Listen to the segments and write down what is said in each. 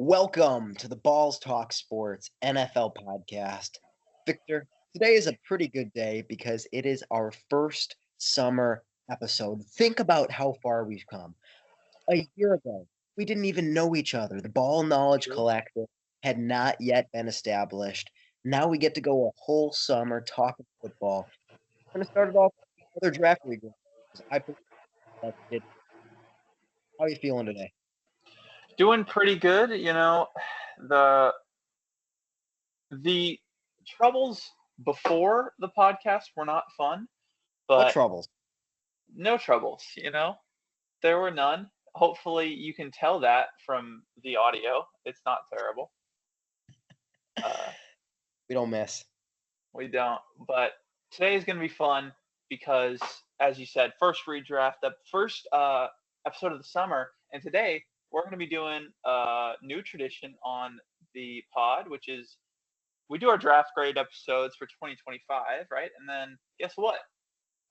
Welcome to the Balls Talk Sports NFL podcast. Victor, today is a pretty good day because it is our first summer episode. Think about how far we've come. A year ago, we didn't even know each other. The Ball Knowledge Collective had not yet been established. Now we get to go a whole summer talking football. We're going to start it off with another draft league. How are you feeling today? Doing pretty good. The troubles before the podcast were not fun, What but troubles? no troubles, There were none. Hopefully you can tell that from the audio. It's not terrible. We don't miss. We don't. But today is going to be fun because, as you said, first redraft, the first episode of the summer. And today we're going to be doing a new tradition on the pod, which is we do our draft grade episodes for 2025, right? And then guess what?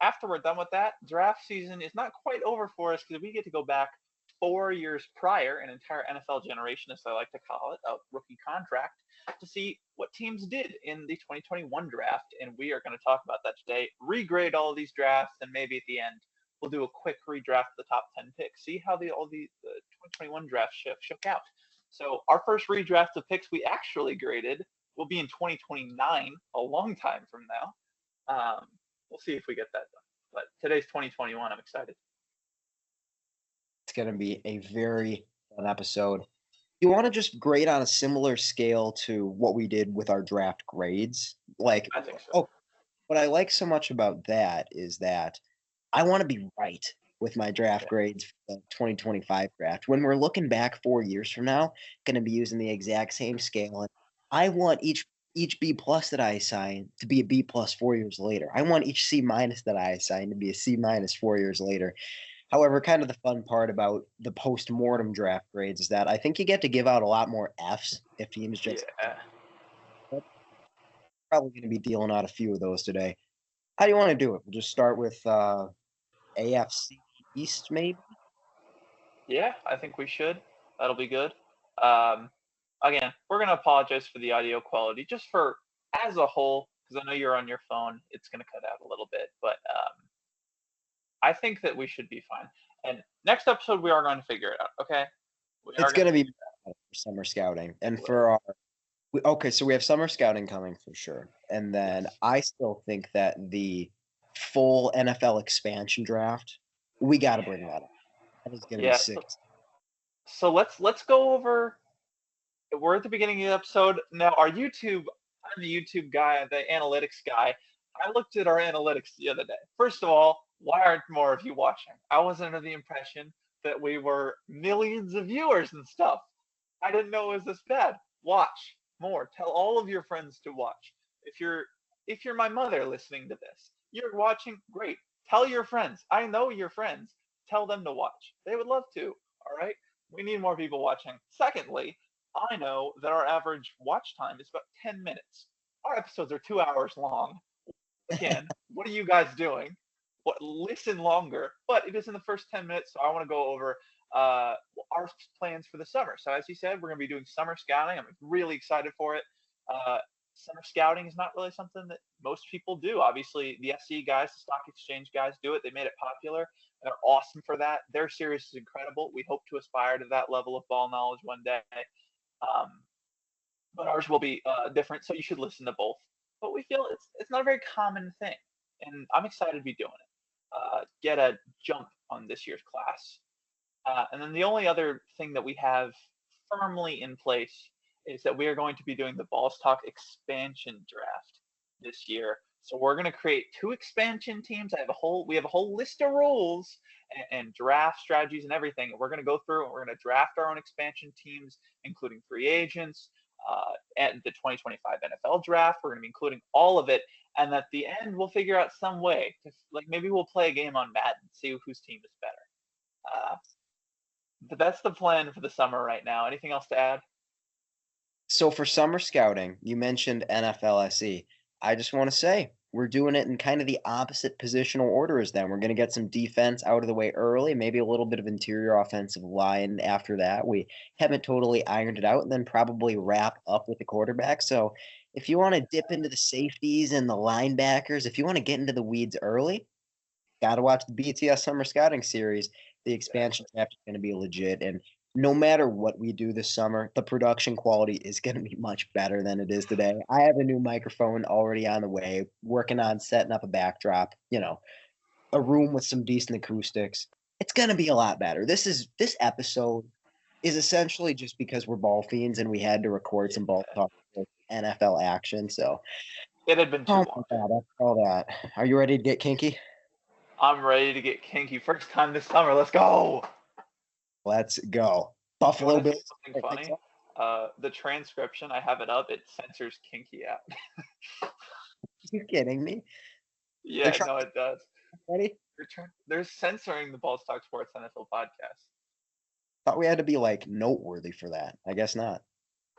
After we're done with that, draft season is not quite over for us because we get to go back 4 years prior, an entire NFL generation, as I like to call it, a rookie contract, to see what teams did in the 2021 draft. And we are going to talk about that today, regrade all of these drafts, and maybe at the end, we'll do a quick redraft of the top 10 picks, see how all the 2021 draft shook out. So our first redraft of picks we actually graded will be in 2029, a long time from now. We'll see if we get that done. But today's 2021. I'm excited. It's going to be a very fun episode. You want to just grade on a similar scale to what we did with our draft grades? I think so. What I like so much about that is that I want to be right with my draft grades for the 2025 draft. When we're looking back 4 years from now, going to be using the exact same scale. And I want each B plus that I assign to be a B plus 4 years later. I want each C minus that I assign to be a C minus 4 years later. However, kind of the fun part about the post-mortem draft grades is that I think you get to give out a lot more Fs if teams just probably going to be dealing out a few of those today. How do you want to do it? We'll just start with AFC East, maybe? Yeah, I think we should. That'll be good. Again, we're going to apologize for the audio quality, just for as a whole, because I know you're on your phone. It's going to cut out a little bit, but I think that we should be fine. And next episode, we are going to figure it out, okay? It's going to be for summer scouting. And for our so we have summer scouting coming for sure. And then I still think that the full NFL expansion draft, we got to bring that up. That is going to be sick. So let's go over. We're at the beginning of the episode. Now, I'm the YouTube guy, the analytics guy. I looked at our analytics the other day. First of all, why aren't more of you watching? I was under the impression that we were millions of viewers and stuff. I didn't know it was this bad. Watch more. Tell all of your friends to watch. If you're my mother listening to this, you're watching, great. Tell your friends. I know your friends. Tell them to watch. They would love to. All right? We need more people watching. Secondly, I know that our average watch time is about 10 minutes. Our episodes are 2 hours long. Again, what are you guys doing? Listen longer, but it is in the first 10 minutes, so I want to go over our plans for the summer. So as you said, we're going to be doing summer scouting. I'm really excited for it. Summer scouting is not really something that most people do. Obviously, the SC guys, the stock exchange guys do it. They made it popular. They're awesome for that. Their series is incredible. We hope to aspire to that level of ball knowledge one day. But ours will be different, so you should listen to both. But we feel it's not a very common thing, and I'm excited to be doing it. Get a jump on this year's class. And then the only other thing that we have firmly in place is that we are going to be doing the Balls Talk expansion draft this year. So we're going to create 2 expansion teams. We have a whole list of rules and draft strategies and everything. And we're going to go through and we're going to draft our own expansion teams, including free agents, and the 2025 NFL draft. We're going to be including all of it. And at the end, we'll figure out some way to, maybe we'll play a game on Madden, see whose team is better. But that's the plan for the summer right now. Anything else to add? So for summer scouting, you mentioned NFLSE. I just want to say we're doing it in kind of the opposite positional order as them. We're going to get some defense out of the way early, maybe a little bit of interior offensive line after that. We haven't totally ironed it out, and then probably wrap up with the quarterback. So if you want to dip into the safeties and the linebackers, if you want to get into the weeds early, got to watch the BTS Summer Scouting Series. The expansion draft is going to be legit. And no matter what we do this summer, the production quality is going to be much better than it is today. I have a new microphone already on the way, working on setting up a backdrop, a room with some decent acoustics. It's going to be a lot better. This episode is essentially just because we're ball fiends and we had to record some ball talk NFL action. So, It had been too oh long. my God, that's all that. Are you ready to get kinky? I'm ready to get kinky. First time this summer. Let's go. Let's go. You Buffalo want to see Bills. something funny? The transcription, I have it up. It censors kinky out. You kidding me? They're Yeah, trying no, it does. ready? They're censoring the Balls Talk Sports NFL podcast. Thought we had to be like noteworthy for that. I guess not.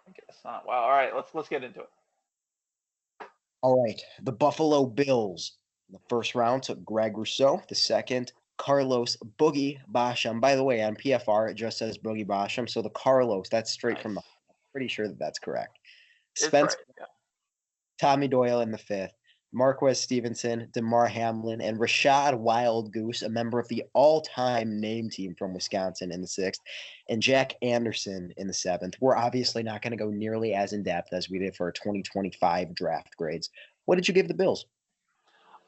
I guess not. Wow. All right, let's get into it. All right. The Buffalo Bills. The first round took Greg Rousseau. The second, Carlos Boogie Basham. By the way, on PFR, it just says Boogie Basham. So the Carlos, that's straight from the. Nice. I'm pretty sure that's correct. It's Spencer right. Yeah. Tommy Doyle in the fifth, Marquez Stevenson, DeMar Hamlin, and Rashad Wild Goose, a member of the all-time name team from Wisconsin in the sixth, and Jack Anderson in the seventh. We're obviously not going to go nearly as in-depth as we did for our 2025 draft grades. What did you give the Bills?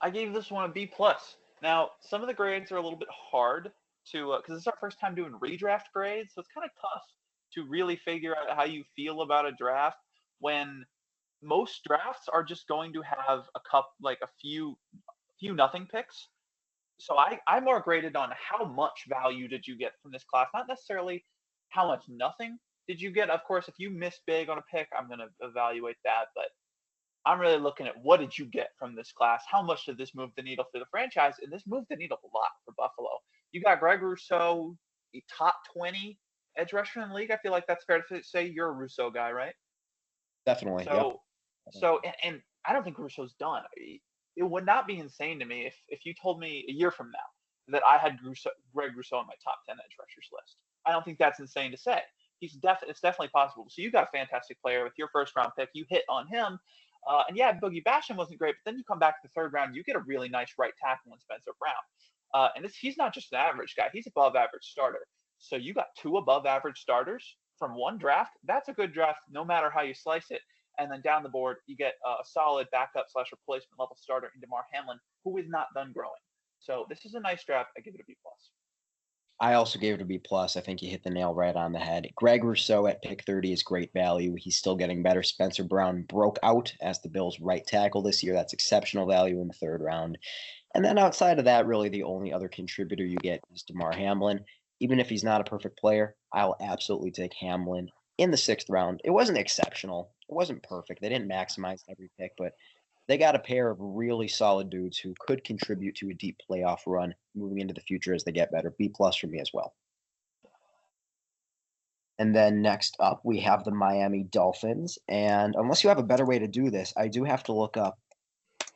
I gave this one a B plus. Now, some of the grades are a little bit hard to because it's our first time doing redraft grades, so it's kind of tough to really figure out how you feel about a draft when most drafts are just going to have a few nothing picks. So I more graded on how much value did you get from this class, not necessarily how much nothing did you get. Of course, if you miss big on a pick, I'm going to evaluate that, but I'm really looking at what did you get from this class? How much did this move the needle for the franchise? And this moved the needle a lot for Buffalo. You got Greg Rousseau, a top 20 edge rusher in the league. I feel like that's fair to say you're a Rousseau guy, right? Definitely. Yep. So, I don't think Russo's done. It would not be insane to me if you told me a year from now that I had Greg Rousseau on my top 10 edge rushers list. I don't think that's insane to say. It's definitely possible. So you got a fantastic player with your first round pick. You hit on him. And yeah, Boogie Basham wasn't great, but then you come back to the third round, you get a really nice right tackle in Spencer Brown. He's not just an average guy; he's above average starter. So you got two above average starters from one draft. That's a good draft, no matter how you slice it. And then down the board, you get a solid backup / replacement level starter in DeMar Hamlin, who is not done growing. So this is a nice draft. I give it a B plus. I also gave it a B plus. I think you hit the nail right on the head. Greg Rousseau at pick 30 is great value. He's still getting better. Spencer Brown broke out as the Bills' right tackle this year. That's exceptional value in the third round. And then outside of that, really the only other contributor you get is DeMar Hamlin. Even if he's not a perfect player, I'll absolutely take Hamlin in the sixth round. It wasn't exceptional. It wasn't perfect. They didn't maximize every pick, but they got a pair of really solid dudes who could contribute to a deep playoff run moving into the future as they get better. B plus for me as well. And then next up, we have the Miami Dolphins. And unless you have a better way to do this, I do have to look up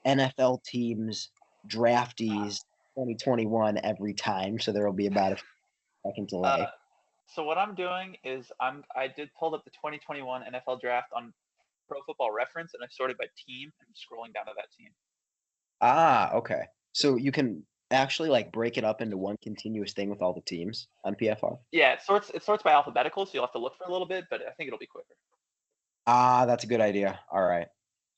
NFL teams, draftees 2021 every time. So there will be about a second delay. So what I'm doing is I did pull up the 2021 NFL draft on Pro Football Reference, and I sorted by team. I'm scrolling down to that team. Ah, okay. So you can actually like break it up into one continuous thing with all the teams on PFR. Yeah, it sorts by alphabetical, so you'll have to look for a little bit, but I think it'll be quicker. Ah, that's a good idea. All right.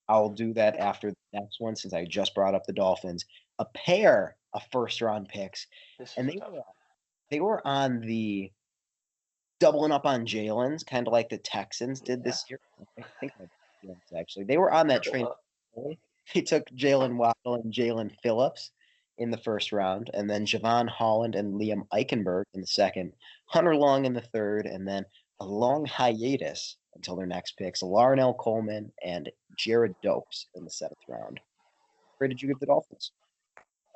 I'll do that after the next one since I just brought up the Dolphins. A pair of first round picks. This And was tough. they were on the doubling up on Jalen's, kind of like the Texans did this year. I think actually. They were on that train. They took Jalen Waddle and Jalen Phillips in the first round, and then Javon Holland and Liam Eichenberg in the second, Hunter Long in the third, and then a long hiatus until their next picks, Larnell Coleman and Jared Dokes in the seventh round. Where did you give the Dolphins?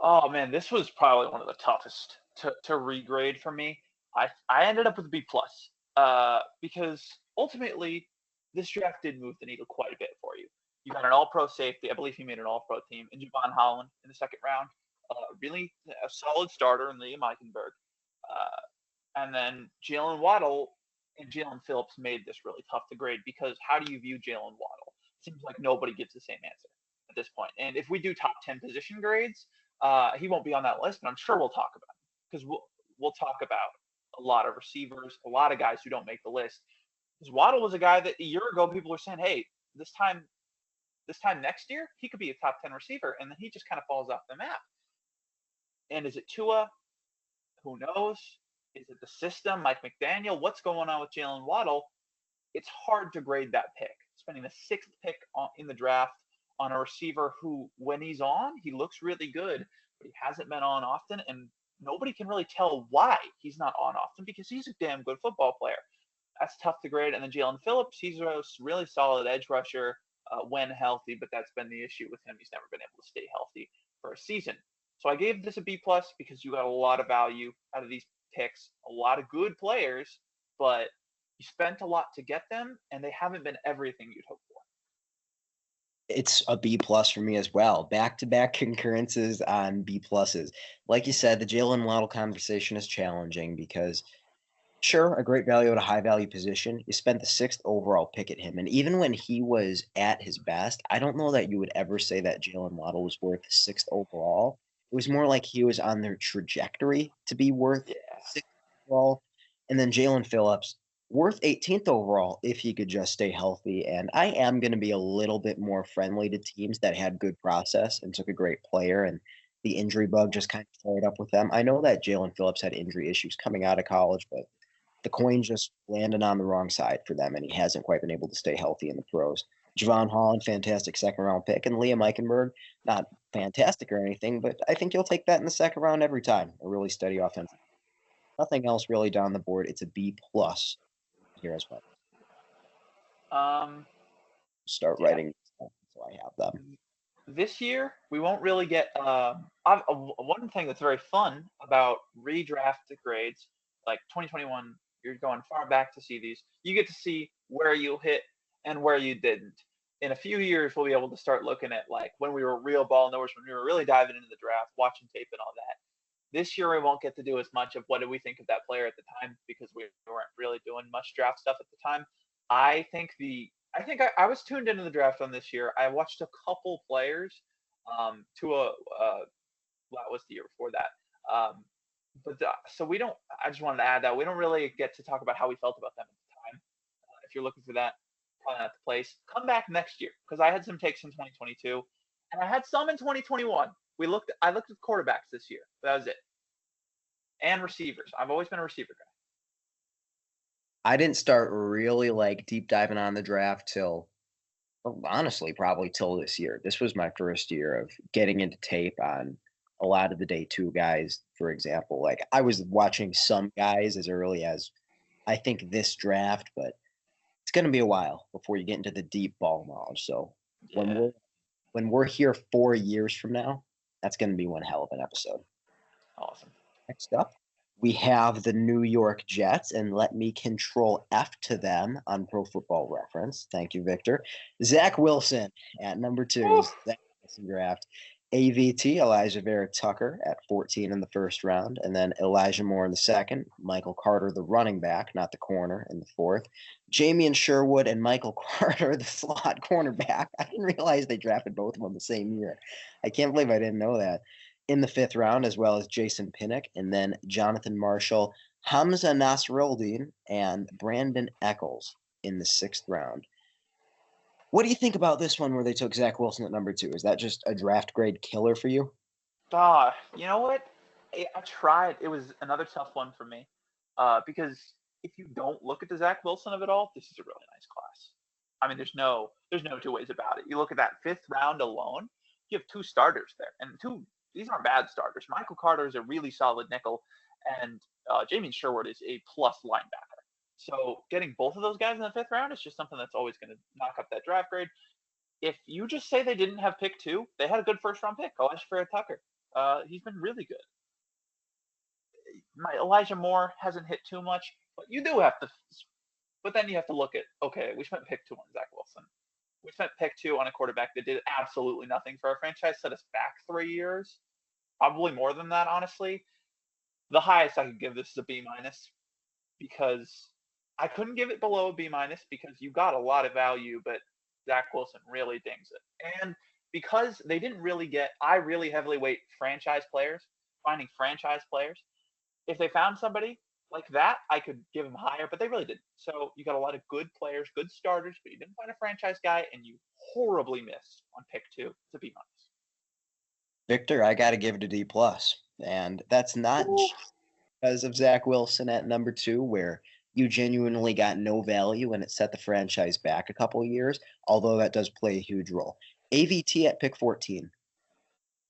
Oh man, this was probably one of the toughest to regrade for me. I ended up with a B plus because ultimately this draft did move the needle quite a bit for you. You got an all-pro safety. I believe he made an all-pro team. And Javon Holland in the second round. Really a solid starter in Liam Eichenberg. And then Jalen Waddle and Jalen Phillips made this really tough to grade because how do you view Jalen Waddle? Seems like nobody gives the same answer at this point. And if we do top 10 position grades, he won't be on that list, but I'm sure we'll talk about him because we'll talk about a lot of receivers, a lot of guys who don't make the list. Because Waddle was a guy that a year ago people were saying, hey, this time next year he could be a top 10 receiver, and then he just kind of falls off the map. And is it Tua? Who knows? Is it the system, Mike McDaniel? What's going on with Jalen Waddle? It's hard to grade that pick. Spending the 6th pick in the draft on a receiver who, when he's on, he looks really good, but he hasn't been on often, and nobody can really tell why he's not on often because he's a damn good football player. That's tough to grade. And then Jalen Phillips, he's a really solid edge rusher when healthy, but that's been the issue with him. He's never been able to stay healthy for a season. So I gave this a B+ because you got a lot of value out of these picks, a lot of good players, but you spent a lot to get them, and they haven't been everything you'd hope for. It's a B+ for me as well. Back-to-back concurrences on B+. Like you said, the Jalen Waddle conversation is challenging because, sure, a great value at a high-value position. You spent the 6th overall pick at him, and even when he was at his best, I don't know that you would ever say that Jalen Waddle was worth 6th overall. It was more like he was on their trajectory to be worth 6th overall. And then Jalen Phillips, worth 18th overall if he could just stay healthy. And I am going to be a little bit more friendly to teams that had good process and took a great player, and the injury bug just kind of flared up with them. I know that Jalen Phillips had injury issues coming out of college, but the coin just landed on the wrong side for them, and he hasn't quite been able to stay healthy in the pros. Javon Holland, fantastic second-round pick, and Liam Eichenberg, not fantastic or anything, but I think you'll take that in the second round every time. A really steady offense. Nothing else really down the board. It's a B+ here as well. Start writing, so I have them. This year, we won't really get one thing that's very fun about redraft grades, like 2021. You're going far back to see these. You get to see where you hit and where you didn't. In a few years, we'll be able to start looking at like when we were real ball knowers, when we were really diving into the draft, watching tape and all that. This year, we won't get to do as much of what did we think of that player at the time because we weren't really doing much draft stuff at the time. I think I was tuned into the draft on this year. I watched a couple players. That was the year before that. So we don't. I just wanted to add that we don't really get to talk about how we felt about them at the time. If you're looking for that, probably not the place. Come back next year because I had some takes in 2022, and I had some in 2021. I looked at quarterbacks this year. That was it, and receivers. I've always been a receiver guy. I didn't start really like deep diving on the draft till, well, honestly, probably till this year. This was my first year of getting into tape on a lot of the day 2 guys, for example. Like I was watching some guys as early as I think this draft, but it's going to be a while before you get into the deep ball knowledge. So when we're here 4 years from now, that's going to be one hell of an episode. Awesome. Next up, we have the New York Jets, and let me control F to them on Pro Football Reference. Thank you, Victor. Zach Wilson at number 2. Zach Wilson draft. AVT, Elijah Vera Tucker at 14 in the first round, and then Elijah Moore in the second, Michael Carter, the running back, not the corner, in the 4th, Jamien Sherwood and Michael Carter, the slot cornerback. I didn't realize they drafted both of them the same year. I can't believe I didn't know that. In the 5th round, as well as Jason Pinnock, and then Jonathan Marshall, Hamza Nasruddin, and Brandon Eccles in the 6th round. What do you think about this one where they took Zach Wilson at number 2? Is that just a draft grade killer for you? You know what? I tried. It was another tough one for me because if you don't look at the Zach Wilson of it all, this is a really nice class. I mean, there's no 2 ways about it. You look at that 5th round alone, you have 2 starters there, and these aren't bad starters. Michael Carter is a really solid nickel, and Jamien Sherwood is a plus linebacker. So getting both of those guys in the 5th round is just something that's always going to knock up that draft grade. If you just say they didn't have pick 2, they had a good first-round pick, Elijah Vera Tucker. He's been really good. Elijah Moore hasn't hit too much, but you do have to. But then you have to look at, okay, we spent pick 2 on Zach Wilson. We spent pick 2 on a quarterback that did absolutely nothing for our franchise, set us back 3 years, probably more than that, honestly. The highest I could give this is a B minus because I couldn't give it below a B minus because you got a lot of value, but Zach Wilson really dings it. And because they didn't really I really heavily weight franchise players, finding franchise players. If they found somebody like that, I could give them higher, but they really didn't. So you got a lot of good players, good starters, but you didn't find a franchise guy, and you horribly missed on pick 2. It's a B minus. Victor, I got to give it a D plus, and that's not Ooh. just because of Zach Wilson at number 2, where you genuinely got no value and it set the franchise back a couple of years, although that does play a huge role. AVT at pick 14.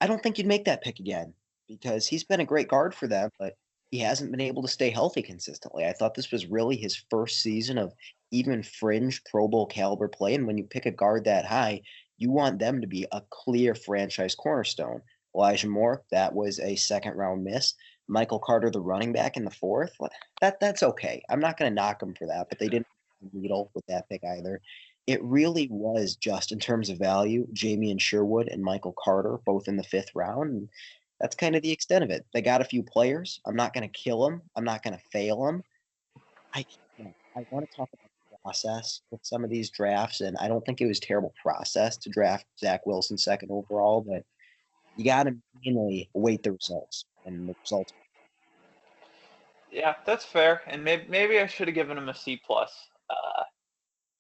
I don't think you'd make that pick again because he's been a great guard for them, but he hasn't been able to stay healthy consistently. I thought this was really his first season of even fringe Pro Bowl caliber play. And when you pick a guard that high, you want them to be a clear franchise cornerstone. Elijah Moore, that was a second round miss. Michael Carter, the running back in the fourth, that's okay. I'm not going to knock him for that, but they didn't needle with that pick either. It really was just in terms of value, Jamie and Sherwood and Michael Carter, both in the fifth round. And that's kind of the extent of it. They got a few players. I'm not going to kill them. I'm not going to fail them. I I want to talk about the process with some of these drafts, and I don't think it was a terrible process to draft Zach Wilson second overall, but you got to mainly weight the results, and the results. Yeah, that's fair. And maybe I should have given him a C plus.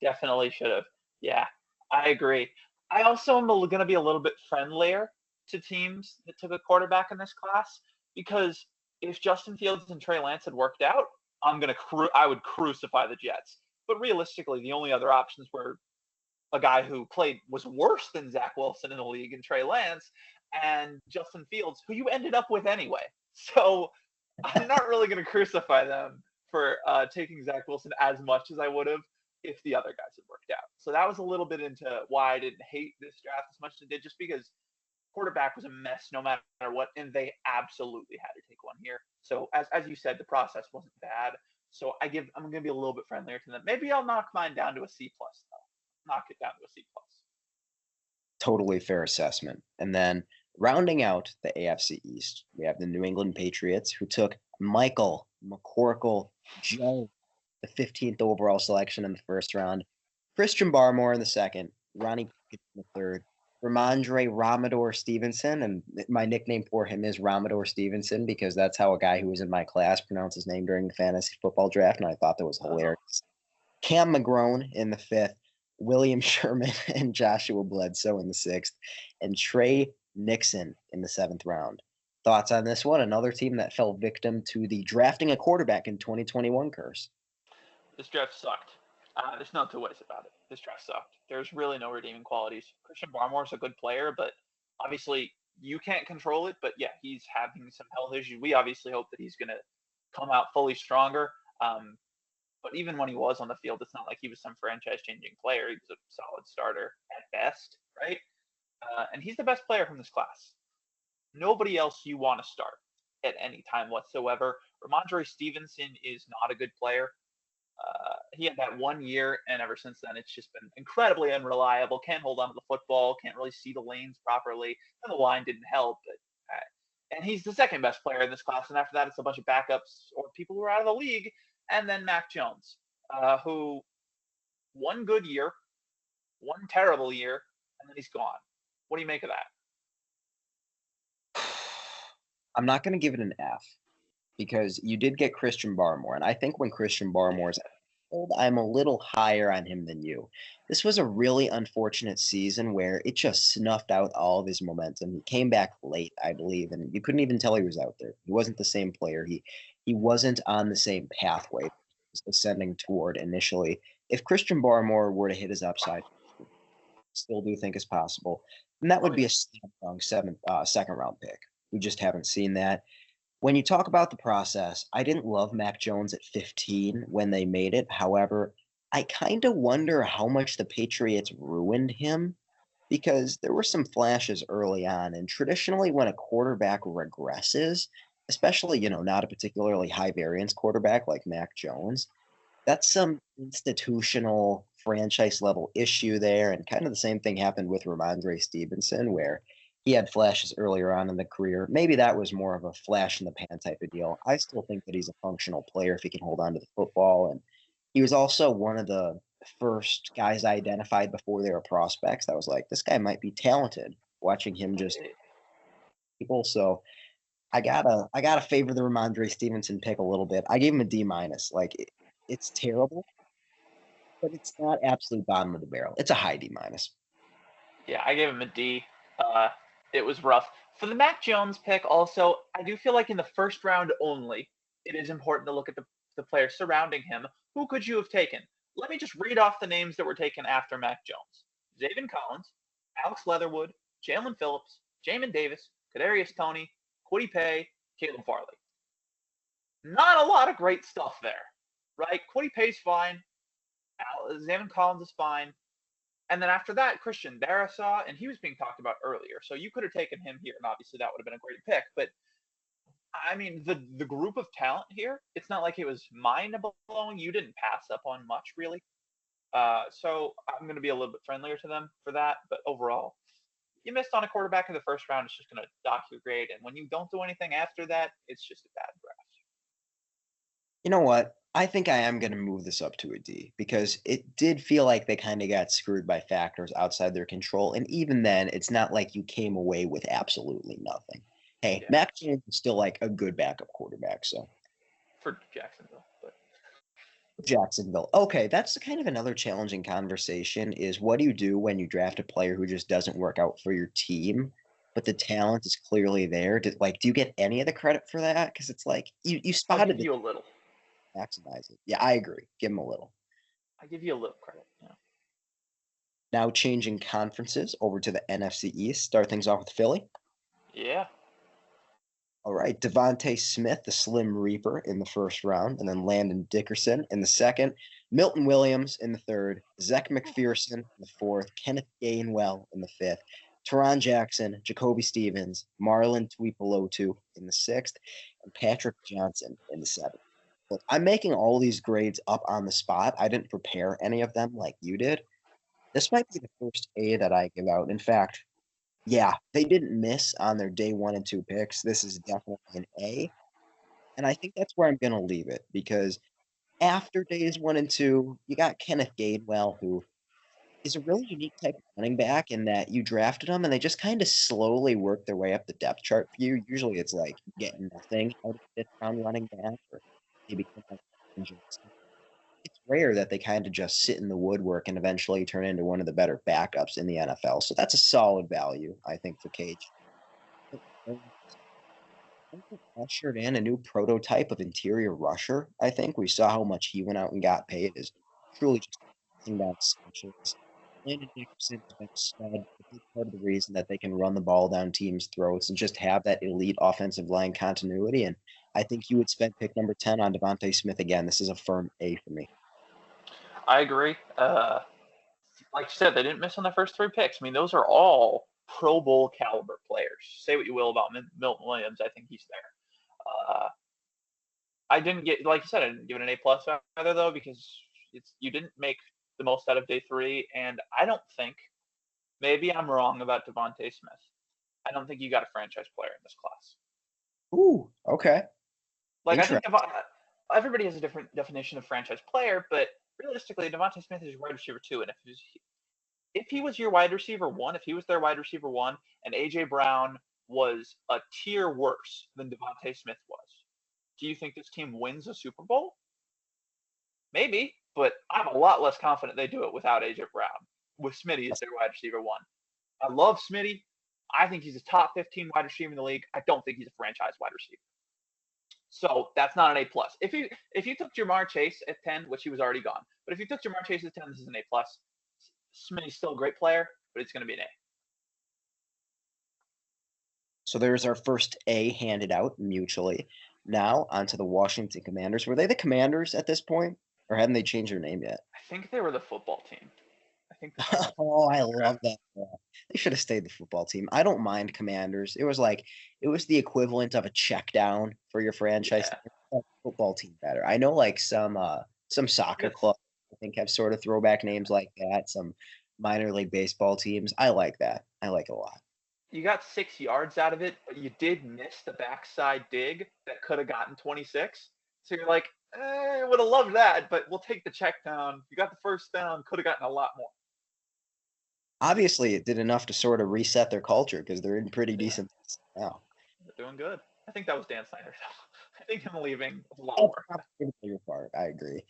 Definitely should have. Yeah, I agree. I also am going to be a little bit friendlier to teams that took a quarterback in this class because if Justin Fields and Trey Lance had worked out, I would crucify the Jets. But realistically, the only other options were a guy who was worse than Zach Wilson in the league and Trey Lance, and Justin Fields, who you ended up with anyway. So I'm not really going to crucify them for taking Zach Wilson as much as I would have if the other guys had worked out. So that was a little bit into why I didn't hate this draft as much as I did, just because quarterback was a mess no matter what, and they absolutely had to take one here. So as you said, the process wasn't bad. So I'm going to be a little bit friendlier to them. Maybe I'll knock mine down to a C plus though. Knock it down to a C plus. Totally fair assessment. And then rounding out the AFC East, we have the New England Patriots, who took Michael McCorkle Joe, the 15th overall selection in the first round, Christian Barmore in the second, Ronnie Pickett in the third, Ramondre Ramador Stevenson, and my nickname for him is Ramador Stevenson because that's how a guy who was in my class pronounced his name during the fantasy football draft, and I thought that was hilarious. Cam McGrone in the fifth, William Sherman and Joshua Bledsoe in the sixth, and Trey Nixon in the seventh round. Thoughts on this one? Another team that fell victim to the drafting a quarterback in 2021 curse. This draft sucked. There's no two ways about it. This draft sucked. There's really no redeeming qualities. Christian Barmore's a good player, but obviously you can't control it. But yeah, he's having some health issues. We obviously hope that he's going to come out fully stronger. But even when he was on the field, it's not like he was some franchise-changing player. He was a solid starter at best, right? And he's the best player from this class. Nobody else you want to start at any time whatsoever. Ramondre Stevenson is not a good player. He had that 1 year, and ever since then, it's just been incredibly unreliable. Can't hold on to the football. Can't really see the lanes properly. And the line didn't help. And he's the second best player in this class. And after that, it's a bunch of backups or people who are out of the league. And then Mac Jones, who one good year, one terrible year, and then he's gone. What do you make of that? I'm not going to give it an F because you did get Christian Barmore. And I think when Christian Barmore's old, I'm a little higher on him than you. This was a really unfortunate season where it just snuffed out all of his momentum. He came back late, I believe, and you couldn't even tell he was out there. He wasn't the same player. He wasn't on the same pathway he was ascending toward initially. If Christian Barmore were to hit his upside, still do think is possible, and that would be a strong second round pick. We just haven't seen that. When you talk about the process, I didn't love Mac Jones at 15 when they made it. However, I kind of wonder how much the Patriots ruined him because there were some flashes early on. And traditionally, when a quarterback regresses, especially, not a particularly high variance quarterback like Mac Jones, that's some institutional franchise level issue there. And kind of the same thing happened with Ramondre Stevenson, where he had flashes earlier on in the career. Maybe that was more of a flash in the pan type of deal. I still think that he's a functional player if he can hold on to the football. And he was also one of the first guys I identified before they were prospects. That was like, this guy might be talented. Watching him just people. So I gotta favor the Ramondre Stevenson pick a little bit. I gave him a D minus. Like it's terrible, but it's not absolute bottom of the barrel. It's a high D minus. Yeah, I gave him a D. Uh, it was rough. For the Mac Jones pick, also, I do feel like in the first round only, it is important to look at the players surrounding him. Who could you have taken? Let me just read off the names that were taken after Mac Jones: Zaven Collins, Alex Leatherwood, Jalen Phillips, Jamin Davis, Kadarius Toney, Kwity Paye, Caleb Farley. Not a lot of great stuff there, right? Kwity Paye's fine. Zaven Collins is fine. And then after that, Christian Darrisaw, and he was being talked about earlier. So you could have taken him here, and obviously that would have been a great pick. But I mean, the group of talent here, it's not like it was mind blowing. You didn't pass up on much, really. So I'm going to be a little bit friendlier to them for that. But overall, you missed on a quarterback in the first round. It's just going to dock your grade. And when you don't do anything after that, it's just a bad draft. You know what? I think I am going to move this up to a D because it did feel like they kind of got screwed by factors outside their control. And even then, it's not like you came away with absolutely nothing. Hey, Yeah, Mac Jones is still like a good backup quarterback. So for Jacksonville. But Jacksonville. Okay, that's kind of another challenging conversation is what do you do when you draft a player who just doesn't work out for your team, but the talent is clearly there? Do you get any of the credit for that? Because it's like you I'll spotted give the you a little. maximize it. Yeah, I agree. Give him a little. I give you a little credit. Yeah. Now changing conferences over to the NFC East. Start things off with Philly. Yeah. All right, Devontae Smith, the Slim Reaper, in the first round, and then Landon Dickerson in the second, Milton Williams in the third, Zach McPherson in the fourth, Kenneth Gainwell in the fifth, Teron Jackson, Jacoby Stevens, Marlon Tuipulotu in the sixth, and Patrick Johnson in the seventh. Look, I'm making all these grades up on the spot. I didn't prepare any of them like you did. This might be the first A that I give out. In fact, yeah, they didn't miss on their day one and two picks. This is definitely an A. And I think that's where I'm going to leave it because after days one and two, you got Kenneth Gainwell, who is a really unique type of running back in that you drafted him and they just kind of slowly work their way up the depth chart for you. Usually it's like getting nothing out of fifth round running back or maybe like it's rare that they kind of just sit in the woodwork and eventually turn into one of the better backups in the NFL. So that's a solid value, I think, for Cage. Ushered in a new prototype of interior rusher. I think we saw how much he went out and got paid is truly just passing down specialist. Landon Dickerson has been a stud, a big part of the reason that they can run the ball down teams' throats and just have that elite offensive line continuity. And I think you would spend pick number 10 on Devontae Smith again. This is a firm A for me. I agree. Like you said, they didn't miss on their first three picks. I mean, those are all Pro Bowl caliber players. Say what you will about Milton Williams, I think he's there. I didn't get, like you said, I didn't give it an A plus either though because you didn't make the most out of day three, and I don't think, maybe I'm wrong about Devontae Smith. I don't think you got a franchise player in this class. Ooh, okay. Like I think Interesting. everybody has a different definition of franchise player, but realistically, Devontae Smith is your wide receiver two, and if he was your wide receiver one, if he was their wide receiver one, and AJ Brown was a tier worse than Devontae Smith was, do you think this team wins a Super Bowl? Maybe, but I'm a lot less confident they do it without AJ Brown, with Smitty as their wide receiver one. I love Smitty. I think he's a top 15 wide receiver in the league. I don't think he's a franchise wide receiver. So that's not an A plus. If you took Jamar Chase at 10, which he was already gone, but if you took Jamar Chase at 10, this is an A plus. Smitty's still a great player, but it's going to be an A. So there's our first A handed out mutually. Now onto the Washington Commanders. Were they the Commanders at this point, or hadn't they changed their name yet? I think they were the football team. I think the Oh, I love that. Yeah. They should have stayed the football team. I don't mind Commanders. It was the equivalent of a check down for your franchise. yeah. Football team better. I know like some soccer It's club I think have sort of throwback names like that. Some minor league baseball teams. I like that. I like it a lot. You got 6 yards out of it, but you did miss the backside dig that could have gotten 26. So you're like, would have loved that, but we'll take the check down. You got the first down, could have gotten a lot more. Obviously, it did enough to sort of reset their culture because they're in pretty Yeah, decent now. they're doing good. I think that was Dan Snyder. I think him leaving was a lot That's more. probably the bigger part. I agree.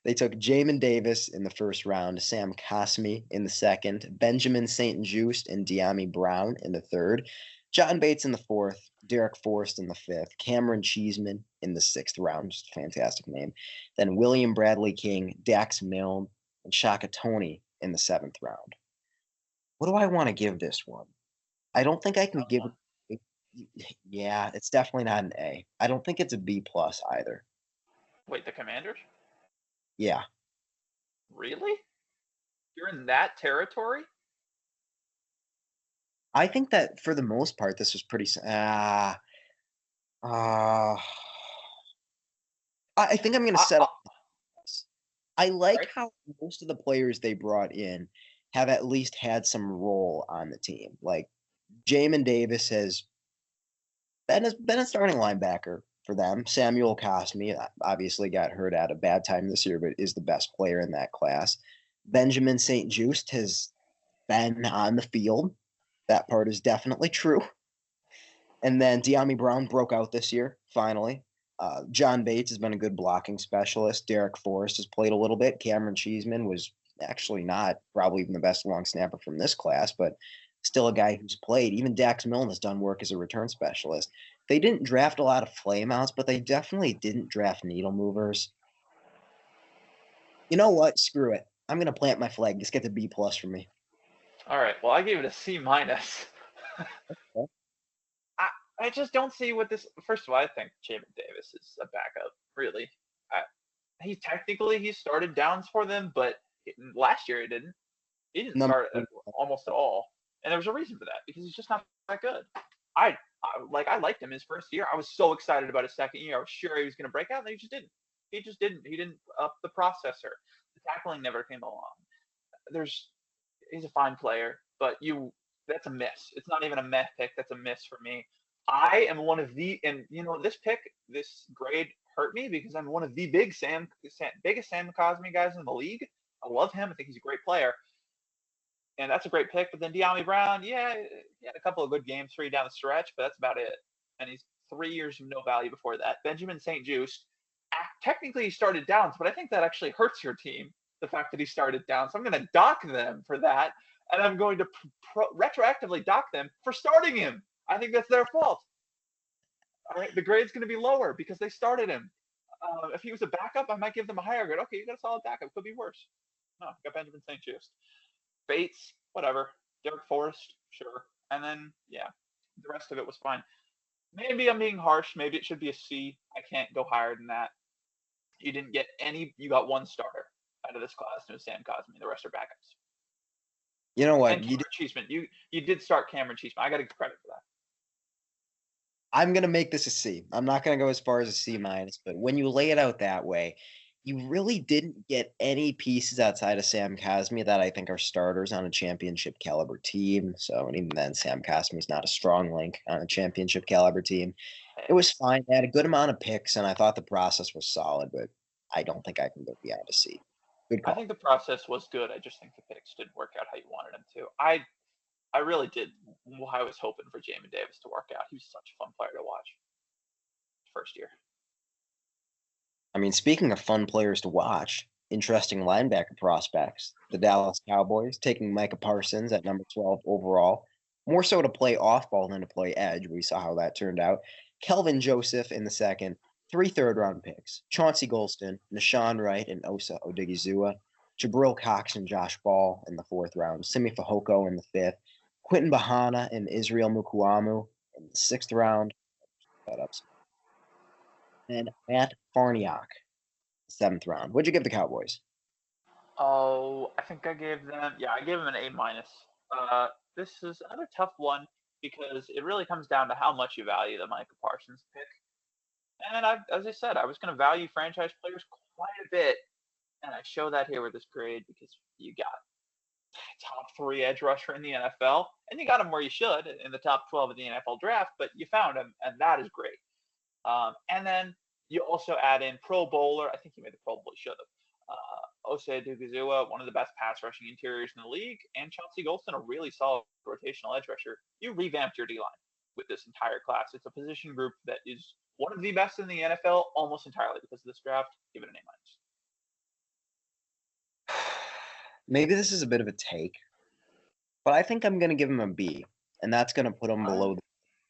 They took Jamin Davis in the first round, Sam Cosmi in the second, Benjamin St. Just and Deami Brown in the third, John Bates in the fourth, Derek Forrest in the fifth, Cameron Cheeseman in the sixth round, just a fantastic name. Then William Bradley King, Dax Milne, and Shaka Tony in the seventh round. What do I want to give this one? I don't think I can Tough give one. it. Yeah, it's definitely not an A. I don't think it's a B plus either. Wait, the Commanders? Yeah. Really? You're in that territory? I think that for the most part, this was pretty. Uh, I think I'm going to I, set I, up this. I like right? how most of the players they brought in have at least had some role on the team. Like Jamin Davis has been a starting linebacker for them. Samuel Cosmi obviously got hurt at a bad time this year, but is the best player in that class. Benjamin St. Just has been on the field. That part is definitely true. And then Deami Brown broke out this year, finally. John Bates has been a good blocking specialist. Derek Forrest has played a little bit. Cameron Cheeseman was actually not probably even the best long snapper from this class, but still a guy who's played. Even Dax Milne has done work as a return specialist. They didn't draft a lot of flameouts, but they definitely didn't draft needle movers. You know what? Screw it. I'm gonna plant my flag. Just get the B plus for me. All right. Well, I gave it a C minus. I, I just don't see what this. First of all, I think Jamin Davis is a backup. Really, I, he started downs for them, but last year he didn't. He didn't Number start almost at all, and there was a reason for that because he's just not that good. I liked him his first year. I was so excited about his second year. I was sure he was going to break out, and he just didn't. He just didn't. He didn't up the processor. The tackling never came along. There's He's a fine player, but that's a miss. It's not even a meh pick. That's a miss for me. I am one of the and this grade hurt me because I'm one of the biggest Sam Cosmi guys in the league. I love him. I think he's a great player, and that's a great pick. But then Deami Brown, yeah, he had a couple of good games for you down the stretch, but that's about it. And he's 3 years of no value before that. Benjamin St. Just, technically he started downs, but I think that actually hurts your team, the fact that he started down. So I'm going to dock them for that, and I'm going to retroactively dock them for starting him. I think that's their fault. All right, the grade's going to be lower because they started him. If he was a backup, I might give them a higher grade. Okay, you got a solid backup. Could be worse. No, got Benjamin St. Just. Bates, whatever. Derek Forrest, sure. And then, yeah, the rest of it was fine. Maybe I'm being harsh. Maybe it should be a C. I can't go higher than that. You didn't get any. You got one starter out of this class, and it was Sam Cosmi. The rest are backups. You know what? And Cameron Cheeseman. You did start Cameron Cheeseman. I got to give credit for that. I'm gonna make this a C. I'm not gonna go as far as a C minus, but when you lay it out that way, you really didn't get any pieces outside of Sam Cosmi that I think are starters on a championship caliber team. So, and even then, Sam Cosmi's not a strong link on a championship caliber team. It was fine. They had a good amount of picks, and I thought the process was solid, but I don't think I can go beyond a C. Good I call. think the process was good. I just think the picks didn't work out how you wanted them to. I really did. I was hoping for Jamin Davis to work out. He was such a fun player to watch. First year. I mean, speaking of fun players to watch, interesting linebacker prospects. The Dallas Cowboys taking Micah Parsons at number 12 overall, more so to play off ball than to play edge. We saw how that turned out. Kelvin Joseph in the second, three third-round picks. Chauncey Golston, Nashawn Wright, and Osa Odigizua. Jabril Cox and Josh Ball in the fourth round. Simi Fehoko in the fifth. Quentin Bahana and Israel Mukuamu in the sixth round. Setups. And Matt Farniok seventh round. What'd you give the Cowboys? Oh, I think I gave them. Yeah, I gave them an A minus. This is another tough one because it really comes down to how much you value the Micah Parsons pick. And as I said, I was going to value franchise players quite a bit. And I show that here with this grade because you got top 3 edge rusher in the NFL, and you got him where you should in the top 12 of the NFL draft, but you found him, and that is great. And then you also add in Pro Bowler. I think he made the Pro Bowl. He should have. Osei Dugazua, one of the best pass rushing interiors in the league, and Chauncey Golston, a really solid rotational edge rusher. You revamped your D line with this entire class. It's a position group that is one of the best in the NFL almost entirely because of this draft. Give it an A minus. Maybe this is a bit of a take, but I think I'm going to give him a B, and that's going to put him below the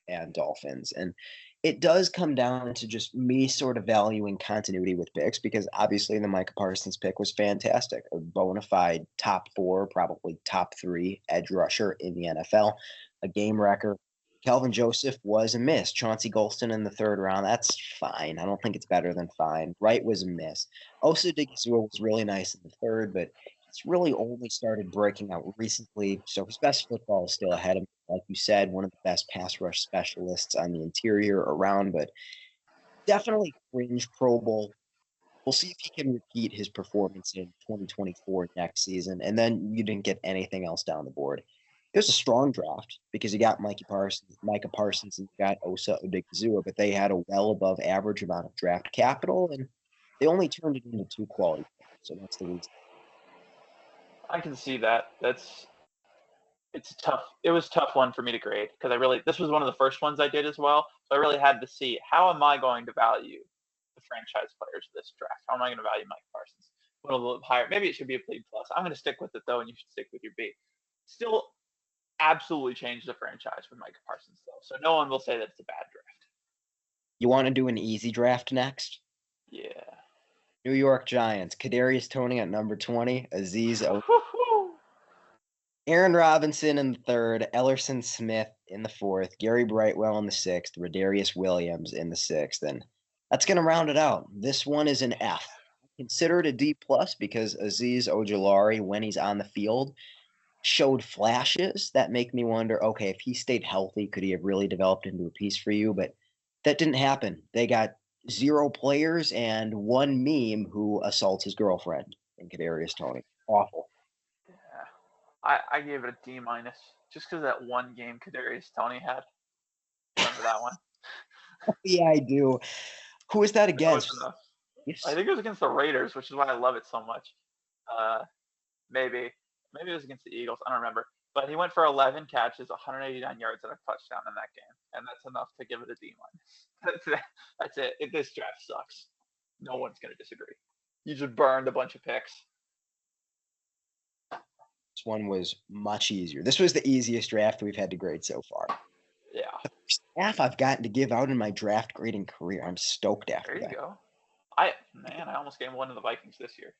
and Dolphins. And it does come down to just me sort of valuing continuity with picks because obviously the Micah Parsons pick was fantastic. A bona fide top 4, probably top 3 edge rusher in the NFL, a game wrecker. Calvin Joseph was a miss. Chauncey Golston in the 3rd round, that's fine. I don't think it's better than fine. Wright was a miss. Osa Digizua was really nice in the 3rd, but it's really only started breaking out recently. So his best football is still ahead of him. Like you said, one of the best pass rush specialists on the interior around, but definitely fringe Pro Bowl. We'll see if he can repeat his performance in 2024 next season. And then you didn't get anything else down the board. It was a strong draft because you got Micah Parsons, and you got Osa Odigizua, but they had a well above average amount of draft capital, and they only turned it into 2 quality players. So that's the reason. I can see that. It's tough. It was a tough one for me to grade because this was one of the first ones I did as well. So I really had to see how am I going to value the franchise players of this draft? How am I going to value Mike Parsons? A little higher. Maybe it should be a B plus. I'm going to stick with it though, and you should stick with your B. Still, absolutely changed the franchise with Mike Parsons though. So no one will say that it's a bad draft. You want to do an easy draft next? Yeah. New York Giants, Kadarius Toney at number 20, Aziz Aaron Robinson in the 3rd, Ellerson Smith in the 4th, Gary Brightwell in the 6th, Rodarius Williams in the 6th, and that's going to round it out. This one is an F. Consider it a D plus because Aziz Ojulari, when he's on the field, showed flashes that make me wonder, okay, if he stayed healthy, could he have really developed into a piece for you? But that didn't happen. They got 0 players and 1 meme who assaults his girlfriend in Kadarius Toney. Awful. I gave it a D minus just because that one game Kadarius Toney had. Remember that one? Yeah, I do. Who is that against? Yes. I think it was against the Raiders, which is why I love it so much. Maybe it was against the Eagles. I don't remember. But he went for 11 catches, 189 yards, and a touchdown in that game, and that's enough to give it a D minus. That's it. This draft sucks. No one's gonna disagree. You just burned a bunch of picks. This one was much easier. This was the easiest draft we've had to grade so far. Yeah. The first half I've gotten to give out in my draft grading career. I'm stoked after that. There you go. I almost gave one to the Vikings this year.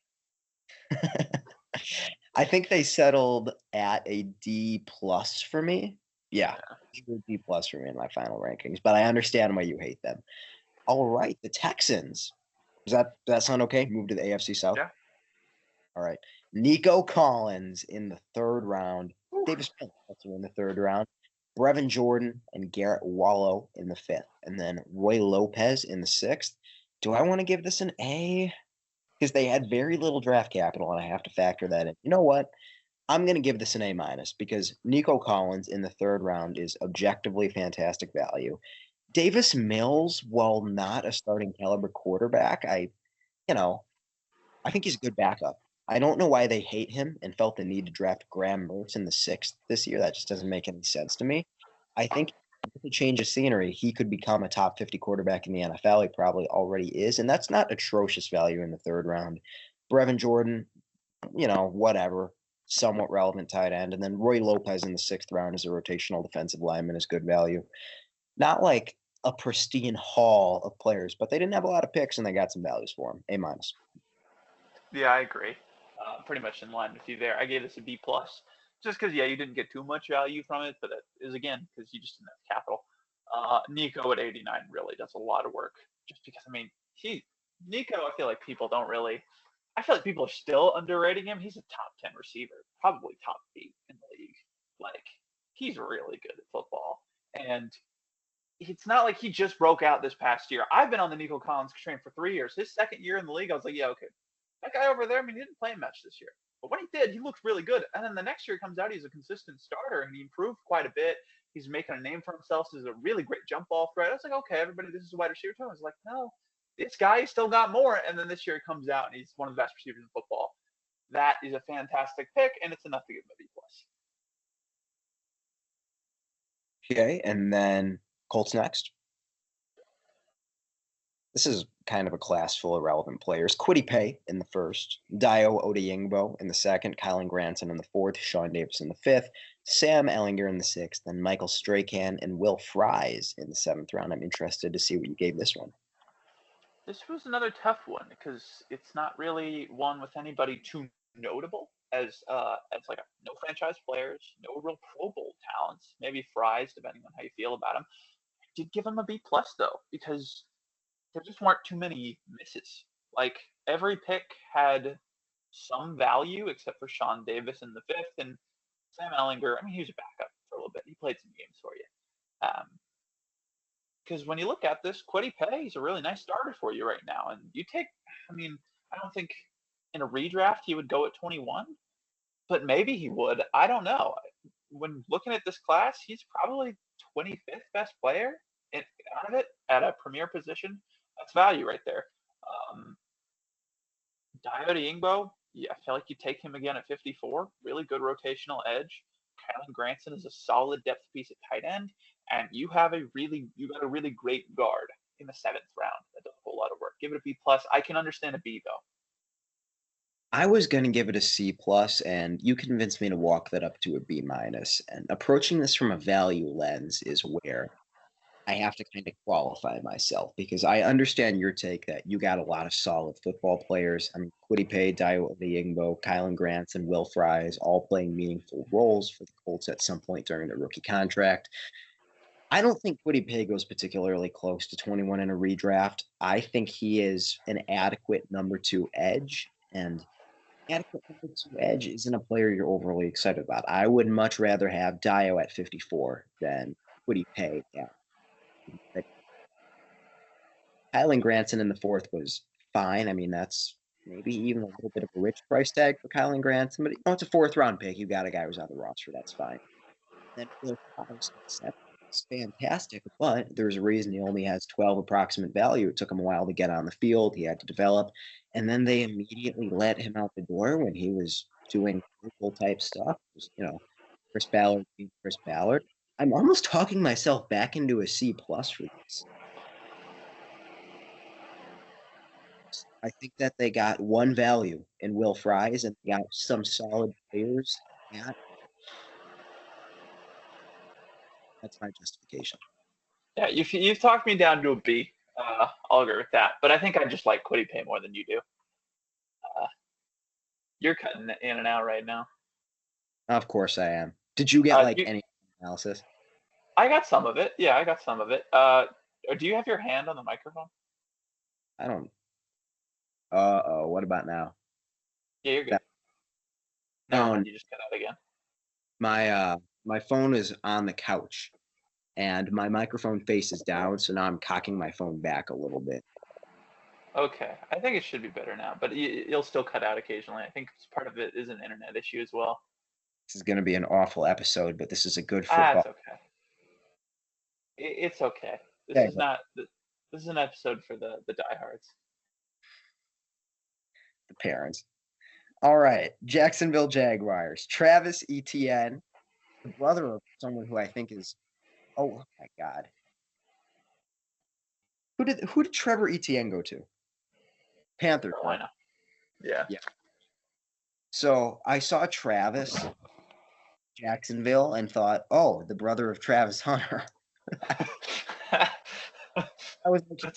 I think they settled at a D plus for me. Yeah. D plus for me in my final rankings, but I understand why you hate them. All right, the Texans. Does that sound okay? Move to the AFC South. Yeah. All right. Nico Collins in the 3rd round. Ooh. Davis Mills also in the 3rd round. Brevin Jordan and Garrett Wallow in the 5th. And then Roy Lopez in the 6th. Do I want to give this an A? Because they had very little draft capital, and I have to factor that in. You know what? I'm going to give this an A minus because Nico Collins in the 3rd round is objectively fantastic value. Davis Mills, while not a starting caliber quarterback, I think he's a good backup. I don't know why they hate him and felt the need to draft Graham Mertz in the 6th this year. That just doesn't make any sense to me. I think with a change of scenery, he could become a top 50 quarterback in the NFL. He probably already is, and that's not atrocious value in the 3rd round. Brevin Jordan, whatever, somewhat relevant tight end. And then Roy Lopez in the 6th round as a rotational defensive lineman is good value. Not like a pristine haul of players, but they didn't have a lot of picks and they got some values for him. A minus. Yeah, I agree. Pretty much in line with you there. I gave this a B plus, just because you didn't get too much value from it, but that is again because you just didn't have capital. Nico at 89 really does a lot of work, just because Nico. I feel like people don't really. I feel like people are still underrating him. He's a top 10 receiver, probably top 8 in the league. Like he's really good at football, and it's not like he just broke out this past year. I've been on the Nico Collins train for 3 years. His 2nd year in the league, I was like, yeah, okay, that guy over there, I mean, he didn't play much this year. But when he did, he looked really good. And then the next year he comes out, he's a consistent starter, and he improved quite a bit. He's making a name for himself. This is a really great jump ball threat. I was like, okay, everybody, this is a wide receiver too. I was like, no, this guy still got more. And then this year he comes out, and he's one of the best receivers in football. That is a fantastic pick, and it's enough to give him a B plus. Okay, and then Colts next. This is kind of a class full of relevant players. Kwity Paye in the first, Dio Odeyingbo in the second, Kylan Granson in the fourth, Sean Davis in the fifth, Sam Ellinger in the sixth, then Michael Strahan and Will Fries in the seventh round. I'm interested to see what you gave this one. This was another tough one because it's not really one with anybody too notable as like no franchise players, no real Pro Bowl talents. Maybe Fries, depending on how you feel about him. I did give him a B plus though because there just weren't too many misses. Like every pick had some value except for Sean Davis in the fifth and Sam Ellinger. I mean, he was a backup for a little bit. He played some games for you. Because when you look at this, Kwity Paye is a really nice starter for you right now. And you take, I mean, I don't think in a redraft he would go at 21, but maybe he would. I don't know. When looking at this class, he's probably 25th best player out of it at a premier position. That's value right there. Diode Ingbo, yeah, I feel like you take him again at 54. Really good rotational edge. Kylan Granson is a solid depth piece at tight end, and you got a really great guard in the seventh round. That does a whole lot of work. Give it a B plus. I can understand a B though. I was going to give it a C plus, and you convinced me to walk that up to a B minus. And approaching this from a value lens is where I have to kind of qualify myself because I understand your take that you got a lot of solid football players. I mean, Kwity Paye, Dio Odeyingbo, Kylan Grants, and Will Fries all playing meaningful roles for the Colts at some point during their rookie contract. I don't think Kwity Paye goes particularly close to 21 in a redraft. I think he is an adequate number two edge, and adequate number two edge isn't a player you're overly excited about. I would much rather have Dio at 54 than Kwity Paye at. Kylan Granson in the fourth was fine. I mean, that's maybe even a little bit of a rich price tag for Kylan Granson, but it's a fourth round pick. You got a guy who's on the roster. That's fine. Then Will Fries at seven is fantastic, but there's a reason he only has 12 approximate value. It took him a while to get on the field. He had to develop. And then they immediately let him out the door when he was doing full type stuff. Just, Chris Ballard being Chris Ballard. I'm almost talking myself back into a C plus for this. I think that they got one value in Will Fries and they got some solid players. Yeah, that's my justification. Yeah, you've talked me down to a B. I'll agree with that. But I think I just like Kwity Paye more than you do. You're cutting in and out right now. Of course I am. Did you get any analysis? I got some of it. Yeah, I got some of it. Do you have your hand on the microphone? I don't. Uh-oh. What about now? Yeah, you're good. No, you just cut out again. My phone is on the couch, and my microphone faces down, so now I'm cocking my phone back a little bit. Okay, I think it should be better now, but you'll still cut out occasionally. I think part of it is an internet issue as well. This is going to be an awful episode, but this is a good football. It's okay. It's okay. This is not. This is an episode for the diehards. The parents. All right, Jacksonville Jaguars. Travis Etienne, the brother of someone who I think is. Oh my God. Who did Trevor Etienne go to? Panthers. Carolina. Yeah. So I saw Travis Jacksonville and thought, oh, the brother of Travis Hunter. That's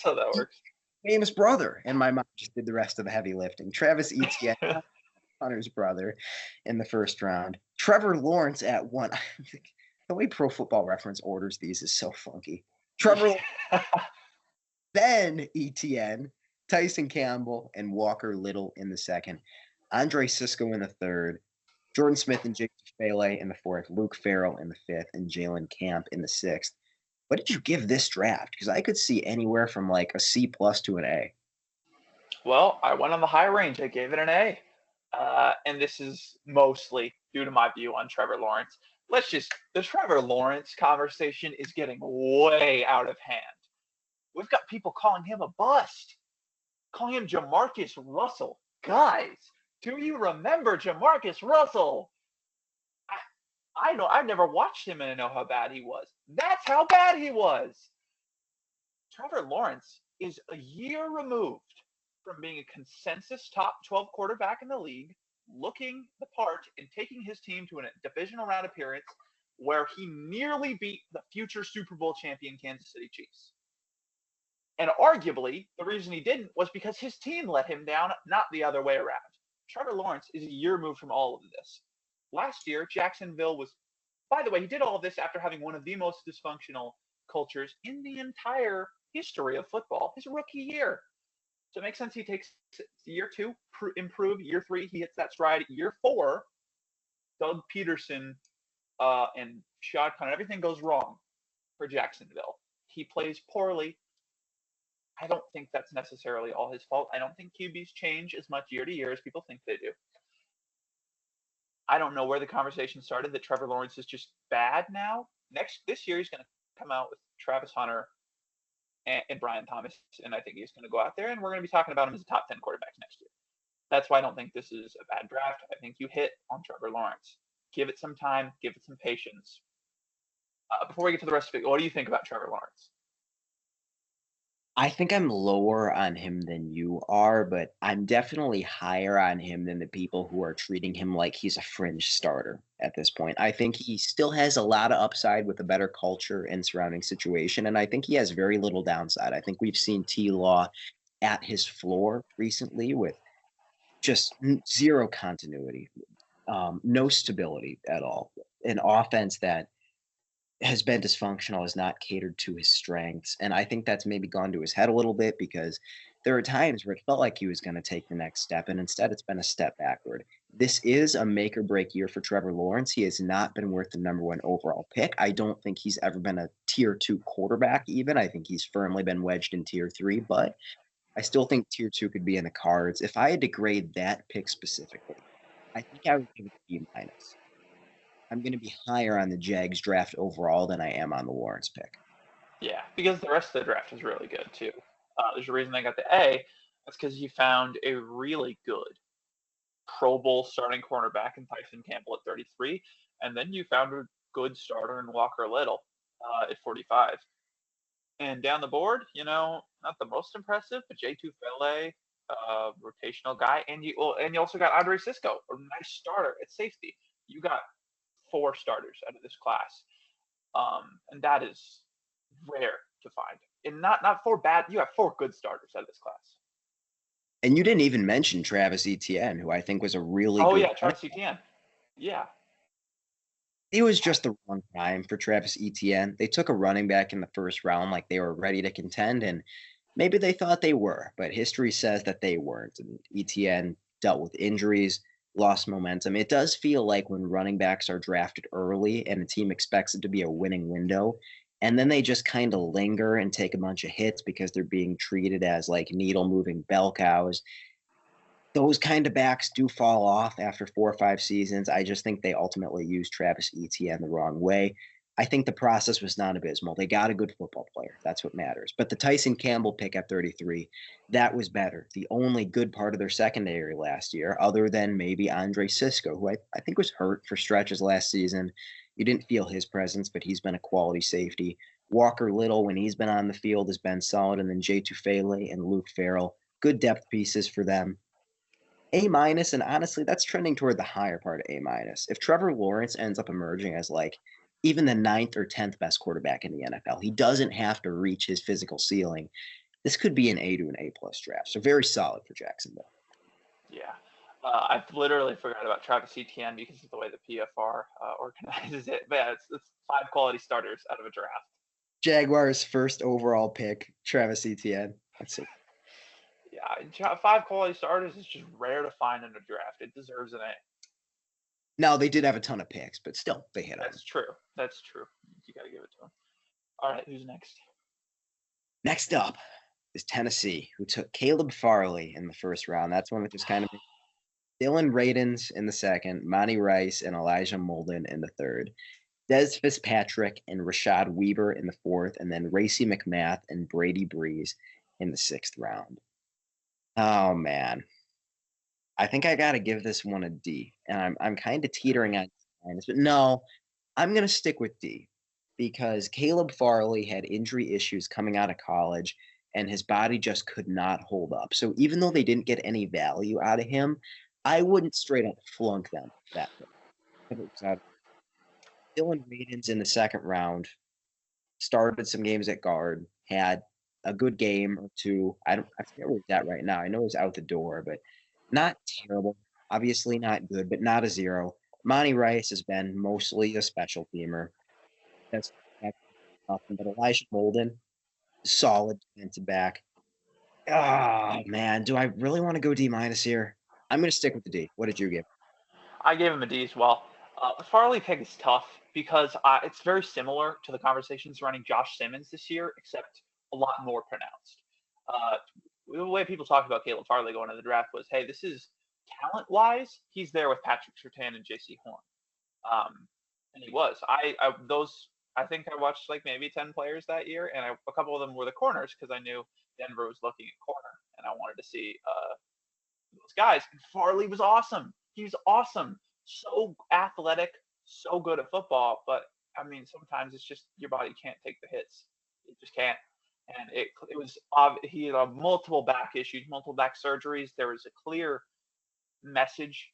how that works. Famous brother, and my mom just did the rest of the heavy lifting. Travis Etienne, Hunter's brother, in the first round. Trevor Lawrence at 1. The way Pro Football Reference orders these is so funky. Trevor, then Etienne, Tyson Campbell, and Walker Little in the second. Andre Sisco in the third. Jordan Smith and Jake Fele in the fourth. Luke Farrell in the fifth, and Jalen Camp in the sixth. What did you give this draft? Because I could see anywhere from like a C plus to an A. Well, I went on the high range. I gave it an A. And this is mostly due to my view on Trevor Lawrence. The Trevor Lawrence conversation is getting way out of hand. We've got people calling him a bust, calling him Jamarcus Russell. Guys, do you remember Jamarcus Russell? I know I've never watched him and I know how bad he was. That's how bad he was. Trevor Lawrence is a year removed from being a consensus top 12 quarterback in the league, looking the part and taking his team to a divisional round appearance where he nearly beat the future Super Bowl champion Kansas City Chiefs. And arguably, the reason he didn't was because his team let him down, not the other way around. Trevor Lawrence is a year removed from all of this. Last year, Jacksonville was, by the way, he did all of this after having one of the most dysfunctional cultures in the entire history of football, his rookie year. So it makes sense he takes year 2, improve. Year 3, he hits that stride. Year 4, Doug Peterson and Shad Khan, everything goes wrong for Jacksonville. He plays poorly. I don't think that's necessarily all his fault. I don't think QBs change as much year to year as people think they do. I don't know where the conversation started that Trevor Lawrence is just bad now. This year he's going to come out with Travis Hunter and Brian Thomas, and I think he's going to go out there, and we're going to be talking about him as a top 10 quarterback next year. That's why I don't think this is a bad draft. I think you hit on Trevor Lawrence. Give it some time. Give it some patience. Before we get to the rest of it, what do you think about Trevor Lawrence? I think I'm lower on him than you are, but I'm definitely higher on him than the people who are treating him like he's a fringe starter at this point. I think he still has a lot of upside with a better culture and surrounding situation, and I think he has very little downside. I think we've seen T Law at his floor recently with just zero continuity, no stability at all, an offense that has been dysfunctional, has not catered to his strengths. And I think that's maybe gone to his head a little bit because there are times where it felt like he was going to take the next step, and instead it's been a step backward. This is a make or break year for Trevor Lawrence. He has not been worth the number 1 overall pick. I don't think he's ever been a tier 2 quarterback, even. I think he's firmly been wedged in tier 3, but I still think tier 2 could be in the cards. If I had to grade that pick specifically, I think I would give it a B minus. I'm going to be higher on the Jags draft overall than I am on the Lawrence pick. Yeah, because the rest of the draft is really good too. There's a reason I got the A. That's because you found a really good Pro Bowl starting cornerback in Tyson Campbell at 33, and then you found a good starter in Walker Little at 45. And down the board, not the most impressive, but J2 Fele, rotational guy, and you also got Andre Cisco, a nice starter at safety. You got 4 starters out of this class, and that is rare to find. And not 4 bad. You have 4 good starters out of this class. And you didn't even mention Travis Etienne, who I think was a really good. Oh yeah, Travis Etienne. Yeah. It was just the wrong time for Travis Etienne. They took a running back in the first round like they were ready to contend, and maybe they thought they were, but history says that they weren't. And Etienne dealt with injuries, lost momentum. It does feel like when running backs are drafted early and a team expects it to be a winning window, and then they just kind of linger and take a bunch of hits because they're being treated as like needle moving bell cows. Those kind of backs do fall off after 4 or 5 seasons. I just think they ultimately used Travis Etienne the wrong way. I think the process was not abysmal. They got a good football player. That's what matters. But the Tyson Campbell pick at 33, that was better. The only good part of their secondary last year, other than maybe Andre Cisco, who I think was hurt for stretches last season. You didn't feel his presence, but he's been a quality safety. Walker Little, when he's been on the field, has been solid. And then Jay Tufele and Luke Farrell, good depth pieces for them. A minus, and honestly, that's trending toward the higher part of A minus. If Trevor Lawrence ends up emerging as like even the 9th or 10th best quarterback in the NFL, he doesn't have to reach his physical ceiling. This could be an A to an A plus draft. So very solid for Jacksonville. Yeah. I literally forgot about Travis Etienne because of the way the PFR organizes it. But yeah, it's 5 quality starters out of a draft. Jaguars' first overall pick, Travis Etienne. That's it. Yeah, 5 quality starters is just rare to find in a draft. It deserves an A. No, they did have a ton of picks, but still, they hit on That's true. That's true. You got to give it to them. All right, who's next? Next up, is Tennessee, who took Caleb Farley in the first round. That's one that just kind of Dylan Radins in the second, Monty Rice and Elijah Molden in the third, Des Fitzpatrick and Rashad Weaver in the fourth, and then Racy McMath and Brady Breeze in the sixth round. Oh man, I think I got to give this one a D, and I'm kind of teetering on minus, but no, I'm gonna stick with D because Caleb Farley had injury issues coming out of college, and his body just could not hold up. So even though they didn't get any value out of him, I wouldn't straight up flunk them for that pick. If it was out Dylan Radins in the second round started some games at guard, had a good game or two. I forget where he's at right now. I know he's out the door, but not terrible. Obviously not good, but not a zero. Monty Rice has been mostly a special teamer. That's nothing. But Elijah Molden, solid defensive back. Oh man, do I really want to go D minus here? I'm gonna stick with the D. What did you give? I gave him a D as well. The Farley pick is tough because it's very similar to the conversations surrounding Josh Simmons this year, except a lot more pronounced. Uh, the way people talked about Caleb Farley going into the draft was, hey, this is talent-wise, he's there with Patrick Surtain and J.C. Horn, and he was. I think I watched like maybe 10 players that year, and a couple of them were the corners because I knew Denver was looking at corner, and I wanted to see those guys. And Farley was awesome. He was awesome. So athletic, so good at football. But I mean, sometimes it's just your body can't take the hits. It just can't. And it was he had multiple back issues, multiple back surgeries. There was a clear message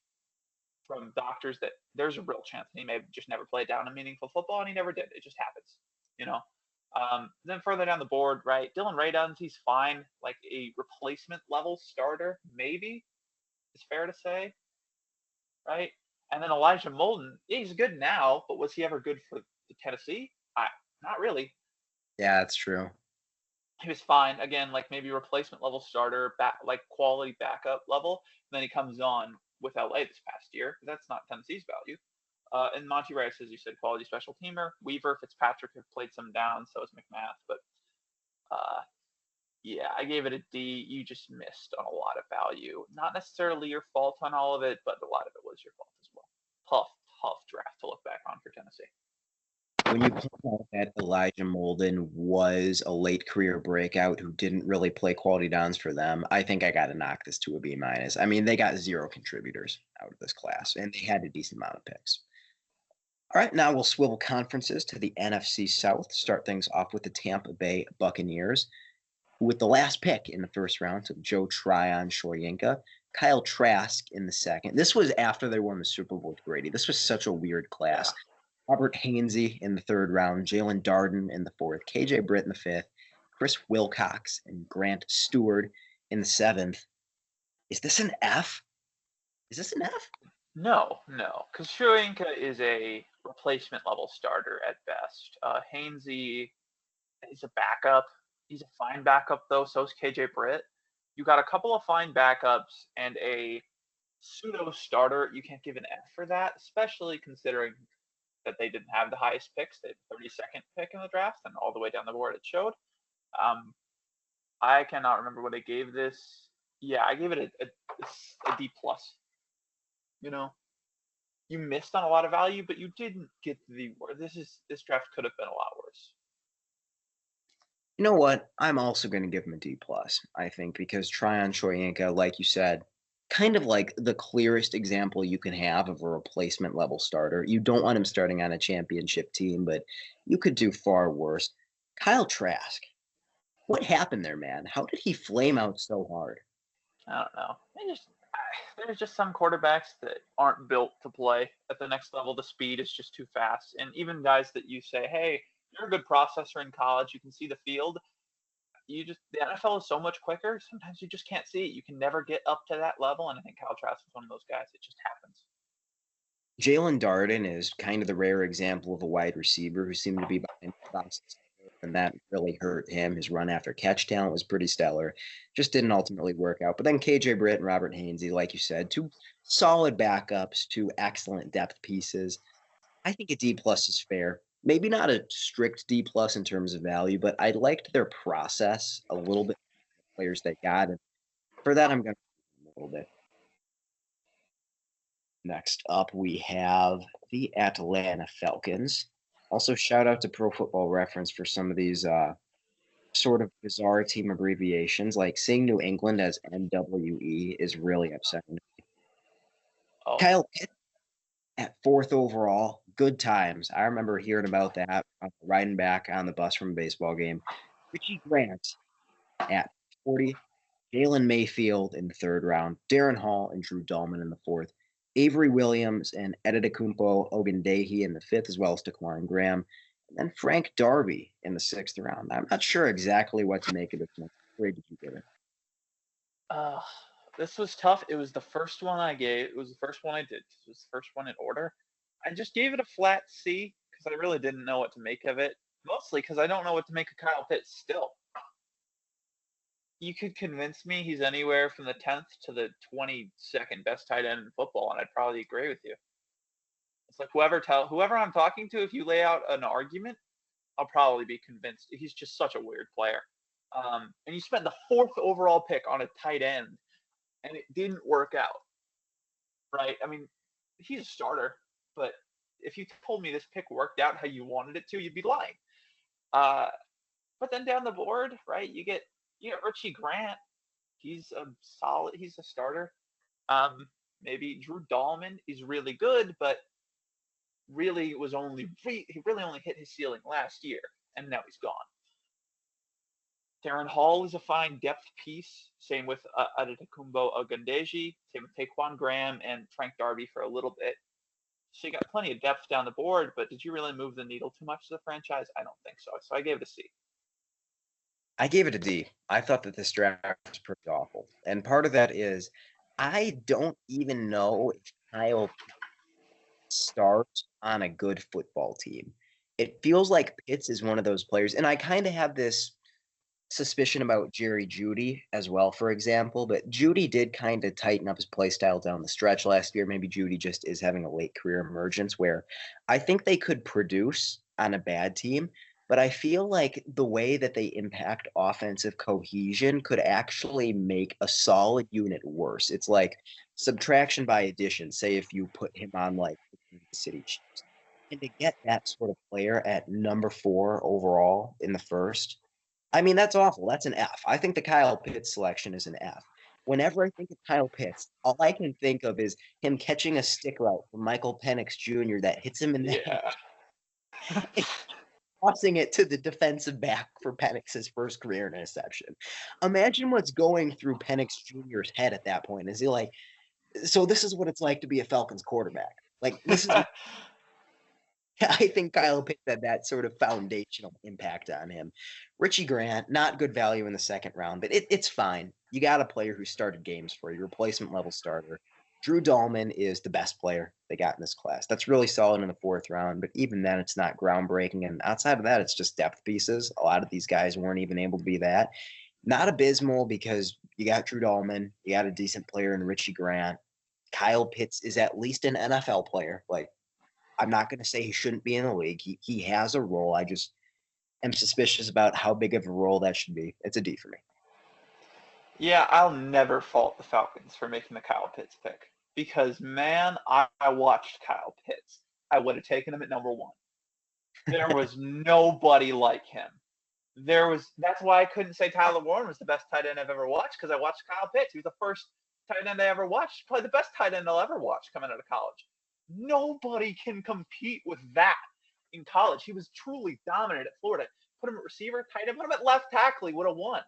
from doctors that there's a real chance he may have just never played down a meaningful football, and he never did. It just happens, you know. Then further down the board, right? Dylan Radins, he's fine, like a replacement level starter, maybe. It's fair to say, right? And then Elijah Molden, yeah, he's good now, but was he ever good for the Tennessee? Not really. Yeah, that's true. He was fine again, like maybe replacement level starter, like quality backup level. And then he comes on with LA this past year. That's not Tennessee's value. And Monty Rice, as you said, quality special teamer. Weaver, Fitzpatrick have played some down, so is McMath. But uh, yeah, I gave it a D. You just missed on a lot of value. Not necessarily your fault on all of it, but a lot of it was your fault as well. Tough draft to look back on for Tennessee. When you point out that Elijah Molden was a late career breakout who didn't really play quality downs for them, I think I got to knock this to a B minus. I mean, they got zero contributors out of this class, and they had a decent amount of picks. All right, now we'll swivel conferences to the NFC South. Start things off with the Tampa Bay Buccaneers, who with the last pick in the first round took Joe Tryon Shoyinka, Kyle Trask in the second. This was after they won the Super Bowl with Brady. This was such a weird class. Yeah. Robert Hainsey in the third round, Jalen Darden in the fourth, KJ Britt in the fifth, Chris Wilcox and Grant Stewart in the seventh. Is this an F? Is this an F? No, because Shoyinka is a replacement level starter at best. Hainsey is a backup. He's a fine backup though. So is KJ Britt. You got a couple of fine backups and a pseudo starter. You can't give an F for that, especially considering that they didn't have the highest picks. They had the 32nd pick in the draft, and all the way down the board it showed. I cannot remember what I gave this. Yeah, I gave it a D plus. You know, you missed on a lot of value, but you didn't get the. This draft could have been a lot worse. You know what? I'm also going to give him a D plus. I think because Tryon Shoyinka, like you said, kind of like the clearest example you can have of a replacement level starter. You don't want him starting on a championship team, but you could do far worse. Kyle Trask, what happened there, man? How did he flame out so hard? I don't know. There's just some quarterbacks that aren't built to play at the next level. The speed is just too fast, and even guys that you say, "Hey, you're a good processor in college. You can see the field." The NFL is so much quicker. Sometimes you just can't see it. You can never get up to that level, and I think Kyle Trask is one of those guys. It just happens. Jalen Darden is kind of the rare example of a wide receiver who seemed to be behind and that really hurt him. His run after catch talent was pretty stellar. Just didn't ultimately work out. But then KJ Britt and Robert Hainsey, like you said, two solid backups, two excellent depth pieces. I think a D plus is fair. Maybe not a strict D plus in terms of value, but I liked their process a little bit players they got. And for that, I'm going to a little bit. Next up, we have the Atlanta Falcons. Also, shout out to Pro Football Reference for some of these sort of bizarre team abbreviations. Like seeing New England as NWE is really upsetting. Oh, Kyle Pitt at fourth overall, good times. I remember hearing about that riding back on the bus from a baseball game. Richie Grant at 40, Jalen Mayfield in the third round, Darren Hall and Drew Dahlman in the fourth, Avery Williams and Editakumpo Ogundehi in the fifth, as well as Taquan Graham, and then Frank Darby in the sixth round. I'm not sure exactly what to make of this one. Where did you give it? uh, this was tough. It was the first one I gave. It was the first one I did. It was the first one in order. I just gave it a flat C because I really didn't know what to make of it. Mostly because I don't know what to make of Kyle Pitts still. You could convince me he's anywhere from the 10th to the 22nd best tight end in football, and I'd probably agree with you. It's like whoever I'm talking to, if you lay out an argument, I'll probably be convinced. He's just such a weird player. And you spent the fourth overall pick on a tight end, and it didn't work out, right? I mean, he's a starter, but if you told me this pick worked out how you wanted it to, you'd be lying. But then down the board, right, you get Richie Grant. He's a starter. Maybe Drew Dahlman is really good, but really he really only hit his ceiling last year, and now he's gone. Darren Hall is a fine depth piece. Same with Adetokunbo Ogundeji. Same with Taquan Graham and Frank Darby for a little bit. So you got plenty of depth down the board, but did you really move the needle too much to the franchise? I don't think so. So I gave it a C. I gave it a D. I thought that this draft was pretty awful. And part of that is I don't even know if Kyle starts on a good football team. It feels like Pitts is one of those players, and I kind of have this suspicion about Jerry Jeudy as well, for example. But Jeudy did kind of tighten up his play style down the stretch last year. Maybe Jeudy just is having a late career emergence where I think they could produce on a bad team. But I feel like the way that they impact offensive cohesion could actually make a solid unit worse. It's like subtraction by addition. Say if you put him on like the Kansas City Chiefs. And to get that sort of player at number 4 overall in the first, I mean, that's awful. That's an F. I think the Kyle Pitts selection is an F. Whenever I think of Kyle Pitts, all I can think of is him catching a stick route from Michael Penix Jr. that hits him in the head, Yeah. and tossing it to the defensive back for Penix's first career interception. Imagine what's going through Penix Jr.'s head at that point. Is he like, so this is what it's like to be a Falcons quarterback? Like, this is I think Kyle Pitts had that sort of foundational impact on him. Richie Grant, not good value in the second round, but it's fine. You got a player who started games for you, replacement level starter. Drew Dahlman is the best player they got in this class. That's really solid in the fourth round, but even then, it's not groundbreaking. And outside of that, it's just depth pieces. A lot of these guys weren't even able to be that. Not abysmal because you got Drew Dahlman, you got a decent player in Richie Grant. Kyle Pitts is at least an NFL player. Like, I'm not going to say he shouldn't be in the league. He has a role. I just am suspicious about how big of a role that should be. It's a D for me. Yeah, I'll never fault the Falcons for making the Kyle Pitts pick because, man, I watched Kyle Pitts. I would have taken him at number 1. There was nobody like him. That's why I couldn't say Tyler Warren was the best tight end I've ever watched because I watched Kyle Pitts. He was the first tight end I ever watched, probably the best tight end I'll ever watch coming out of college. Nobody can compete with that in college. He was truly dominant at Florida. Put him at receiver, tight end, put him at left tackle, he would have won.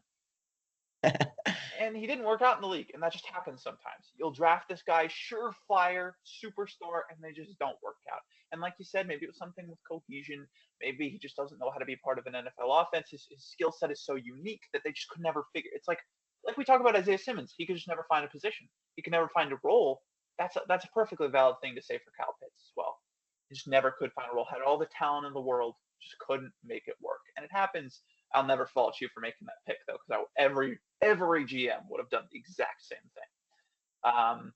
And he didn't work out in the league, and that just happens sometimes. You'll draft this guy, surefire, superstar, and they just don't work out. And like you said, maybe it was something with cohesion. Maybe he just doesn't know how to be part of an NFL offense. His skill set is so unique that they just could never figure. It's like we talk about Isaiah Simmons. He could just never find a position. He could never find a role. That's a perfectly valid thing to say for Kyle Pitts as well. He just never could find a role. Had all the talent in the world, just couldn't make it work. And it happens. I'll never fault you for making that pick though, because every GM would have done the exact same thing.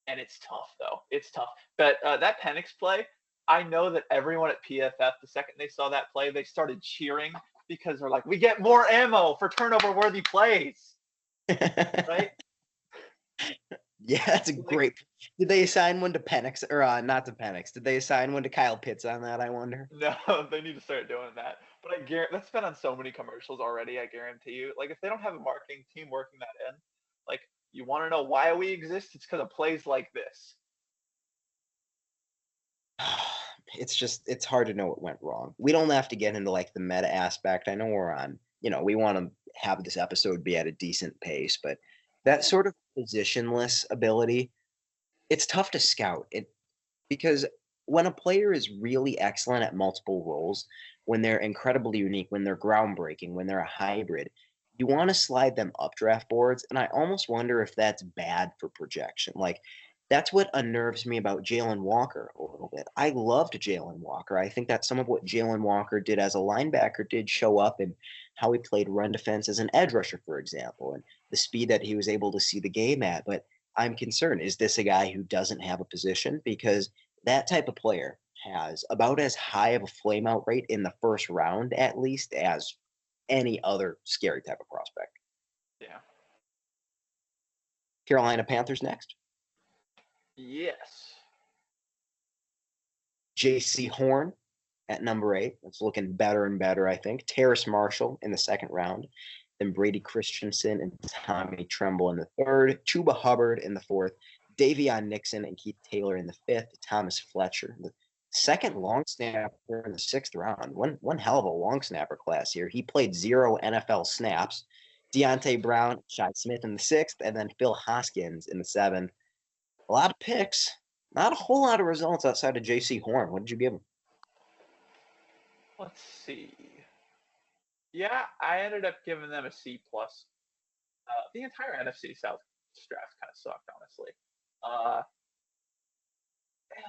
And it's tough though. It's tough. But that Penix play, I know that everyone at PFF, the second they saw that play, they started cheering because they're like, we get more ammo for turnover-worthy plays, right? Yeah, that's a Like, great. Did they assign one to Penix or not to Penix? Did they assign one to Kyle Pitts on that? I wonder. no, they need to start doing that. But I guarantee that's been on so many commercials already. I guarantee you. Like, if they don't have a marketing team working that in, like, you want to know why we exist? It's because of plays like this. It's hard to know what went wrong. We don't have to get into like the meta aspect. I know we're on, we want to have this episode be at a decent pace, but that sort of positionless ability, it's tough to scout. Because when a player is really excellent at multiple roles, when they're incredibly unique, when they're groundbreaking, when they're a hybrid, you want to slide them up draft boards. And I almost wonder if that's bad for projection. Like, that's what unnerves me about Jalen Walker a little bit. I loved Jalen Walker. I think that some of what Jalen Walker did as a linebacker did show up in how he played run defense as an edge rusher, for example, and the speed that he was able to see the game at. But I'm concerned. Is this a guy who doesn't have a position? Because that type of player has about as high of a flame out rate in the first round, at least, as any other scary type of prospect. Yeah. Carolina Panthers next. Yes. J.C. Horn at number 8. It's looking better and better, I think. Terrace Marshall in the second round. Then Brady Christensen and Tommy Tremble in the third. Chuba Hubbard in the fourth. Davion Nixon and Keith Taylor in the fifth. Thomas Fletcher, the second long snapper in the sixth round. One hell of a long snapper class here. He played 0 NFL snaps. Deontay Brown, Shi Smith in the sixth, and then Phil Hoskins in the seventh. A lot of picks. Not a whole lot of results outside of J.C. Horn. What did you give him? Let's see. Yeah, I ended up giving them a C plus. The entire NFC South draft kind of sucked, honestly. Uh,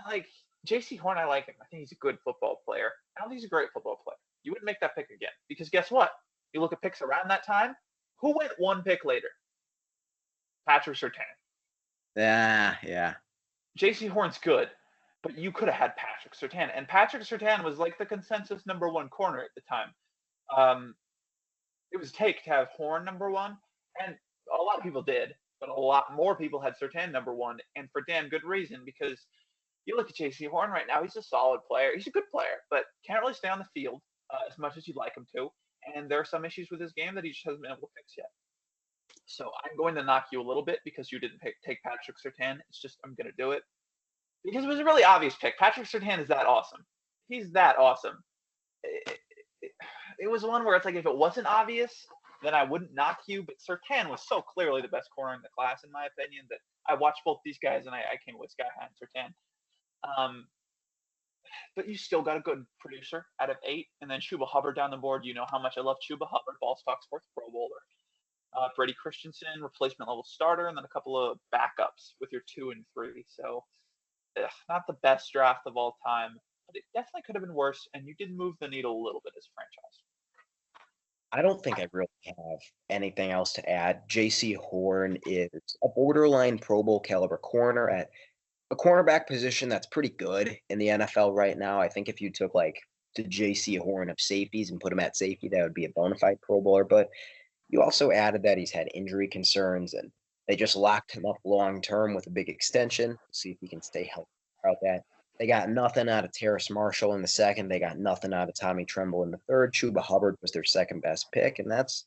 like J.C. Horn, I like him. I think he's a good football player. I don't think he's a great football player. You wouldn't make that pick again because guess what? You look at picks around that time. Who went one pick later? Patrick Surtain. Yeah. J.C. Horn's good, but you could have had Patrick Surtain, and Patrick Surtain was like the consensus number 1 corner at the time. It was take to have Horn number 1, and a lot of people did, but a lot more people had Surtain number 1, and for damn good reason, because you look at J.C. Horn right now, he's a solid player. He's a good player, but can't really stay on the field as much as you'd like him to, and there are some issues with his game that he just hasn't been able to fix yet. So I'm going to knock you a little bit because you didn't take Patrick Surtain. It's just I'm going to do it because it was a really obvious pick. Patrick Surtain is that awesome. He's that awesome. It was one where it's like if it wasn't obvious, then I wouldn't knock you. But Surtain was so clearly the best corner in the class, in my opinion, that I watched both these guys and I came with Sky High and Surtain. But you still got a good producer out of 8, and then Chuba Hubbard down the board. You know how much I love Chuba Hubbard, Ballstock Sports Pro Bowler. Brady Christensen, replacement level starter, and then a couple of backups with your 2 and 3. So, not the best draft of all time, but it definitely could have been worse, and you did move the needle a little bit as a franchise. I don't think I really have anything else to add. J.C. Horn is a borderline Pro Bowl caliber corner at a cornerback position that's pretty good in the NFL right now. I think if you took like the J.C. Horn of safeties and put him at safety, that would be a bona fide Pro Bowler. But you also added that he's had injury concerns, and they just locked him up long term with a big extension. See if he can stay healthy about that. They got nothing out of Terrace Marshall in the second. They got nothing out of Tommy Tremble in the third. Chuba Hubbard was their second best pick, and that's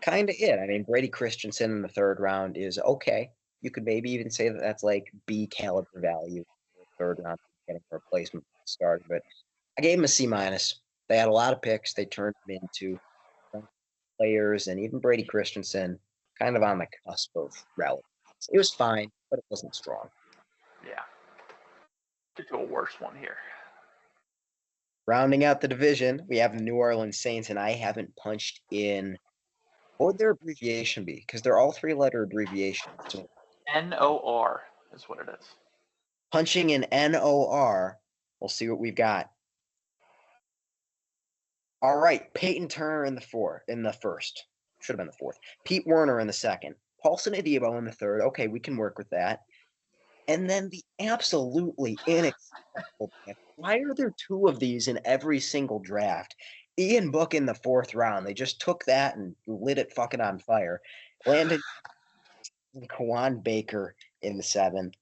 kind of it. I mean, Brady Christensen in the third round is okay. You could maybe even say that that's like B caliber value for the third round, getting a replacement starter. But I gave him a C minus. They had a lot of picks. They turned him into players, and even Brady Christensen kind of on the cusp of relevance. It was fine, but it wasn't strong. Yeah. Get to a worse one here. Rounding out the division, we have the New Orleans Saints, and I haven't punched in what would their abbreviation be? Because they're all 3-letter abbreviations. So NOR is what it is. punching in NOR, we'll see what we've got. All right, Peyton Turner in the first. Should have been the fourth. Pete Werner in the second. Paulson Adebo in the third. Okay, we can work with that. And then the absolutely inexplicable pick. Why are there 2 of these in every single draft? Ian Book in the 4th round. They just took that and lit it fucking on fire. Landon and Kawan Baker in the 7th.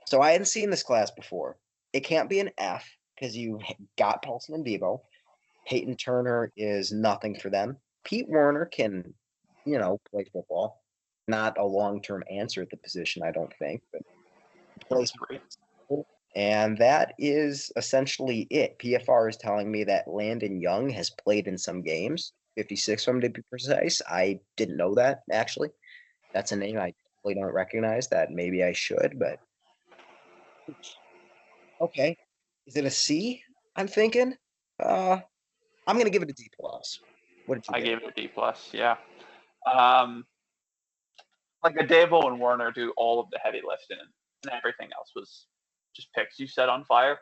So I hadn't seen this class before. It can't be an F because you got Paulson and Debo. Peyton Turner is nothing for them. Pete Werner can, play football. Not a long-term answer at the position, I don't think, but Number plays. 3. And that is essentially it. PFR is telling me that Landon Young has played in some games, 56 of them to be precise. I didn't know that, actually. That's a name I really don't recognize that maybe I should, but okay. Is it a C? I'm thinking. I'm gonna give it a D plus. What did you I give gave it? it a D plus. Yeah. Um, like Adebo and Warner do all of the heavy lifting, and everything else was just picks you set on fire.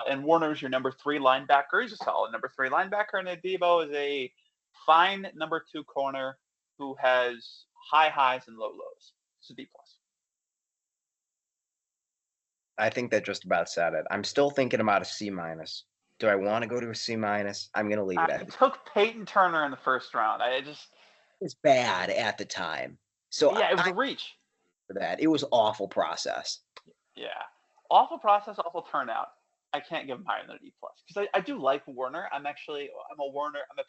And Warner's your number 3 linebacker. He's a solid number 3 linebacker, and Adebo is a fine number 2 corner who has high highs and low lows. It's a D plus. I think that just about said it. I'm still thinking about a C minus. Do I want to go to a C minus? I'm gonna leave it I at it. took Peyton Turner in the first round. It's bad at the time. So Yeah, it was I a reach. for that. It was awful process. Yeah, awful process, awful turnout. I can't give him higher than a D plus because I do like Warner. I'm a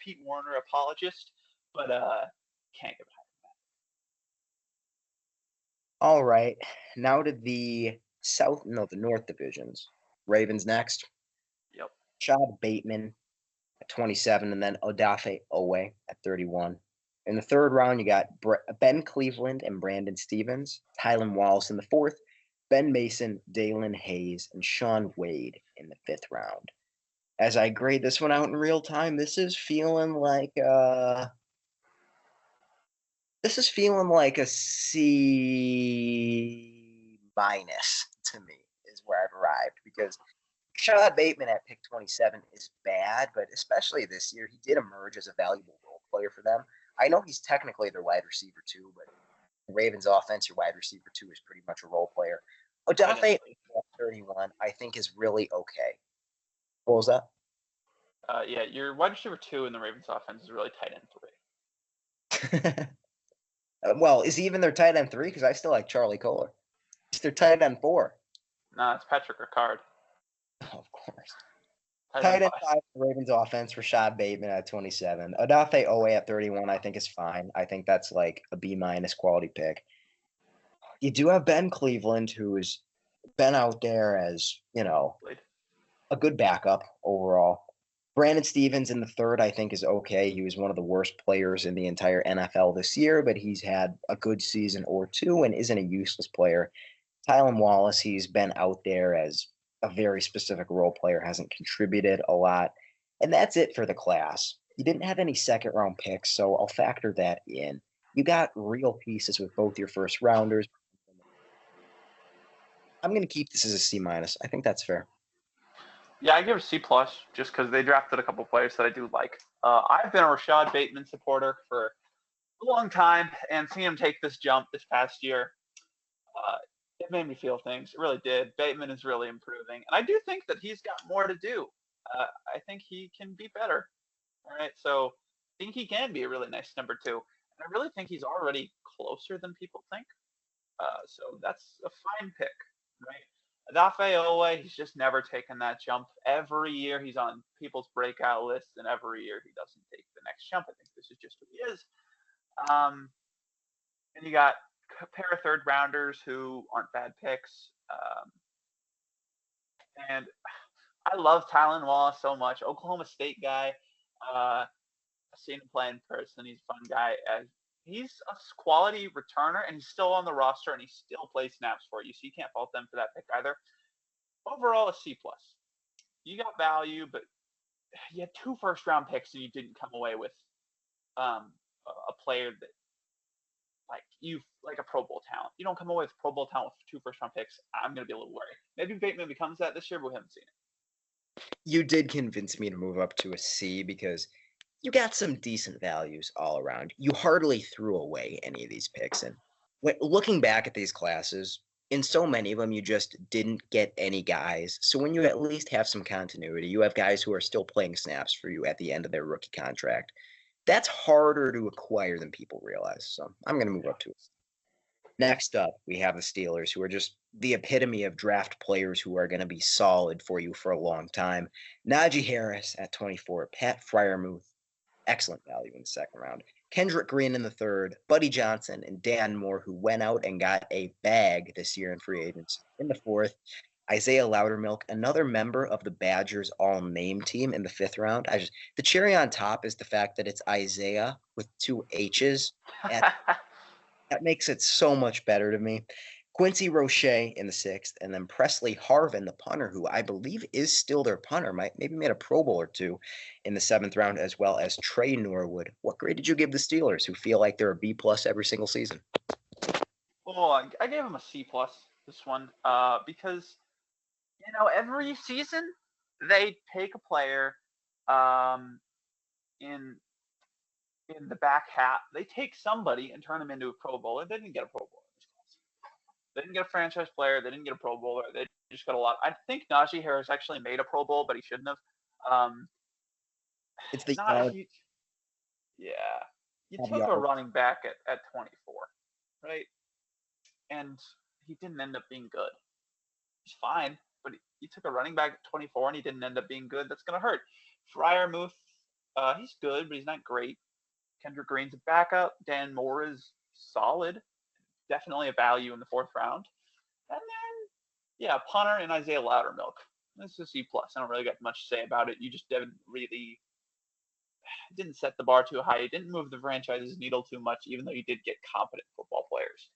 Pete Warner apologist, but can't give it All right. Now to the the North divisions. Ravens next. higher. Yep. Shad Bateman at 27, and then Odafe Owe at 31. In the 3rd round, you got Ben Cleveland and Brandon Stevens, Tylan Wallace in the 4th, Ben Mason, Dalen Hayes, and Sean Wade in the 5th round. As I grade this one out in real time, this is feeling like a C minus to me is where I've arrived because Shad Bateman at pick 27 is bad, but especially this year, he did emerge as a valuable role player for them. I know he's technically their wide receiver too, but the Ravens offense, your wide receiver too, is pretty much a role player. Odafe at 31, I think is really okay. What was that? Yeah, your wide receiver 2 in the Ravens offense is really tight end 3. Well, is he even their tight end 3? Because I still like Charlie Kohler. He's their tight end 4. Nah, it's Patrick Ricard. Of course. Tight Tight end end 5. 5 for Ravens offense, Rashad Bateman at 27. Odafe Owe at 31, I think is fine. I think that's like a B minus quality pick. You do have Ben Cleveland, who's been out there as, a good backup overall. Brandon Stevens in the 3rd, I think, is okay. He was one of the worst players in the entire NFL this year, but he's had a good season or two and isn't a useless player. Tylan Wallace, he's been out there as a very specific role player, hasn't contributed a lot. And that's it for the class. You didn't have any 2nd round picks, so I'll factor that in. You got real pieces with both your 1st rounders. I'm going to keep this as a C minus. I think that's fair. Yeah, I give it a C plus just because they drafted a couple players that I do like. I've been a Rashad Bateman supporter for a long time, and seeing him take this jump this past year, it made me feel things. It really did. Bateman is really improving, and I do think that he's got more to do. I think he can be better. All right, so I think he can be a really nice number 2, and I really think he's already closer than people think. So that's a fine pick, right? Adafe Owe, he's just never taken that jump. Every year he's on people's breakout lists, and every year he doesn't take the next jump. I think this is just who he is. And you got a pair of 3rd rounders who aren't bad picks. And I love Tylan Wallace so much. Oklahoma State guy. I've seen him play in person. He's a fun guy. He's a quality returner, and he's still on the roster, and he still plays snaps for you. So you can't fault them for that pick either. Overall, a C plus. You got value, but you had 2 first-round picks, and you didn't come away with a player that like a Pro Bowl talent. You don't come away with Pro Bowl talent with 2 first-round picks. I'm gonna be a little worried. Maybe Bateman becomes that this year, but we haven't seen it. You did convince me to move up to a C because you got some decent values all around. You hardly threw away any of these picks. And looking back at these classes, in so many of them, you just didn't get any guys. So when you at least have some continuity, you have guys who are still playing snaps for you at the end of their rookie contract. That's harder to acquire than people realize. So I'm going to move Yeah. up to it. Next up, we have the Steelers, who are just the epitome of draft players who are going to be solid for you for a long time. Najee Harris at 24, Pat Fryermuth, excellent value in the second round. Kendrick Green in the third, Buddy Johnson, and Dan Moore, who went out and got a bag this year in free agency. In the fourth, Isaiah Loudermilk, another member of the Badgers all-name team in the fifth round. The cherry on top is the fact that it's Isaiah with two H's. That makes it so much better to me. Quincy Roche in the sixth, and then Presley Harvin, the punter, who I believe is still their punter, maybe made a Pro Bowl or two in the seventh round, as well as Trey Norwood. What grade did you give the Steelers, who feel like they're a B plus every single season? Well, I gave him a C plus this one because every season they take a player um, in the back half. They take somebody and turn them into a Pro Bowler. They didn't get a Pro Bowler in this class. They didn't get a franchise player. They didn't get a Pro Bowler. They just got a lot. I think Najee Harris actually made a Pro Bowl, but he shouldn't have. Um, It's the not yard if you, yeah, you of took a yard. running back at 24, right? And he didn't end up being good. He's fine, but he took a running back at 24 and he didn't end up being good. That's going to hurt. Fryermuth, he's good, but he's not great. Kendrick Green's a backup. Dan Moore is solid, definitely a value in the fourth round. And then, yeah, punter and Isaiah Loudermilk. This is a C plus. I don't really got much to say about it. You just didn't set the bar too high. You didn't move the franchise's needle too much, even though you did get competent football players.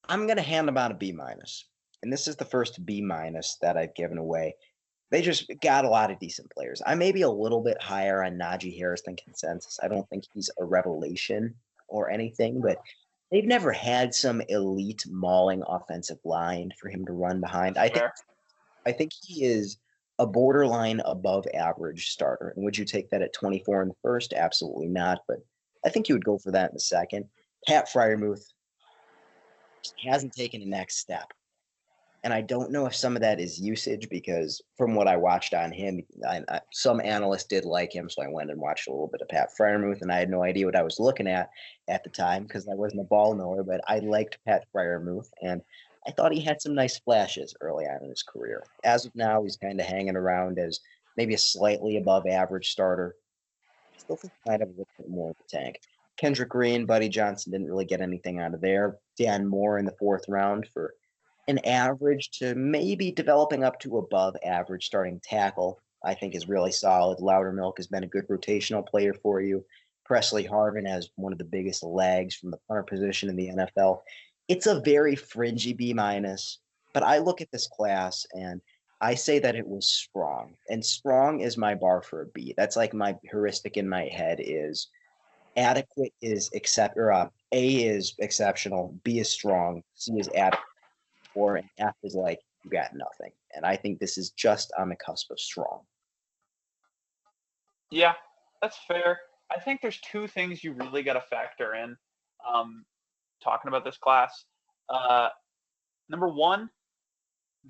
I'm going to hand them out a B minus, and this is the first B minus that I've given away. They just got a lot of decent players. I may be a little bit higher on Najee Harris than consensus. I don't think he's a revelation or anything, but they've never had some elite mauling offensive line for him to run behind. That's fair. I think he is a borderline above average starter. And would you take that at 24 in the first? Absolutely not. But I think you would go for that in the second. Pat Fryermuth hasn't taken the next step. And I don't know if some of that is usage because from what I watched on him, some analysts did like him. So I went and watched a little bit of Pat Fryermuth, and I had no idea what I was looking at the time because I wasn't a ball knower. But I liked Pat Fryermuth, and I thought he had some nice flashes early on in his career. As of now, he's kind of hanging around as maybe a slightly above average starter. I still think he might have a little bit more of a tank. Kendrick Green, Buddy Johnson didn't really get anything out of there. Dan Moore in the fourth round for an average to maybe developing up to above average starting tackle, I think is really solid. Loudermilk has been a good rotational player for you. Presley Harvin has one of the biggest legs from the punter position in the NFL. It's a very fringy B minus, but I look at this class and I say that it was strong, and strong is my bar for a B. That's like my heuristic in my head is adequate is A is exceptional, B is strong, C is adequate, or an F is like you got nothing. And I think this is just on the cusp of strong. Yeah, that's fair. I think there's two things you really got to factor in talking about this class. Number one,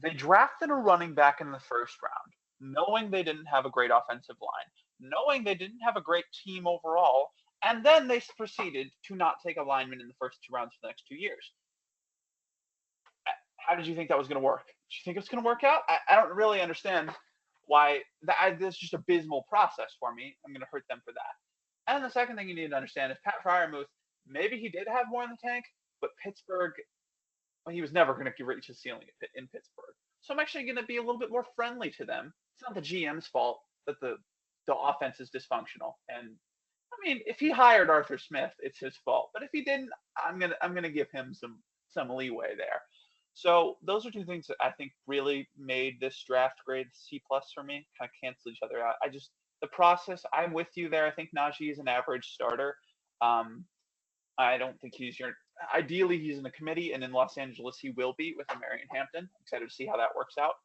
they drafted a running back in the first round, knowing they didn't have a great offensive line, knowing they didn't have a great team overall, and then they proceeded to not take a lineman in the first two rounds for the next 2 years. How did you think that was going to work? Did you think it was going to work out? I don't really understand why that's just abysmal process for me. I'm going to hurt them for that. And the second thing you need to understand is Pat Fryermuth, maybe he did have more in the tank, but Pittsburgh, well, he was never going to reach his ceiling in Pittsburgh. So I'm actually going to be a little bit more friendly to them. It's not the GM's fault that the offense is dysfunctional. And I mean, if he hired Arthur Smith, it's his fault. But if he didn't, I'm gonna give him some leeway there. So those are two things that I think really made this draft grade C plus for me. Kind of cancel each other out. The process. I'm with you there. I think Najee is an average starter. I don't think Ideally, he's in the committee, and in Los Angeles, he will be with Marion Hampton. Excited to see how that works out.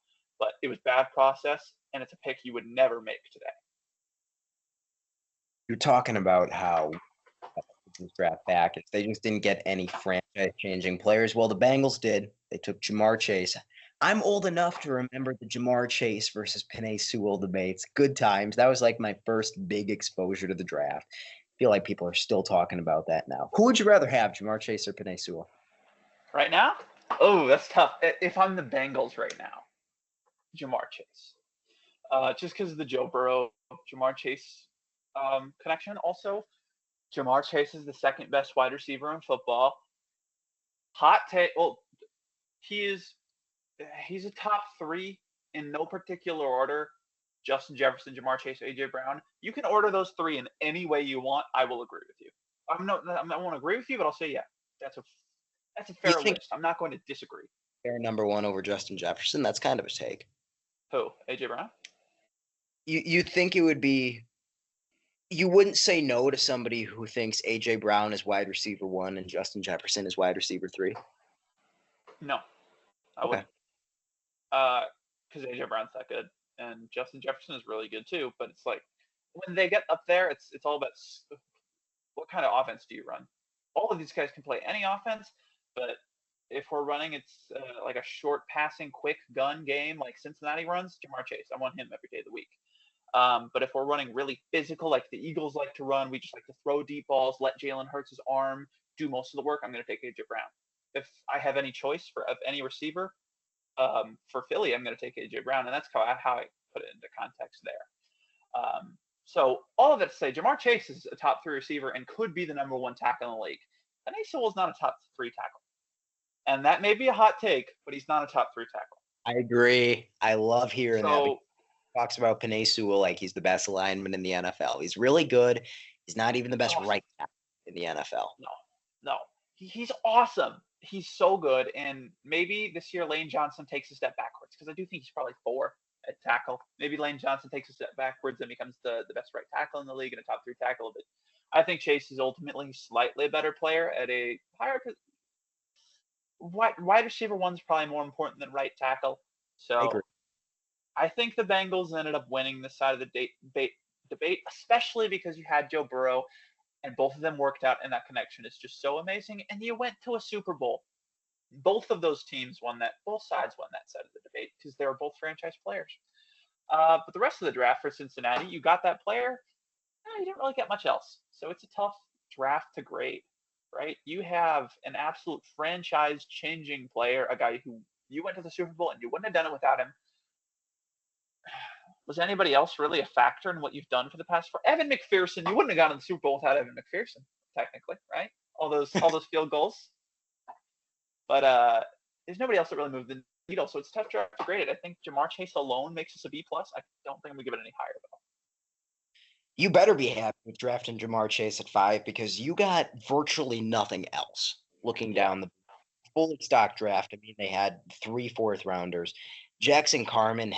But it was bad process, and it's a pick you would never make today. You're talking about how this draft back, if they just didn't get any franchise changing players. Well, the Bengals did. They took Jamar Chase. I'm old enough to remember the Jamar Chase versus Penei Sewell debates. Good times. That was like my first big exposure to the draft. I feel like people are still talking about that now. Who would you rather have, Jamar Chase or Penei Sewell? Right now? Oh, that's tough. If I'm the Bengals right now, Jamar Chase. Just because of the Joe Burrow, Jamar Chase connection. Also, Jamar Chase is the second best wide receiver in football. Hot take. Well, he is. He's a top three in no particular order. Justin Jefferson, Jamar Chase, AJ Brown. You can order those three in any way you want. I will agree with you. I won't agree with you, but I'll say yeah. That's a You fair think list. I'm not going to disagree. they're number one over Justin Jefferson? That's kind of a take. Who? AJ Brown? You think it would be you wouldn't say no to somebody who thinks AJ Brown is wide receiver 1 and Justin Jefferson is wide receiver 3? No, I Okay. wouldn't. Because AJ Brown's that good, and Justin Jefferson is really good too. But it's like when they get up there, it's all about what kind of offense do you run. All of these guys can play any offense, but if we're running, it's like a short passing, quick gun game like Cincinnati runs. Jamar Chase, I want him every day of the week. But if we're running really physical, like the Eagles like to run, we just like to throw deep balls, let Jalen Hurts' arm do most of the work. I'm going to take AJ Brown. If I have any choice of any receiver for Philly, I'm going to take AJ Brown, and that's how I put it into context there. So all of that to say, Jamar Chase is a top 3 receiver and could be the number 1 tackle in the league. Penei Sewell is not a top 3 tackle, and that may be a hot take, but he's not a top 3 tackle. I agree. I love hearing that. So Talks about Penei Sewell like he's the best lineman in the NFL. He's really good. He's not even the best right tackle in the NFL. No, he's awesome. He's so good, and maybe this year Lane Johnson takes a step backwards because I do think he's probably 4 at tackle. Maybe Lane Johnson takes a step backwards and becomes the best right tackle in the league and a top 3 tackle. But I think Chase is ultimately slightly a better player at a higher. Wide receiver 1's probably more important than right tackle. So I think the Bengals ended up winning this side of the debate, especially because you had Joe Burrow, and both of them worked out, and that connection is just so amazing. And you went to a Super Bowl. Both of those teams won that. Both sides won that side of the debate because they were both franchise players. But the rest of the draft for Cincinnati, you got that player. You didn't really get much else. So it's a tough draft to grade, right? You have an absolute franchise-changing player, a guy who you went to the Super Bowl and you wouldn't have done it without him. Was anybody else really a factor in what you've done for the past 4? Evan McPherson, you wouldn't have gotten the Super Bowl without Evan McPherson, technically, right? All those field goals. But there's nobody else that really moved the needle, so it's tough to grade it. I think Jamar Chase alone makes us a B+. I don't think I'm going to give it any higher, though. You better be happy with drafting Jamar Chase at 5 because you got virtually nothing else looking down the fully stock draft. I mean, they had 3 4th-rounders. Jackson Carman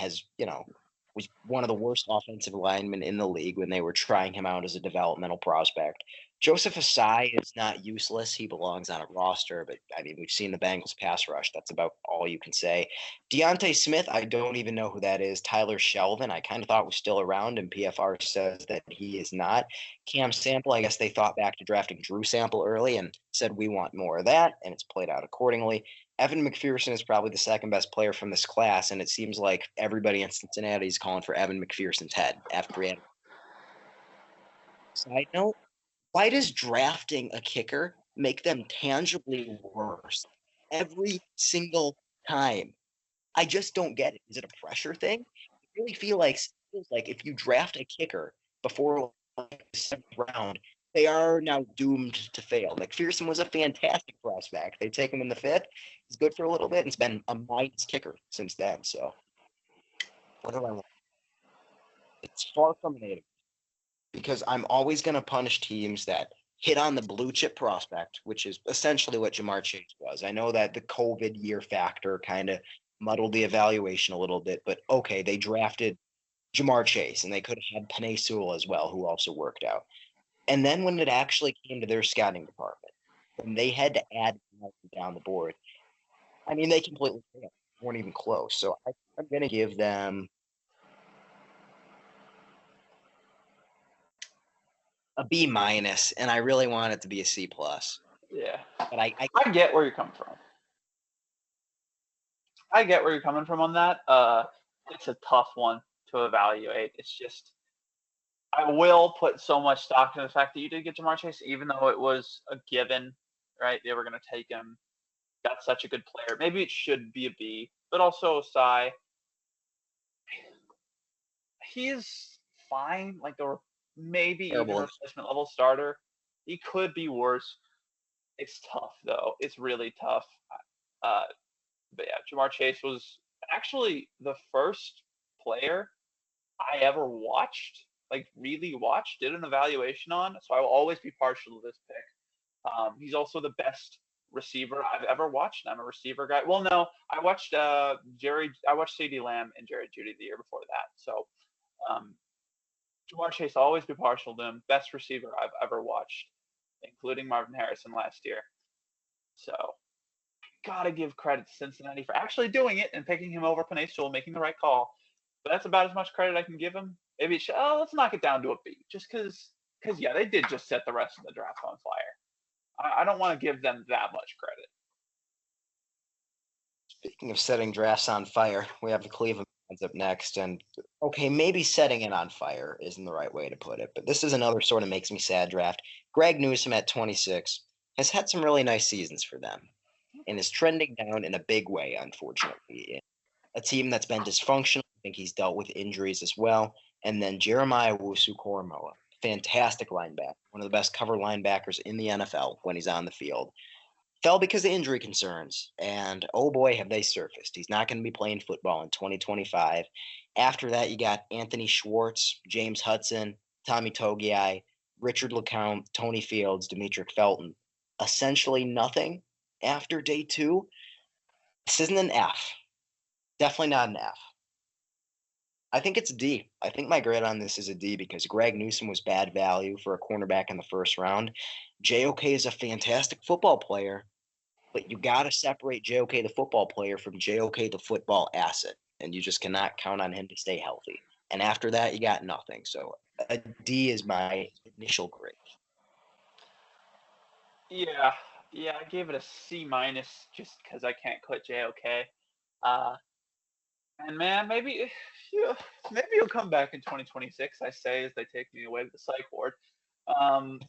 was one of the worst offensive linemen in the league when they were trying him out as a developmental prospect. Joseph Asai is not useless. He belongs on a roster, but I mean, we've seen the Bengals pass rush. That's about all you can say. Deontay Smith, I don't even know who that is. Tyler Shelvin, I kind of thought was still around, and PFR says that he is not. Cam Sample, I guess they thought back to drafting Drew Sample early and said we want more of that, and it's played out accordingly. Evan McPherson is probably the second best player from this class, and it seems like everybody in Cincinnati is calling for Evan McPherson's head after he had. Side note, why does drafting a kicker make them tangibly worse every single time? I just don't get it. Is it a pressure thing? I really feels like if you draft a kicker before the 7th round, they are now doomed to fail. McPherson was a fantastic prospect. They take him in the 5th. He's good for a little bit, and it's been a minus kicker since then. So, what do I want? It's far from negative because I'm always going to punish teams that hit on the blue chip prospect, which is essentially what Jamar Chase was. I know that the COVID year factor kind of muddled the evaluation a little bit, but okay, they drafted Jamar Chase, and they could have had Penei Sewell as well, who also worked out. And then when it actually came to their scouting department, when they had to add down the board, I mean, they completely failed. They weren't even close. So I'm going to give them a B-, and I really want it to be a C+. Yeah. But I I get where you're coming from. I get where you're coming from on that. It's a tough one to evaluate. It's just I will put so much stock in the fact that you did get Jamar Chase, even though it was a given, right? They were going to take him. Got such a good player. Maybe it should be a B, but also Osai. He's fine. Like, or maybe even terrible. replacement level starter. He could be worse. It's tough though. It's really tough. Uh, but yeah, Jamar Chase was actually the first player I ever watched, like really watched, did an evaluation on. So I will always be partial to this pick. He's also the best receiver I've ever watched. I'm a receiver guy. Well, no, I watched I watched C.D. Lamb and Jerry Jeudy the year before that. So um, Jamar Chase, I'll always be partial to him. Best receiver I've ever watched, including Marvin Harrison last year. So gotta give credit to Cincinnati for actually doing it and picking him over Penei Sewell, making the right call. But that's about as much credit I can give him. Maybe it should, let's knock it down to a B, just because yeah, they did just set the rest of the draft on fire. I don't want to give them that much credit. Speaking of setting drafts on fire, we have the Cleveland Browns up next, and okay, maybe setting it on fire isn't the right way to put it, but this is another sort of makes me sad draft. Greg Newsome at 26 has had some really nice seasons for them, and is trending down in a big way, unfortunately. A team that's been dysfunctional. I think he's dealt with injuries as well. And then Jeremiah Wusu-Koramoah, fantastic linebacker, one of the best cover linebackers in the NFL when he's on the field. Fell because of injury concerns, and oh boy, have they surfaced. He's not going to be playing football in 2025. After that, you got Anthony Schwartz, James Hudson, Tommy Togiai, Richard LeCounte, Tony Fields, Demetric Felton. Essentially nothing after day two. This isn't an F. Definitely not an F. I think it's a D. I think my grade on this is a D because Greg Newsome was bad value for a cornerback in the first round. JOK is a fantastic football player, but you got to separate JOK the football player from JOK the football asset, and you just cannot count on him to stay healthy. And after that, you got nothing. So a D is my initial grade. Yeah, yeah, I gave it a C minus just because I can't quit JOK. Uh, and man, maybe yeah, maybe he'll come back in 2026. I say as they take me away to the psych ward. Um,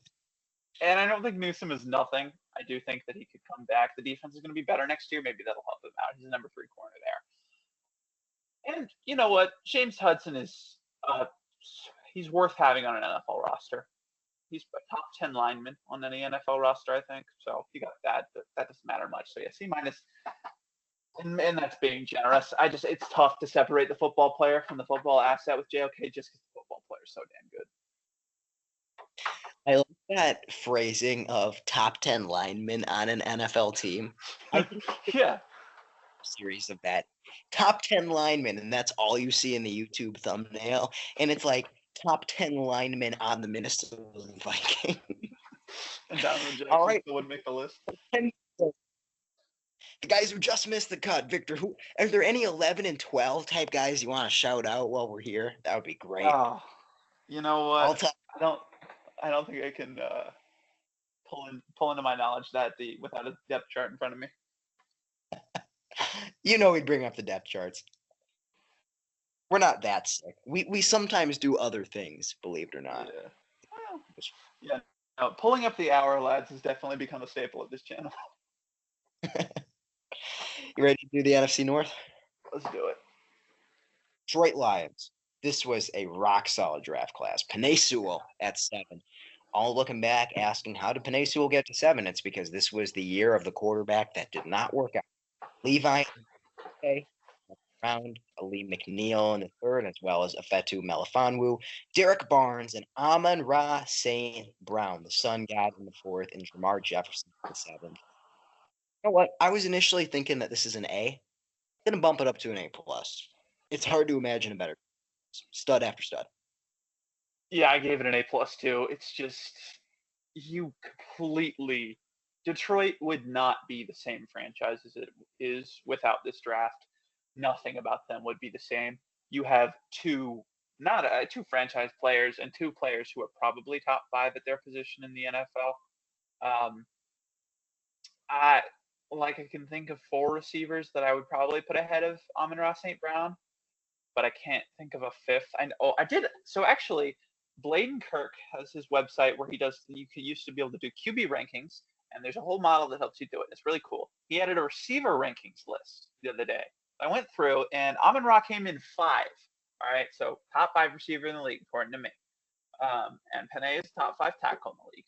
and I don't think Newsome is nothing. I do think that he could come back. The defense is going to be better next year. Maybe that'll help him out. He's a number 3 corner there. And you know what? James Hudson is he's worth having on an NFL roster. He's a top 10 lineman on any NFL roster, I think. So you got that, but that doesn't matter much. So yeah, C minus, and that's being generous. It's tough to separate the football player from the football asset with JOK just because the football player is so damn good. I like that phrasing of top 10 linemen on an NFL team. I think Yeah. series of that top 10 linemen, and that's all you see in the YouTube thumbnail. And it's like top 10 linemen on the Minnesota Vikings. And Donovan Jackson All right. still would make the list. The guys who just missed the cut, Victor, who are there any 11 and 12 type guys you want to shout out while we're here? That would be great. Oh, you know I'll what? tell I don't think I can pull into my knowledge that deep without a depth chart in front of me. you know we'd bring up the depth charts. We're not that sick. We sometimes do other things, believe it or not. Yeah. Well, yeah. No, pulling up the hour, lads, has definitely become a staple of this channel. You ready to do the NFC North? Let's do it. Detroit Lions. This was a rock solid draft class. Penei Sewell at 7. All looking back, asking how did Penei Sewell get to 7? It's because this was the year of the quarterback that did not work out. Levi round, Ali McNeil in the third, as well as Afetu Melifonwu, Derek Barnes, and Amon-Ra St. Brown, the Sun God in the fourth, and Jamar Jefferson in the seventh. You know what? I was initially thinking that this is an A. I'm gonna bump it up to an A plus. It's hard to imagine a better stud after stud. Yeah, I gave it an A plus too. It's just Detroit would not be the same franchise as it is without this draft. Nothing about them would be the same. You have two franchise players and two players who are probably top 5 at their position in the NFL. I I can think of 4 receivers that I would probably put ahead of Amon-Ra St. Brown, but I can't think of a fifth. I did. So actually, Bladen Kirk has his website where he does. Used to be able to do QB rankings, and there's a whole model that helps you do it. It's really cool. He added a receiver rankings list the other day. I went through, and Amon-Ra came in 5. All right, so top 5 receiver in the league according to me. And Panay is top 5 tackle in the league.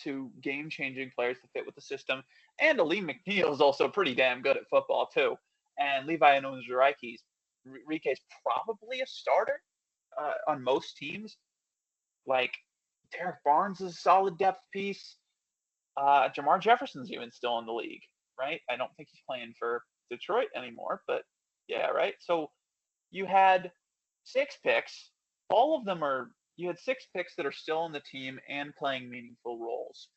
2 game-changing players to fit with the system, and Aleem McNeil is also pretty damn good at football too. And Levi Onwuzurike's is probably a starter on most teams. Like Derek Barnes is a solid depth piece. Jamar Jefferson's even still in the league, right? I don't think he's playing for Detroit anymore, but yeah, right. So you had 6 picks. All of them are. You had 6 picks that are still on the team and playing meaningful roles,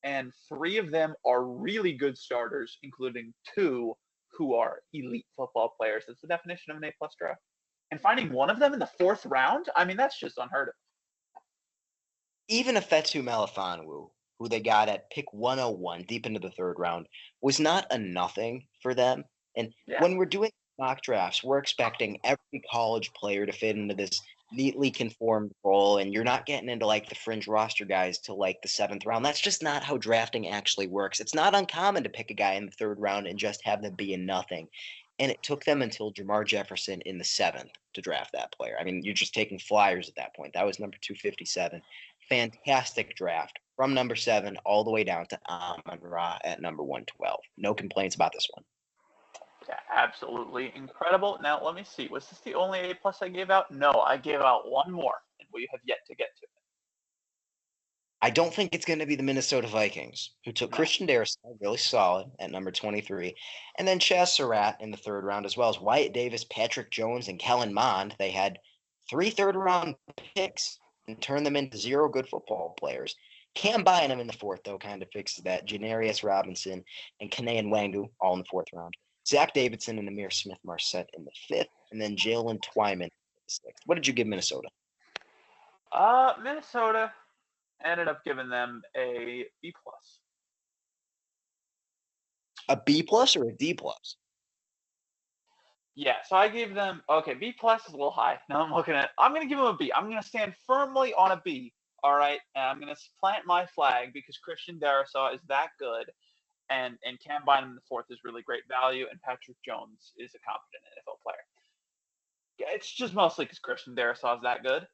and 3 of them are really good starters, including 2 who are elite football players. That's the definition of an A+ draft. And finding one of them in the 4th round, I mean, that's just unheard of. Even Ifeatu Melifonwu, who they got at pick 101 deep into the 3rd round, was not a nothing for them. And when we're doing mock drafts, we're expecting every college player to fit into this neatly conformed role, and you're not getting into like the fringe roster guys till like the 7th round. That's just not how drafting actually works. It's not uncommon to pick a guy in the 3rd round and just have them be a nothing. And it took them until Jamar Jefferson in the 7th to draft that player. I mean, you're just taking flyers at that point. That was number 257. Fantastic draft from number 7 all the way down to Amon-Ra at number 112. No complaints about this one. Yeah, absolutely incredible. Now, let me see. Was this the only A+ I gave out? No, I gave out one more, and we have yet to get to it. I don't think it's going to be the Minnesota Vikings, who took Christian Darrisaw, really solid, at number 23, and then Chaz Surratt in the 3rd round, as well as Wyatt Davis, Patrick Jones, and Kellen Mond. They had 3 third-round picks and turned them into 0 good football players. Cam Bynum in the 4th, though, kind of fixes that. Janarius Robinson and Kane Wangu, all in the 4th round. Zach Davidson and Amir Smith-Marset in the 5th, and then Jalen Twyman in the 6th. What did you give Minnesota? Minnesota ended up giving them a B+. A B+ or a D+? Yeah, so I gave them, okay, B+ is a little high. Now I'm going to give them a B. I'm going to stand firmly on a B, all right? And I'm going to plant my flag because Christian Darrisaw is that good, and Cam Bynum in the 4th is really great value, and Patrick Jones is a competent NFL player. Yeah, it's just mostly because Christian Darrisaw is that good.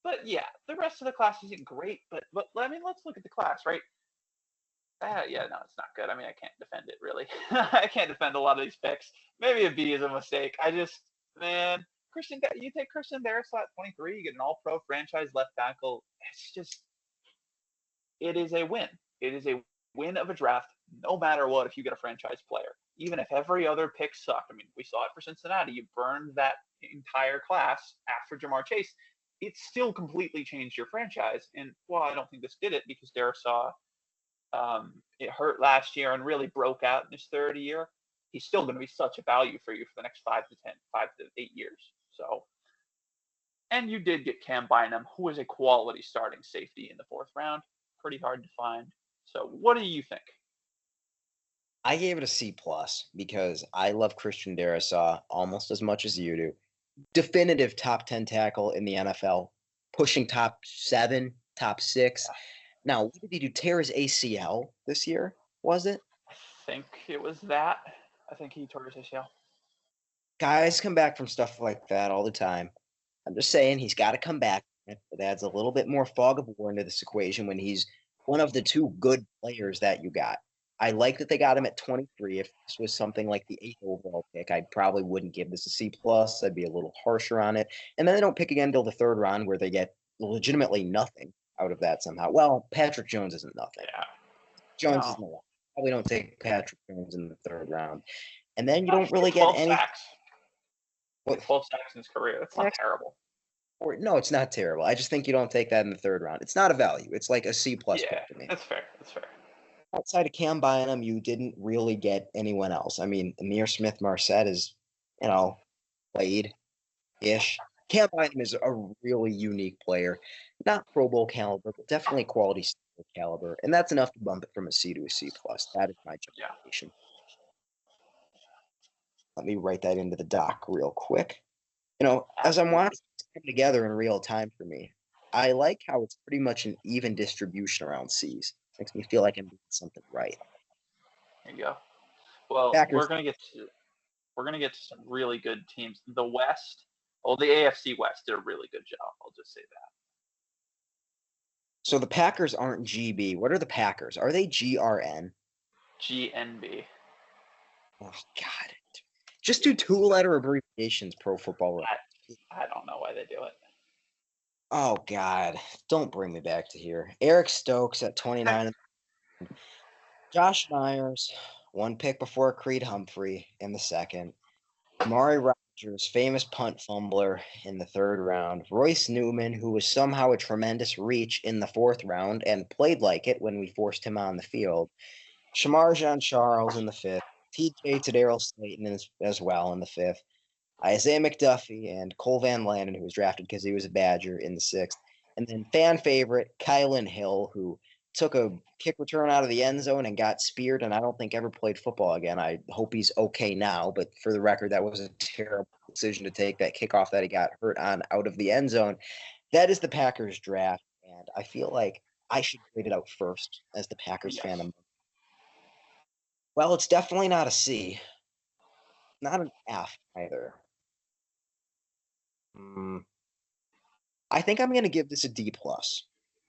But yeah, the rest of the class isn't great, but I mean, let's look at the class, right? Yeah, no, it's not good. I mean, I can't defend it, really. I can't defend a lot of these picks. Maybe a B is a mistake. Man, you take Christian Darrisaw at 23, you get an all-pro franchise left tackle. It is a win. It is a win of a draft, no matter what, if you get a franchise player. Even if every other pick sucked. I mean, we saw it for Cincinnati. You burned that entire class after Jamar Chase. It still completely changed your franchise. And while I don't think this did it because Darrisaw it hurt last year and really broke out in his 3rd year, he's still going to be such a value for you for the next 5 to 8 years. So, and you did get Cam Bynum, who is a quality starting safety in the 4th round. Pretty hard to find. So, what do you think? I gave it a C+ because I love Christian Darrisaw almost as much as you do. Definitive top 10 tackle in the NFL, pushing top 7, top 6. Now, what did he do? Tear his ACL this year, was it? I think it was that. I think he tore his ACL. Guys come back from stuff like that all the time. I'm just saying he's got to come back. It adds a little bit more fog of war into this equation when he's one of the 2 good players that you got. I like that they got him at 23. If this was something like the 8th overall pick, I probably wouldn't give this a C+. I'd be a little harsher on it. And then they don't pick again until the 3rd round where they get legitimately nothing out of that somehow. Well, Patrick Jones isn't nothing. Yeah. Jones is no. Probably don't take Patrick Jones in the 3rd round. And then you don't really get any. Sacks. 12 sacks in his career. That's not terrible. No, it's not terrible. I just think you don't take that in the 3rd round. It's not a value. It's like a C+ pick to me. That's fair. Outside of Cam Bynum, you didn't really get anyone else. I mean, Amir Smith-Marset is, played-ish. Cam Bynum is a really unique player. Not Pro Bowl caliber, but definitely quality caliber, and that's enough to bump it from a C to a C plus. That is my Yeah. justification. Let me write that into the doc real quick. As I'm watching this come together in real time for me, I like how it's pretty much an even distribution around C's. Makes me feel like I'm doing something right. There you go. Well, Packers. we're gonna get to some really good teams. The West, the AFC West did a really good job. I'll just say that. So the Packers aren't GB. What are the Packers? Are they GRN? GNB. Oh God! Just do two-letter abbreviations. Pro Football. I don't know why they do it. Oh God! Don't bring me back to here. Eric Stokes at 29. Josh Myers, one pick before Creed Humphrey in the second. Amari Rodgers, famous punt fumbler in the third round. Royce Newman, who was somehow a tremendous reach in the fourth round and played like it when we forced him on the field. Shamar Jean-Charles in the fifth. TJ Tadarill Slayton as well in the fifth. Isaiah McDuffie and Cole Van Landen, who was drafted because he was a Badger in the sixth. And then fan favorite Kylan Hill, who took a kick return out of the end zone and got speared, and I don't think ever played football again. I hope he's okay now, but for the record, that was a terrible decision to take that kickoff that he got hurt on out of the end zone. That is the Packers draft, and I feel like I should grade it out first as the Packers fan. Well, it's definitely not a C. Not an F either. I think I'm going to give this a D plus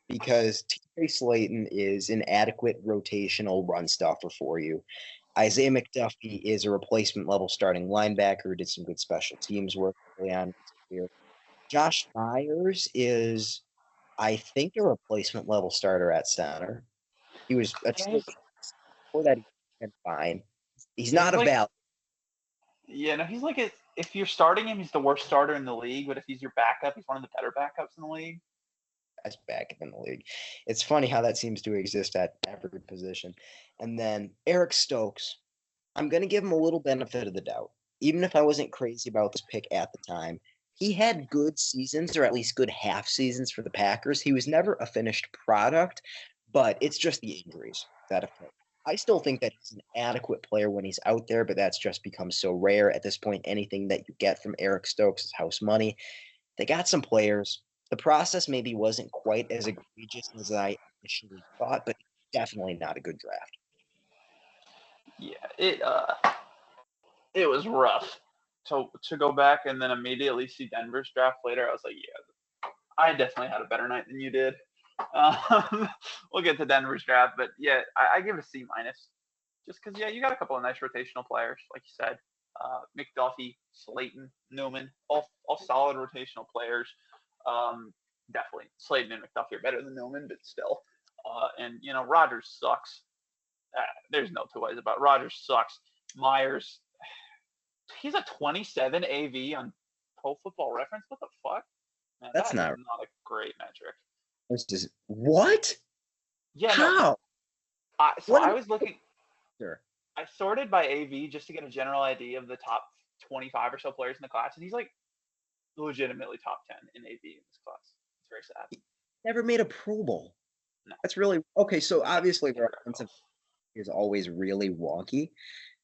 because TJ Slayton is an adequate rotational run stuffer for you. Isaiah McDuffie is a replacement level starting linebacker who did some good special teams work early on here. Josh Myers is, I think, a replacement level starter at center. He was before that. He's fine. He's not a value. Yeah, no, he's like if you're starting him, he's the worst starter in the league. But if he's your backup, he's one of the better backups in the league. Best backup in the league. It's funny how that seems to exist at every position. And then Eric Stokes, I'm going to give him a little benefit of the doubt. Even if I wasn't crazy about this pick at the time, he had good seasons, or at least good half seasons for the Packers. He was never a finished product, but it's just the injuries that affect. I still think that he's an adequate player when he's out there, but that's just become so rare at this point. Anything that you get from Eric Stokes is house money. They got some players. The process maybe wasn't quite as egregious as I initially thought, but definitely not a good draft. Yeah, it was rough to go back and then immediately see Denver's draft later. I was like, yeah, I definitely had a better night than you did. We'll get to Denver's draft, but yeah, I give it a C minus, just because you got a couple of nice rotational players, like you said, McDuffie, Slayton, Newman, all solid rotational players. Definitely Slayton and McDuffie are better than Newman, but still, and Rodgers sucks. There's no two ways about it. Rodgers sucks. Myers, he's a 27 AV on Pro Football Reference. What the fuck? Man, that's not a great metric. What? Yeah, how? No. So I was looking. Sure. I sorted by AV just to get a general idea of the top 25 or so players in the class, and he's like legitimately top 10 in AV in this class. It's very sad. He never made a Pro Bowl. No. That's really okay. So obviously, their offensive is always really wonky.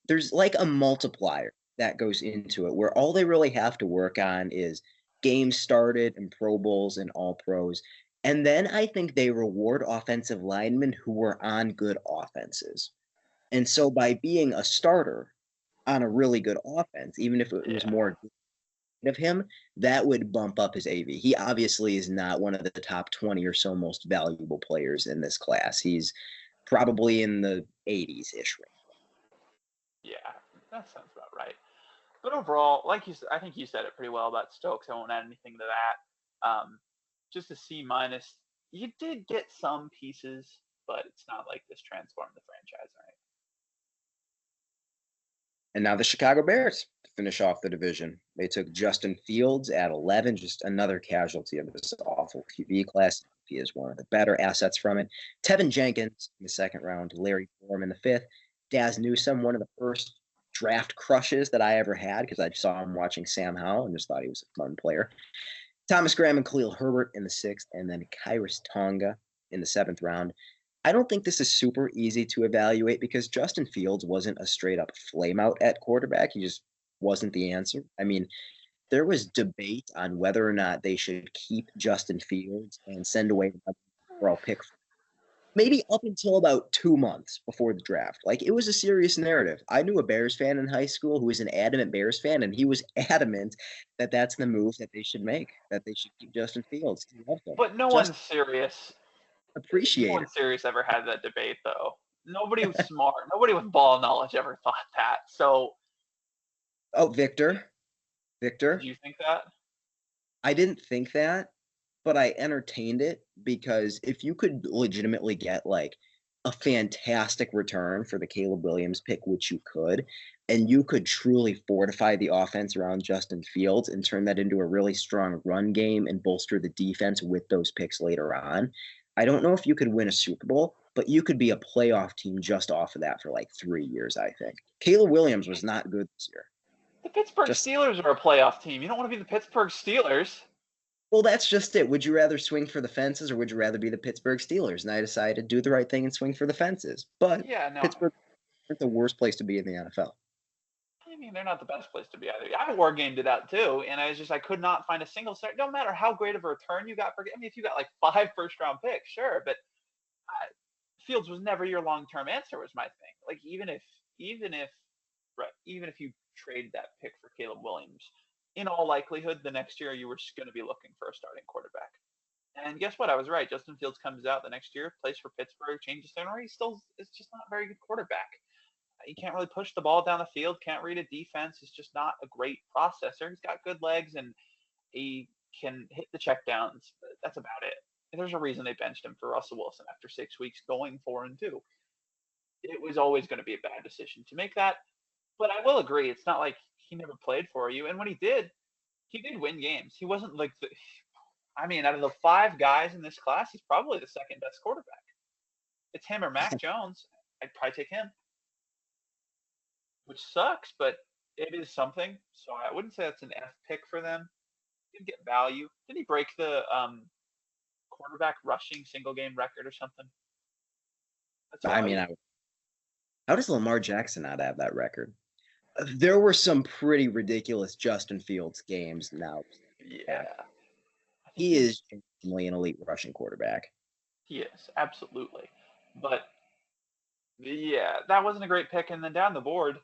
There's like a multiplier that goes into it, where all they really have to work on is games started and Pro Bowls and All Pros. And then I think they reward offensive linemen who were on good offenses. And so by being a starter on a really good offense, even if it was more of him, that would bump up his AV. He obviously is not one of the top 20 or so most valuable players in this class. He's probably in the 80s-ish range. Yeah, that sounds about right. But overall, like you said, I think you said it pretty well about Stokes. I won't add anything to that. Just a C minus. You did get some pieces, but it's not like this transformed the franchise, right? And now the Chicago Bears to finish off the division. They took Justin Fields at 11, just another casualty of this awful QB class. He is one of the better assets from it. Tevin Jenkins in the second round, Larry Borom in the fifth, Daz Newsome, one of the first draft crushes that I ever had because I saw him watching Sam Howell and just thought he was a fun player. Thomas Graham and Khalil Herbert in the sixth, and then Kyrus Tonga in the 7th round. I don't think this is super easy to evaluate because Justin Fields wasn't a straight up flame out at quarterback. He just wasn't the answer. I mean, there was debate on whether or not they should keep Justin Fields and send away another overall pick, maybe up until about 2 months before the draft. Like, it was a serious narrative. I knew a Bears fan in high school who was an adamant Bears fan, and he was adamant that that's the move that they should make, that they should keep Justin Fields. He loved him. But no Just one's serious. No appreciated. one serious ever had that debate, though. Nobody was smart. Nobody with ball knowledge ever thought that. So, Oh, Victor, did Victor, you think that? I didn't think that, but I entertained it because if you could legitimately get like a fantastic return for the Caleb Williams pick, which you could, and you could truly fortify the offense around Justin Fields and turn that into a really strong run game and bolster the defense with those picks later on. I don't know if you could win a Super Bowl, but you could be a playoff team just off of that for like 3 years, I think. Caleb Williams was not good this year. The Pittsburgh Just Steelers are a playoff team. You don't want to be the Pittsburgh Steelers. Well, that's just it. Would you rather swing for the fences or would you rather be the Pittsburgh Steelers? And I decided to do the right thing and swing for the fences. But Yeah, no. Pittsburgh isn't the worst place to be in the NFL. I mean, they're not the best place to be either. I war gamed it out too, and I could not find a single start. No matter how great of a return you got for, I mean, if you got like 5 first-round picks, sure, but Fields was never your long-term answer. Was my thing. Like even if you traded that pick for Caleb Williams, in all likelihood, the next year you were just going to be looking for a starting quarterback. And guess what? I was right. Justin Fields comes out the next year, plays for Pittsburgh, changes scenery. Still, it's just not a very good quarterback. He can't really push the ball down the field. Can't read a defense. He's just not a great processor. He's got good legs and he can hit the checkdowns. But that's about it. There's a reason they benched him for Russell Wilson after 6 weeks, going 4-2. It was always going to be a bad decision to make that. But I will agree, it's not like he never played for you. And when he did win games. He wasn't like out of the 5 guys in this class, he's probably the second best quarterback. It's him or Mac Jones. I'd probably take him, which sucks, but it is something. So I wouldn't say that's an F pick for them. He did get value. Did he break the quarterback rushing single game record or something? That's value. How does Lamar Jackson not have that record? There were some pretty ridiculous Justin Fields games now. Yeah. He is genuinely an elite rushing quarterback. He is, absolutely. But, yeah, that wasn't a great pick. And then down the board,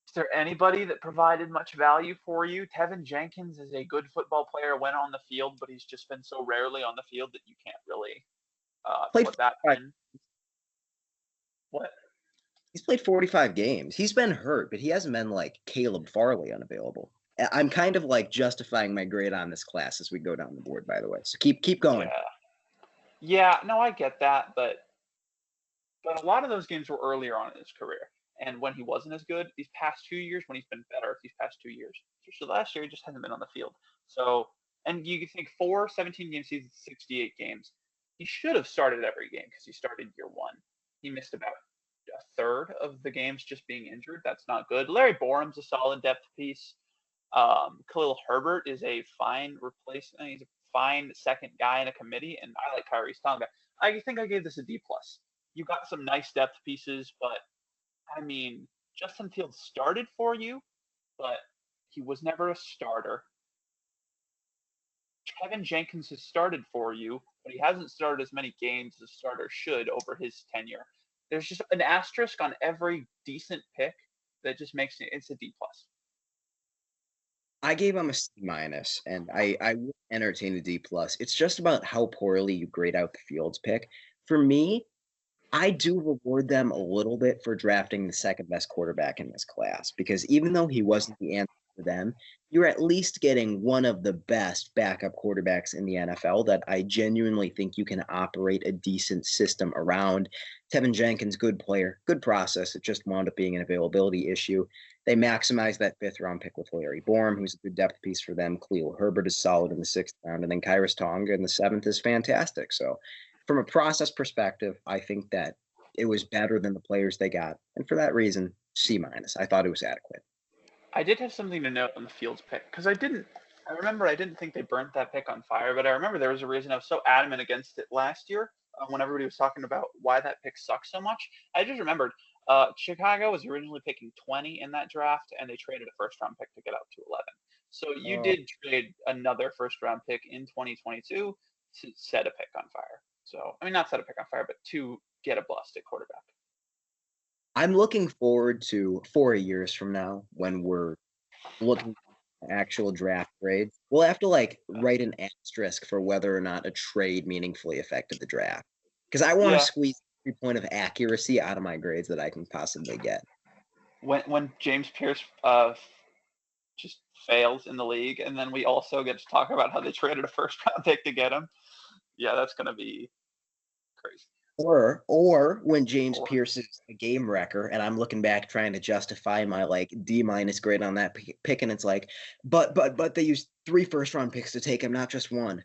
is there anybody that provided much value for you? Tevin Jenkins is a good football player, went on the field, but he's just been so rarely on the field that you can't really put that in. What? He's played 45 games. He's been hurt, but he hasn't been like Caleb Farley unavailable. I'm kind of like justifying my grade on this class as we go down the board, by the way. So keep going. Yeah, no, I get that, but a lot of those games were earlier on in his career. And when he wasn't as good, these past 2 years, when he's been better, these past 2 years. So last year, he just hasn't been on the field. So, and you can think 4 17-game seasons, 68 games. He should have started every game because he started year 1. He missed about a third of the games just being injured. That's not good. Larry Borum's a solid depth piece. Khalil Herbert is a fine replacement. He's a fine second guy in a committee, and I like Kyrie's Tonga. I think I gave this a D+. You got some nice depth pieces, but I mean, Justin Fields started for you, but he was never a starter. Kevin Jenkins has started for you, but he hasn't started as many games as a starter should over his tenure. There's just an asterisk on every decent pick that just makes it's a D+. I gave him a C-, and I would entertain a D+. It's just about how poorly you grade out the Fields pick. For me, I do reward them a little bit for drafting the second best quarterback in this class because even though he wasn't the answer for them, you're at least getting one of the best backup quarterbacks in the NFL that I genuinely think you can operate a decent system around. Tevin Jenkins, good player, good process. It just wound up being an availability issue. They maximized that 5th-round pick with Larry Borum, who's a good depth piece for them. Khalil Herbert is solid in the 6th round, and then Kyrie's Tonga in the 7th is fantastic. So from a process perspective, I think that it was better than the players they got. And for that reason, C-. I thought it was adequate. I did have something to note on the Fields pick because I didn't I remember I didn't think they burnt that pick on fire, but I remember there was a reason I was so adamant against it last year when everybody was talking about why that pick sucks so much. I just remembered Chicago was originally picking 20 in that draft, and they traded a first round pick to get up to 11. So you did trade another first round pick in 2022 to set a pick on fire. So, I mean, not set a pick on fire, but to get a busted quarterback. I'm looking forward to 4 years from now when we're looking at actual draft grades. We'll have to like write an asterisk for whether or not a trade meaningfully affected the draft. Because I want to Yeah. squeeze every point of accuracy out of my grades that I can possibly get. When James Pierce just fails in the league, and then we also get to talk about how they traded a first round pick to get him. Yeah, that's gonna be crazy. Or when James Pierce is a game wrecker and I'm looking back trying to justify my like D- grade on that pick, and it's like, but they used 3 first round picks to take him, not just one.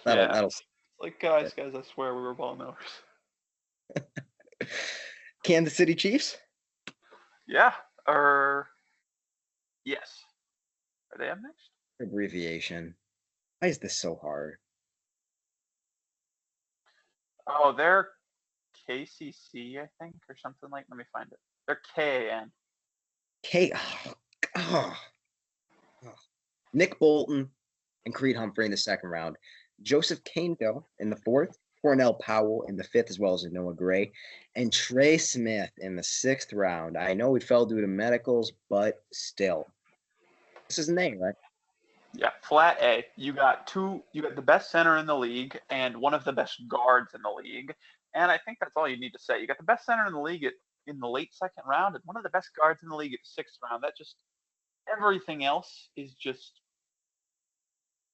That'll like guys, I swear we were ball millers. Kansas City Chiefs? Yeah, yes. Are they up next? Abbreviation. Why is this so hard? Oh, they're KCC, I think, or something like. Let me find it. They're KAN. Nick Bolton and Creed Humphrey in the second round. Joseph Caneville in the fourth. Cornell Powell in the fifth, as well as Noah Gray. And Trey Smith in the sixth round. I know he fell due to medicals, but still. This is an A, right? Yeah, flat A. You got the best center in the league and one of the best guards in the league. And I think that's all you need to say. You got the best center in the league in the late second round and one of the best guards in the league at the sixth round. That just everything else is just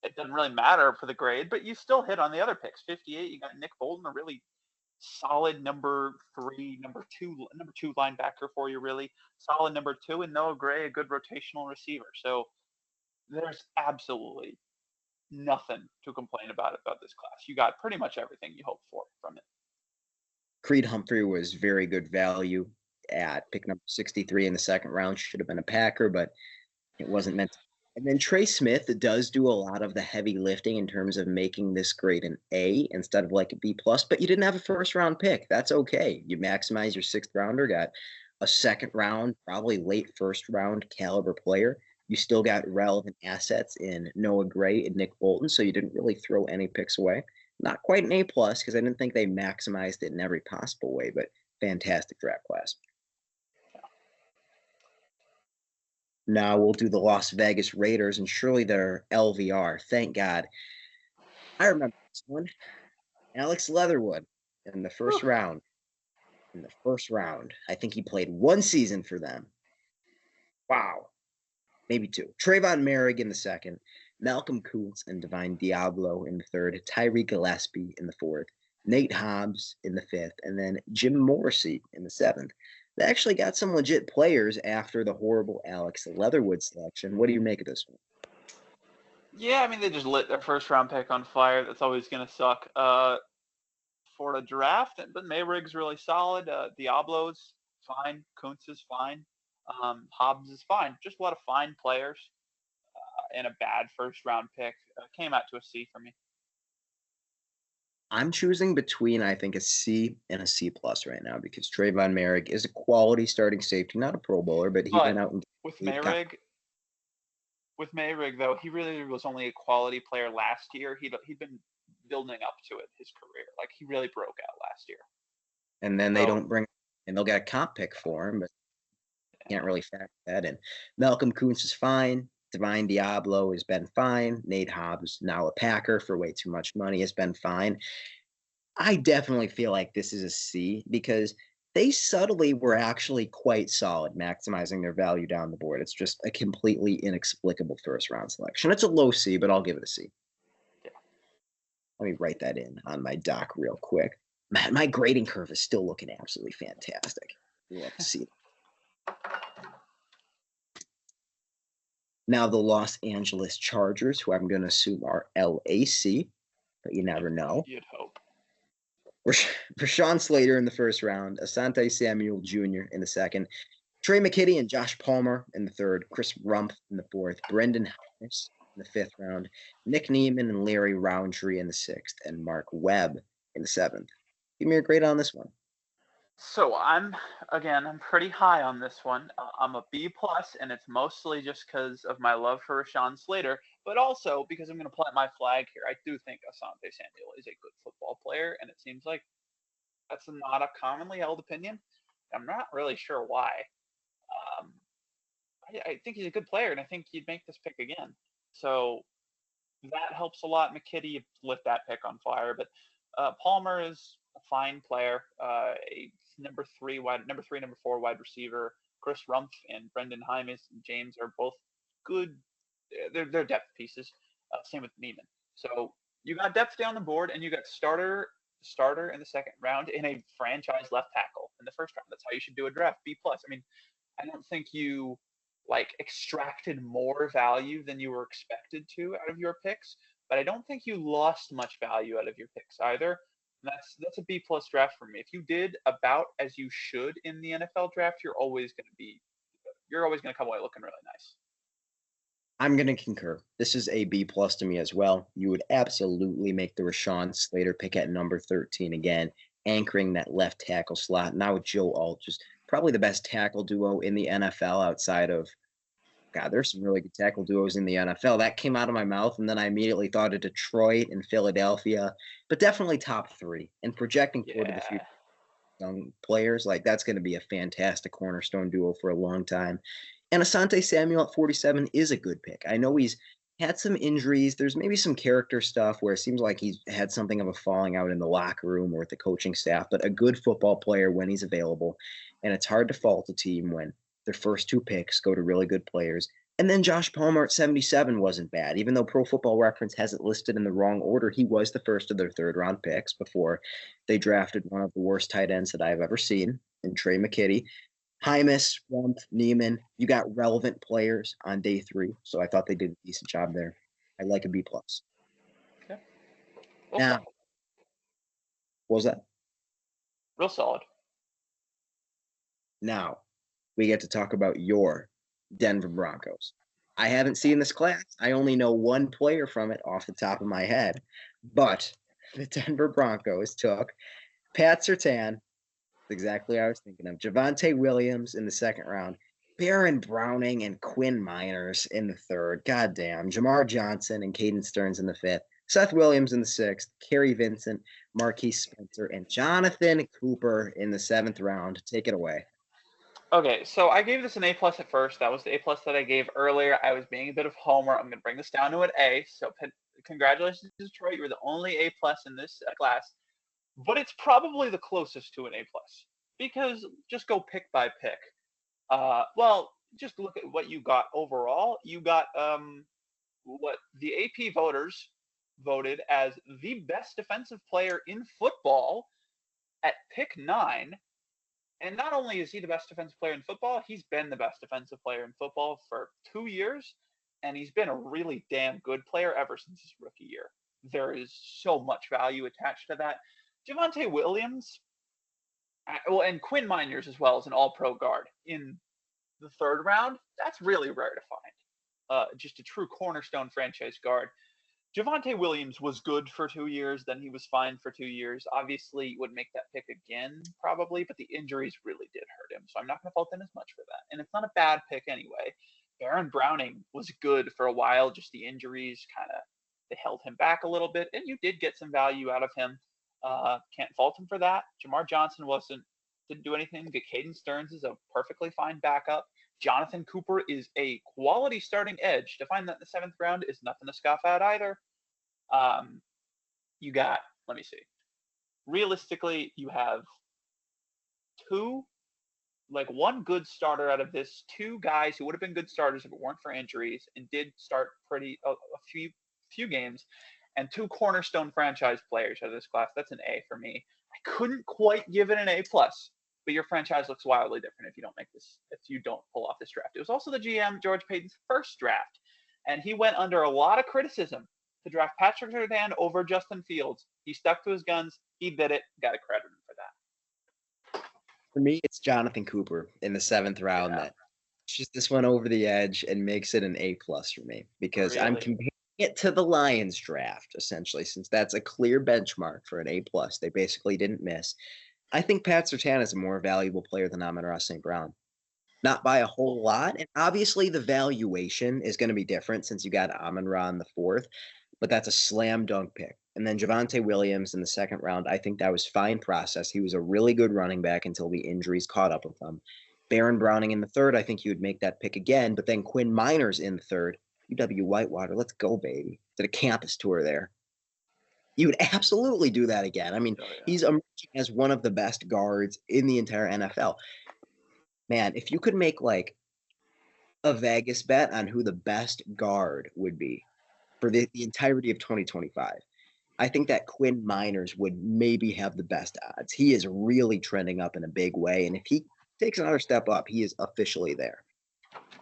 it doesn't really matter for the grade, but you still hit on the other picks. 58, you got Nick Bolton, a really solid number two linebacker for you, really solid number 2, and Noah Gray, a good rotational receiver. So there's absolutely nothing to complain about this class. You got pretty much everything you hoped for from it. Creed Humphrey was very good value at pick number 63 in the second round. Should have been a Packer, but it wasn't meant to. And then Trey Smith does do a lot of the heavy lifting in terms of making this grade an A instead of like a B plus, but you didn't have a first round pick. That's okay. You maximize your sixth rounder, got a second round, probably late first round caliber player. You still got relevant assets in Noah Gray and Nick Bolton, so you didn't really throw any picks away. Not quite an A plus because I didn't think they maximized it in every possible way, but fantastic draft class. Now we'll do the Las Vegas Raiders, and surely they're LVR. Thank God. I remember this one. Alex Leatherwood in the first round. In the first round. I think he played 1 season for them. Wow. Maybe 2. Trayvon Merrick in the second. Malcolm Kuntz and Divine Diablo in the third. Tyree Gillespie in the fourth. Nate Hobbs in the fifth. And then Jim Morrissey in the seventh. They actually got some legit players after the horrible Alex Leatherwood selection. What do you make of this one? Yeah, I mean, they just lit their first round pick on fire. That's always going to suck for a draft. But Mayrig's really solid. Diablo's fine. Kuntz is fine. Hobbs is fine. Just a lot of fine players and a bad first round pick. Came out to a C for me. I'm choosing between, I think, a C and a C plus right now because Trayvon Merrick is a quality starting safety, not a Pro Bowler, but he went out and with Mayrig. With Mayrig, though, he really was only a quality player last year. He'd been building up to it his career. Like he really broke out last year. And then they don't bring, and they'll get a comp pick for him, but can't really factor that in. Malcolm Kuntz is fine. Divine Diablo has been fine. Nate Hobbs, now a Packer for way too much money, has been fine. I definitely feel like this is a C because they subtly were actually quite solid, maximizing their value down the board. It's just a completely inexplicable first round selection. It's a low C, but I'll give it a C. Yeah. Let me write that in on my doc real quick. Man, my grading curve is still looking absolutely fantastic. We'll have to see. Now the Los Angeles Chargers, who I'm going to assume are LAC, but you never know. You'd hope. Rashawn Slater in the first round, Asante Samuel Jr. in the second, Trey McKitty and Josh Palmer in the third, Chris Rumpf in the fourth, Brendan Harris in the 5th round, Nick Neiman and Larry Roundtree in the 6th, and Mark Webb in the 7th. Give me a grade on this one. So I'm pretty high on this one. I'm a B plus, and it's mostly just because of my love for Rashawn Slater, but also because I'm going to plant my flag here. I do think Asante Samuel is a good football player, and it seems like that's not a commonly held opinion. I'm not really sure why. Um, I think he's a good player, and I think he'd make this pick again. So that helps a lot. McKitty lit that pick on fire, but Palmer is a fine player. A number 4 wide receiver. Chris Rumpf and Brendan Hymas and James are both good. They're depth pieces. Same with Neiman. So you got depth down the board, and you got starter in the 2nd round, and a franchise left tackle in the 1st round. That's how you should do a draft. B plus. I mean, I don't think you extracted more value than you were expected to out of your picks, but I don't think you lost much value out of your picks either. And that's a B plus draft for me. If you did about as you should in the NFL draft, you're always going to come away looking really nice. I'm going to concur. This is a B plus to me as well. You would absolutely make the Rashawn Slater pick at number 13 again, anchoring that left tackle slot. Now with Joe Alt, just probably the best tackle duo in the NFL outside of, God, there's some really good tackle duos in the NFL. That came out of my mouth, and then I immediately thought of Detroit and Philadelphia, but definitely top 3. And projecting forward to the future, young players, that's going to be a fantastic cornerstone duo for a long time. And Asante Samuel at 47 is a good pick. I know he's had some injuries. There's maybe some character stuff where it seems like he's had something of a falling out in the locker room or with the coaching staff, but a good football player when he's available. And it's hard to fault a team when their first 2 picks go to really good players. And then Josh Palmer at 77 wasn't bad. Even though Pro Football Reference has it listed in the wrong order, he was the first of their 3rd round picks before they drafted one of the worst tight ends that I've ever seen in Trey McKitty. Hymas, Rumpf, Neiman, you got relevant players on day 3, so I thought they did a decent job there. I like a B plus. Okay. Now, what was that? Real solid. Now, we get to talk about your Denver Broncos. I haven't seen this class. I only know one player from it off the top of my head, but the Denver Broncos took Pat Surtain. Exactly what I was thinking of. Javonte Williams in the 2nd round. Baron Browning and Quinn Miners in the 3rd. Goddamn. Jamar Johnson and Caden Stearns in the 5th. Seth Williams in the 6th. Kerry Vincent, Marquise Spencer, and Jonathan Cooper in the 7th round. Take it away. Okay, so I gave this an A plus at first. That was the A plus that I gave earlier. I was being a bit of homer. I'm going to bring this down to an A. So congratulations, Detroit. You were the only A plus in this class. But it's probably the closest to an A plus because just go pick by pick. Just look at what you got overall. You got what the AP voters voted as the best defensive player in football at pick 9. And not only is he the best defensive player in football, he's been the best defensive player in football for 2 years, and he's been a really damn good player ever since his rookie year. There is so much value attached to that. Javonte Williams, and Quinn Miners as well as an all-pro guard in the 3rd round, that's really rare to find. Just a true cornerstone franchise guard. Javonte Williams was good for 2 years, then he was fine for 2 years. Obviously, would make that pick again, probably, but the injuries really did hurt him, so I'm not going to fault him as much for that. And it's not a bad pick anyway. Baron Browning was good for a while, just the injuries they held him back a little bit, and you did get some value out of him. Can't fault him for that. Jamar Johnson didn't do anything. Caden Stearns is a perfectly fine backup. Jonathan Cooper is a quality starting edge. To find that in the 7th round is nothing to scoff at either. You got, let me see. Realistically, you have one good starter out of this, 2 guys who would have been good starters if it weren't for injuries and did start a few games, and 2 cornerstone franchise players out of this class. That's an A for me. I couldn't quite give it an A plus, but your franchise looks wildly different if you don't pull off this draft. It was also the GM George Paton's first draft, and he went under a lot of criticism to draft Patrick Surtain over Justin Fields. He stuck to his guns. He did it. Got to credit him for that. For me, it's Jonathan Cooper in the 7th round that Just this one over the edge and makes it an A+ for me because I'm Really? comparing it to the Lions draft, essentially, since that's a clear benchmark for an A+. They basically didn't miss. I think Pat Surtain is a more valuable player than Amon-Ra St. Brown. Not by a whole lot. And obviously the valuation is going to be different since you got Amon-Ra in the fourth, but that's a slam dunk pick. And then Javonte Williams in the second round, I think that was fine process. He was a really good running back until the injuries caught up with him. Baron Browning in the third, I think you would make that pick again, but then Quinn Miners in the third. UW Whitewater, let's go, baby. Did a campus tour there. You would absolutely do that again. I mean, Oh, yeah. he's emerging as one of the best guards in the entire NFL. Man, if you could make like a Vegas bet on who the best guard would be for the entirety of 2025, I think that Quinn Miners would maybe have the best odds. He is really trending up in a big way. And if he takes another step up, he is officially there.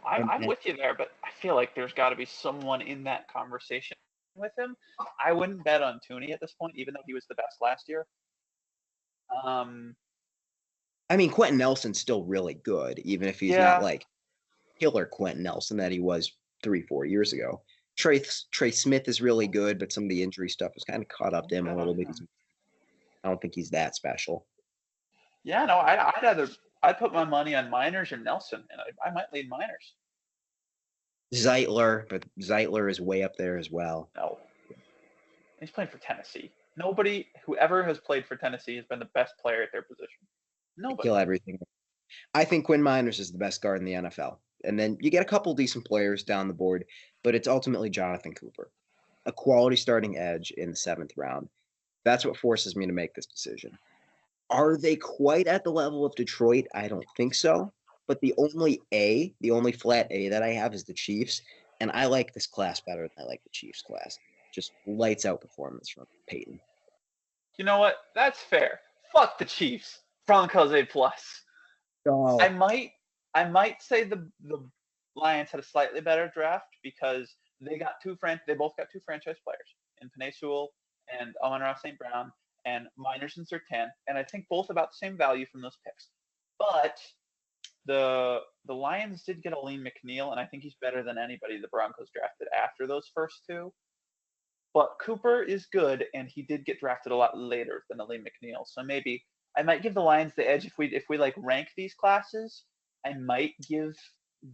I'm with you there, but I feel like there's got to be someone in that conversation with him. I wouldn't bet on Tooney at this point, even though he was the best last year. I mean, Quentin Nelson's still really good, even if he's not like killer Quentin Nelson that he was 3-4 years ago. Trey Smith is really good, but some of the injury stuff has kind of caught up to him a little bit. I don't think he's that special. Yeah, no, I'd put my money on Miners or Nelson, and I might lean Miners. Zeitler, but Zeitler is way up there as well. No, he's playing for Tennessee. Nobody who ever has played for Tennessee has been the best player at their position. Nobody. Kill everything. I think Quinn Miners is the best guard in the NFL. And then you get a couple decent players down the board, but it's ultimately Jonathan Cooper, a quality starting edge in the 7th round. That's what forces me to make this decision. Are they quite at the level of Detroit? I don't think so. But the only flat A that I have is the Chiefs. And I like this class better than I like the Chiefs class. Just lights out performance from Peyton. You know what? That's fair. Fuck the Chiefs. Broncos A+. Oh. I might say the Lions had a slightly better draft because they both got two franchise players in Penei Sewell and Amon-Ra St. Brown and Miners and Surtain, and I think both about the same value from those picks. But the Lions did get Aleem McNeil, and I think he's better than anybody the Broncos drafted after those first two. But Cooper is good, and he did get drafted a lot later than Aleem McNeil. So maybe I might give the Lions the edge if we like rank these classes. I might give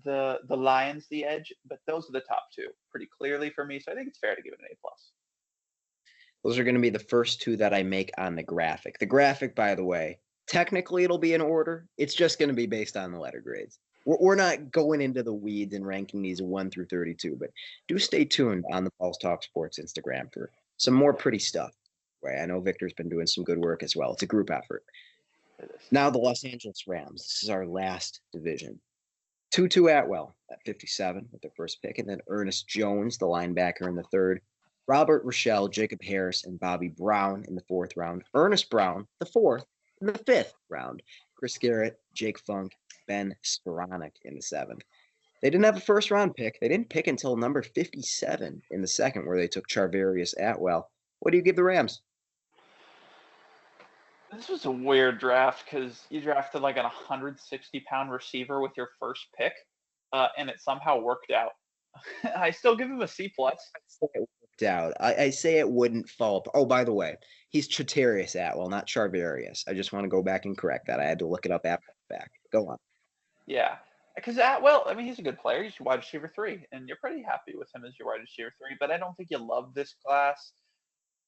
the Lions the edge, but those are the top two pretty clearly for me. So I think it's fair to give it an A+. Those are going to be the first two that I make on the graphic. The graphic, by the way, technically it'll be in order. It's just going to be based on the letter grades. We're not going into the weeds and ranking these 1 through 32, but do stay tuned on the Pulse Talk Sports Instagram for some more pretty stuff. I know Victor's been doing some good work as well. It's a group effort. Now the Los Angeles Rams. This is our last division. Tutu Atwell at 57 with their first pick, and then Ernest Jones, the linebacker, in the third. Robert Rochelle, Jacob Harris, and Bobby Brown in the 4th round. Ernest Brown, the 4th, in the 5th round. Chris Garrett, Jake Funk, Ben Skoranek in the 7th. They didn't have a first-round pick. They didn't pick until number 57 in the 2nd, where they took Charvarius Atwell. What do you give the Rams? This was a weird draft because you drafted like a 160-pound receiver with your first pick, and it somehow worked out. I still give him a C+. It worked out. I say it wouldn't fall. Oh, by the way, he's Charvarius Atwell, not Charvarius. I just want to go back and correct that. I had to look it up after the fact. Go on. Yeah, because Atwell, I mean, he's a good player. He's your wide receiver 3, and you're pretty happy with him as your wide receiver 3. But I don't think you love this class.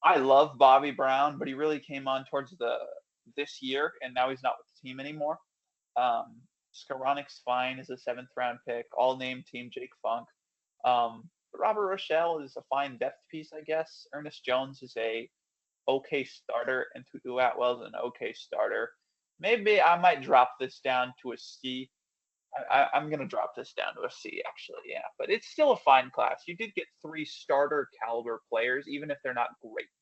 I love Bobby Brown, but he really came on towards this year, and now he's not with the team anymore. Skoranek's fine as a 7th round pick. All name team Jake Funk. Robert Rochelle is a fine depth piece, I guess. Ernest Jones is a okay starter, and Tutu Atwell is an okay starter. Maybe I might drop this down to a C. I'm going to drop this down to a C, actually, yeah. But it's still a fine class. You did get 3 starter caliber players, even if they're not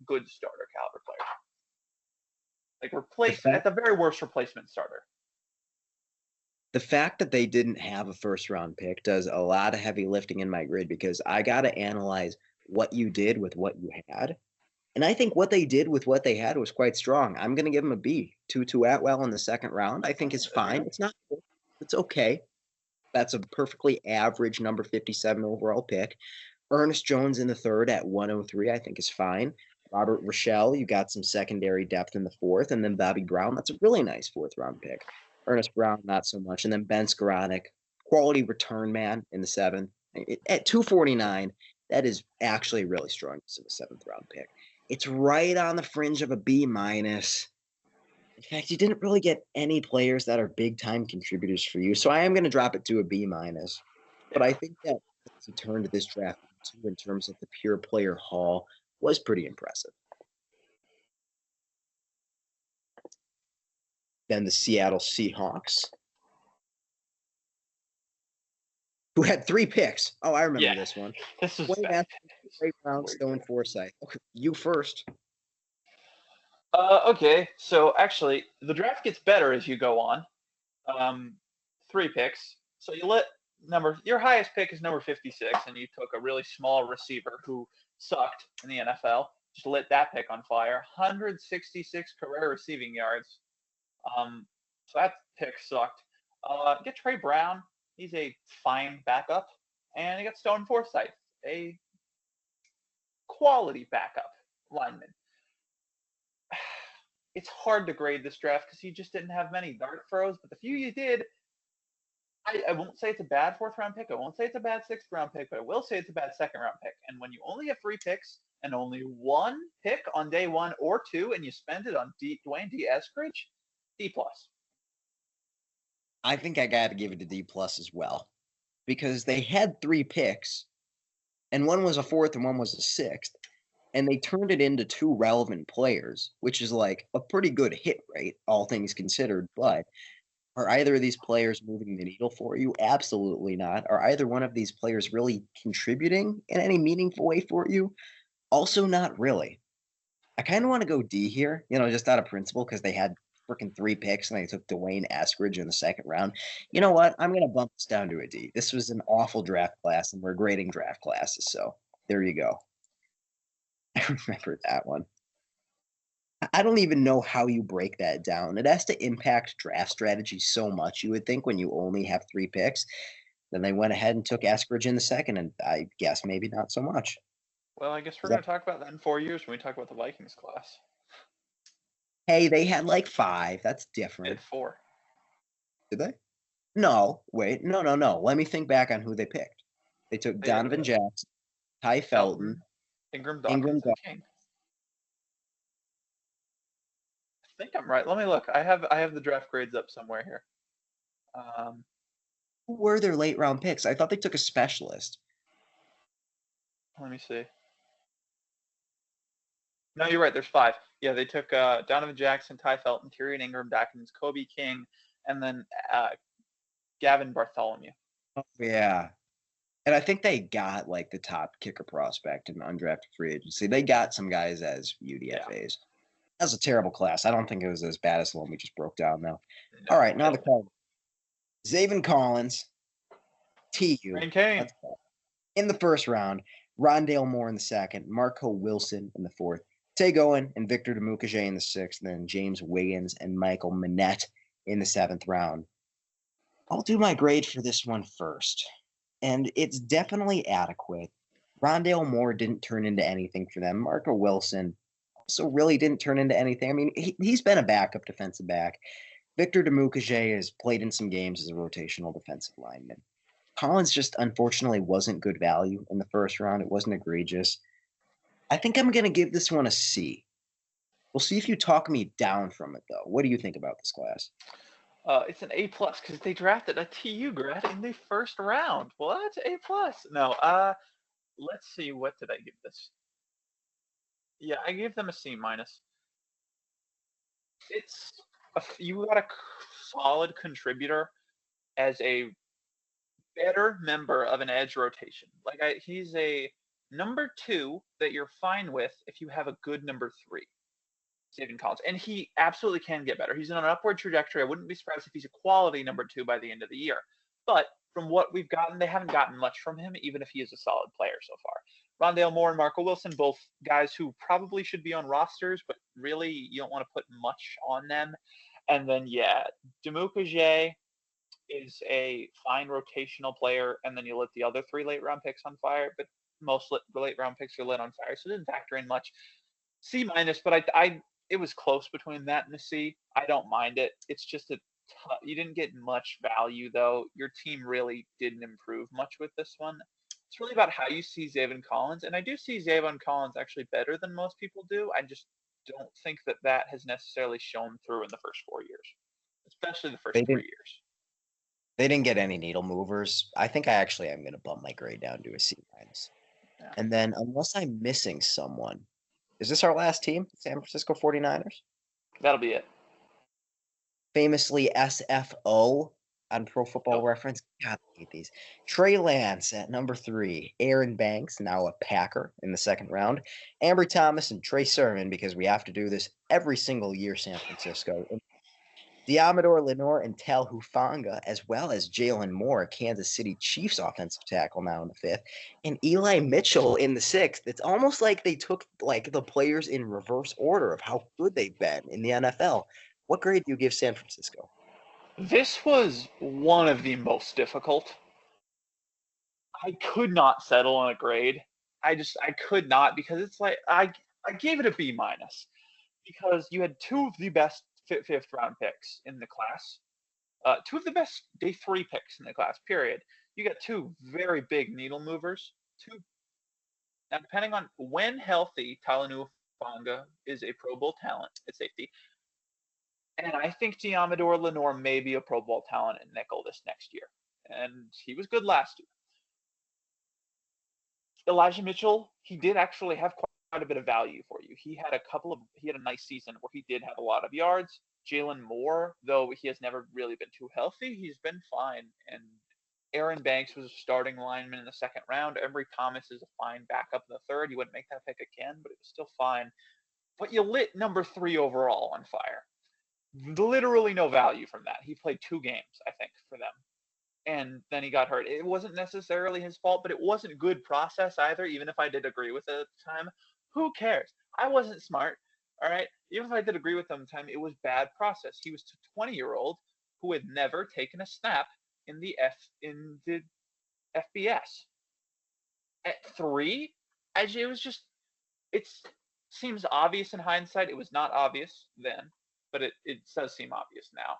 good starter caliber players. Like at the very worst, replacement starter. The fact that they didn't have a first-round pick does a lot of heavy lifting in my grid because I got to analyze what you did with what you had. And I think what they did with what they had was quite strong. I'm going to give them a B. Tutu Atwell in the 2nd round, I think is fine. It's not good. It's okay. That's a perfectly average number 57 overall pick. Ernest Jones in the third at 103, I think is fine. Robert Rochelle, you got some secondary depth in the fourth, and then Bobby Brown. That's a really nice fourth round pick. Ernest Brown, not so much, and then Ben Skoranek, quality return man in the seventh. At 249, that is actually really strong as a seventh round pick. It's right on the fringe of a B minus. In fact, you didn't really get any players that are big time contributors for you, so I am going to drop it to a B minus. But I think that he turned this draft into, in terms of the pure player haul, was pretty impressive. Then the Seattle Seahawks, who had 3 picks. Oh, I remember this one. This is great round, Stone Forsythe. Okay, you first. Okay, so actually, the draft gets better as you go on. 3 picks. So you let your highest pick is number 56, and you took a really small receiver who sucked in the NFL. Just lit that pick on fire. 166 career receiving yards. So that pick sucked. Get Trey Brown. He's a fine backup. And you got Stone Forsythe, a quality backup lineman. It's hard to grade this draft because you just didn't have many dart throws, but the few you did, I won't say it's a bad 4th round pick. I won't say it's a bad 6th round pick, but I will say it's a bad 2nd round pick. And when you only have 3 picks and only 1 pick on day 1 or 2, and you spend it on Dwayne D. Eskridge, D+. I think I got to give it a D+ as well, because they had 3 picks, and one was a 4th and one was a 6th, and they turned it into 2 relevant players, which is like a pretty good hit rate, all things considered. But are either of these players moving the needle for you? Absolutely not. Are either one of these players really contributing in any meaningful way for you? Also not really. I kind of want to go D here, just out of principle, because they had freaking 3 picks and they took Dwayne Eskridge in the 2nd round. You know what? I'm going to bump this down to a D. This was an awful draft class, and we're grading draft classes, so there you go. I remember that one. I don't even know how you break that down. It has to impact draft strategy so much, you would think, when you only have 3 picks. Then they went ahead and took Eskridge in the 2nd, and I guess maybe not so much. Well, I guess we're going to talk about that in 4 years when we talk about the Vikings class. Hey, they had like 5. That's different. They had 4. Did they? No, wait. No. Let me think back on who they picked. They took Donovan Jackson, Ty Felton, Ingram Dawkins, and King. I think I'm right. Let me look. I have the draft grades up somewhere here. Who were their late round picks? I thought they took a specialist. Let me see. No, you're right. There's 5. Yeah, they took Donovan Jackson, Ty Felton, Tyrion Ingram, Dawkins, Kobe King, and then Gavin Bartholomew. Oh, yeah. And I think they got like the top kicker prospect in undrafted free agency. They got some guys as UDFAs. Yeah. That's a terrible class. I don't think it was as bad as the one we just broke down, though. No, all right, now the card. Zaven Collins, TU. In the 1st round, Rondale Moore in the 2nd, Marco Wilson in the 4th, Tay Gowan and Victor Demukaje in the 6th, and then James Wiggins and Michael Manette in the 7th round. I'll do my grade for this one first, and it's definitely adequate. Rondale Moore didn't turn into anything for them. Marco Wilson also really didn't turn into anything. I mean, he's been a backup defensive back. Victor Demukaje has played in some games as a rotational defensive lineman. Collins just unfortunately wasn't good value in the 1st round. It wasn't egregious. I think I'm going to give this one a C. We'll see if you talk me down from it, though. What do you think about this class? It's an A+ because they drafted a TU grad in the 1st round. What? A+? No. Let's see. What did I give this? Yeah, I gave them a C-. You got a solid contributor as a better member of an edge rotation. He's a number 2 that you're fine with if you have a good number 3. Zaven Collins. And he absolutely can get better. He's on an upward trajectory. I wouldn't be surprised if he's a quality number 2 by the end of the year. But from what we've gotten, they haven't gotten much from him, even if he is a solid player so far. Rondale Moore and Marco Wilson, both guys who probably should be on rosters, but really you don't want to put much on them. And then, yeah, Demukaje, is a fine rotational player, and then you lit the other 3 late round picks on fire. But most late round picks are lit on fire, so it didn't factor in much. C minus, but it was close between that and a C. I don't mind it. It's just you didn't get much value though. Your team really didn't improve much with this one. It's really about how you see Zayvon Collins, and I do see Zayvon Collins actually better than most people do. I just don't think that has necessarily shown through in the first 4 years, especially the first They 3 didn't. years. They didn't get any needle movers. I think I actually am going to bump my grade down to a C minus. Yeah. And then, unless I'm missing someone, is this our last team? San Francisco 49ers? That'll be it. Famously SFO on Pro Football Reference. God, I hate these. Trey Lance at number 3. Aaron Banks, now a Packer in the second round. Ambry Thomas and Trey Sermon, because we have to do this every single year, San Francisco. Diamador Lenore and Tal Hufanga, as well as Jalen Moore, Kansas City Chiefs offensive tackle, now in the 5th, and Eli Mitchell in the 6th. It's almost like they took like the players in reverse order of how good they've been in the NFL. What grade do you give San Francisco? This was one of the most difficult. I could not settle on a grade. I could not, because it's like I gave it a B minus because you had 2 of the best 5th round picks in the class, 2 of the best day 3 picks in the class. Period. You got 2 very big needle movers. Now, depending on when healthy, Talanu Fanga is a Pro Bowl talent at safety. And I think Diamador Lenore may be a Pro Bowl talent at nickel this next year. And he was good last year. Elijah Mitchell, he did actually have quite a bit of value for you. He had a nice season where he did have a lot of yards. Jalen Moore, though he has never really been too healthy, he's been fine. And Aaron Banks was a starting lineman in the second round. Ambry Thomas is a fine backup in the third. You wouldn't make that pick again, but it was still fine. But you lit number 3 overall on fire. Literally no value from that. He played 2 games, I think, for them. And then he got hurt. It wasn't necessarily his fault, but it wasn't good process either, even if I did agree with it at the time. Who cares? I wasn't smart, all right? Even if I did agree with them at the time, it was bad process. He was a 20-year-old who had never taken a snap in the FBS. At 3, it seems obvious in hindsight. It was not obvious then, but it does seem obvious now.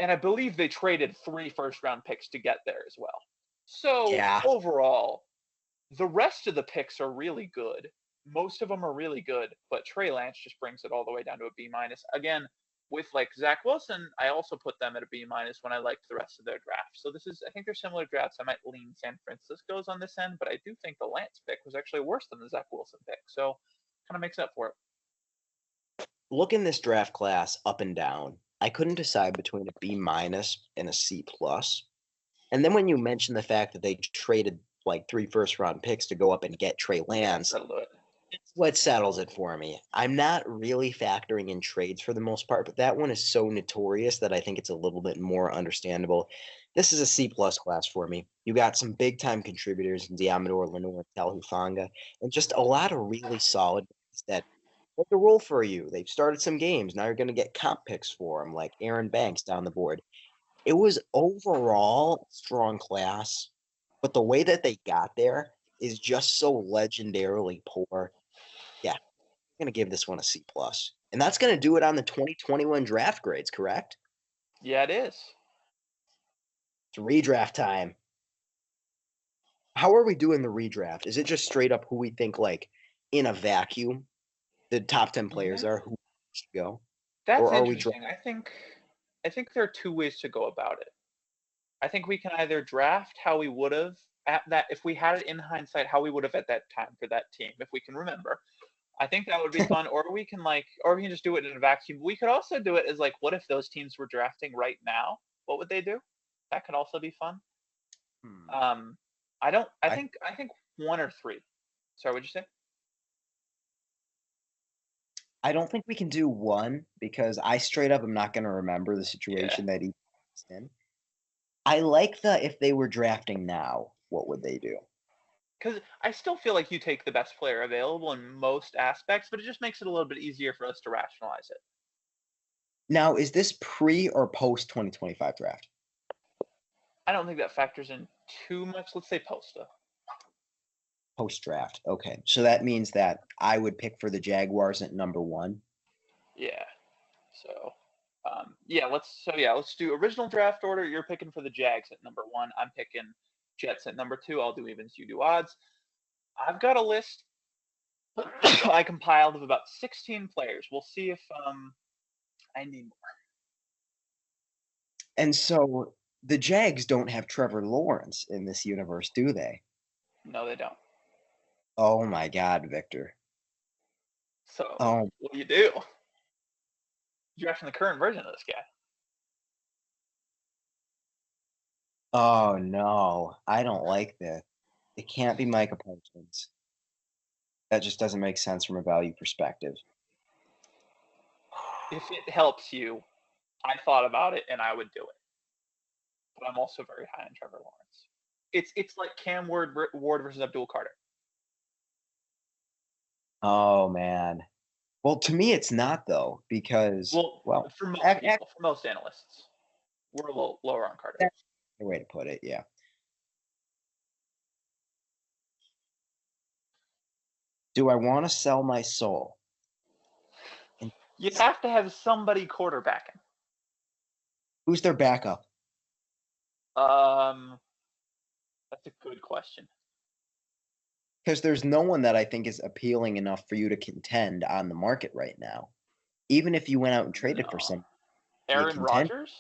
And I believe they traded 3 first-round picks to get there as well. So Yeah. Overall, the rest of the picks are really good. Most of them are really good, but Trey Lance just brings it all the way down to a B minus. Again, with like Zach Wilson, I also put them at a B minus when I liked the rest of their draft. So I think they're similar drafts. I might lean San Francisco's on this end, but I do think the Lance pick was actually worse than the Zach Wilson pick. So kind of makes up for it. Looking this draft class up and down, I couldn't decide between a B minus and a C plus. And then when you mention the fact that they traded like 3 first-round picks to go up and get Trey Lance, that's what settles it for me. I'm not really factoring in trades for the most part, but that one is so notorious that I think it's a little bit more understandable. This is a C plus class for me. You got some big-time contributors in Diamador, Lenore, and Tal Hufanga, and just a lot of really solid that what the role for you. They've started some games. Now you're going to get comp picks for them, like Aaron Banks down the board. It was overall strong class, but the way that they got there is just so legendarily poor. Yeah, I'm going to give this one a C plus. And that's going to do it on the 2021 draft grades, correct? Yeah, it is. It's redraft time. How are we doing the redraft? Is it just straight up who we think, like, in a vacuum, the top 10 players are, who should go? That's or are interesting. I think there are 2 ways to go about it. I think we can either draft how we would have at that, if we had it in hindsight, how we would have at that time for that team, if we can remember. I think that would be fun. Or we can just do it in a vacuum. We could also do it as like, what if those teams were drafting right now? What would they do? That could also be fun. I think 1 or 3. Sorry, what'd you say? I don't think we can do 1 because I straight up am not going to remember the situation that he's in. I like if they were drafting now, what would they do? Because I still feel like you take the best player available in most aspects, but it just makes it a little bit easier for us to rationalize it. Now, is this pre or post 2025 draft? I don't think that factors in too much. Let's say Posta. Post-draft. Okay. So that means that I would pick for the Jaguars at number 1. Yeah. So, let's do original draft order. You're picking for the Jags at number 1. I'm picking Jets at number 2. I'll do evens. You do odds. I've got a list I compiled of about 16 players. We'll see if I need more. And so the Jags don't have Trevor Lawrence in this universe, do they? No, they don't. Oh my God, Victor. So, Oh, what do you do? You're drafting the current version of this guy. oh no. I don't like this. It can't be Micah Parsons. That just doesn't make sense from a value perspective. If it helps you, I thought about it and I would do it. But I'm also very high on Trevor Lawrence. It's like Cam Ward versus Abdul Carter. Oh man. Well, to me, it's not though, because for most people, for most analysts, we're a little lower on Carter. That's the way to put it. Yeah. Do I want to sell my soul? You have to have somebody quarterbacking. Who's their backup? That's a good question. Because there's no one that I think is appealing enough for you to contend on the market right now. Even if you went out and traded for some. Aaron Rodgers?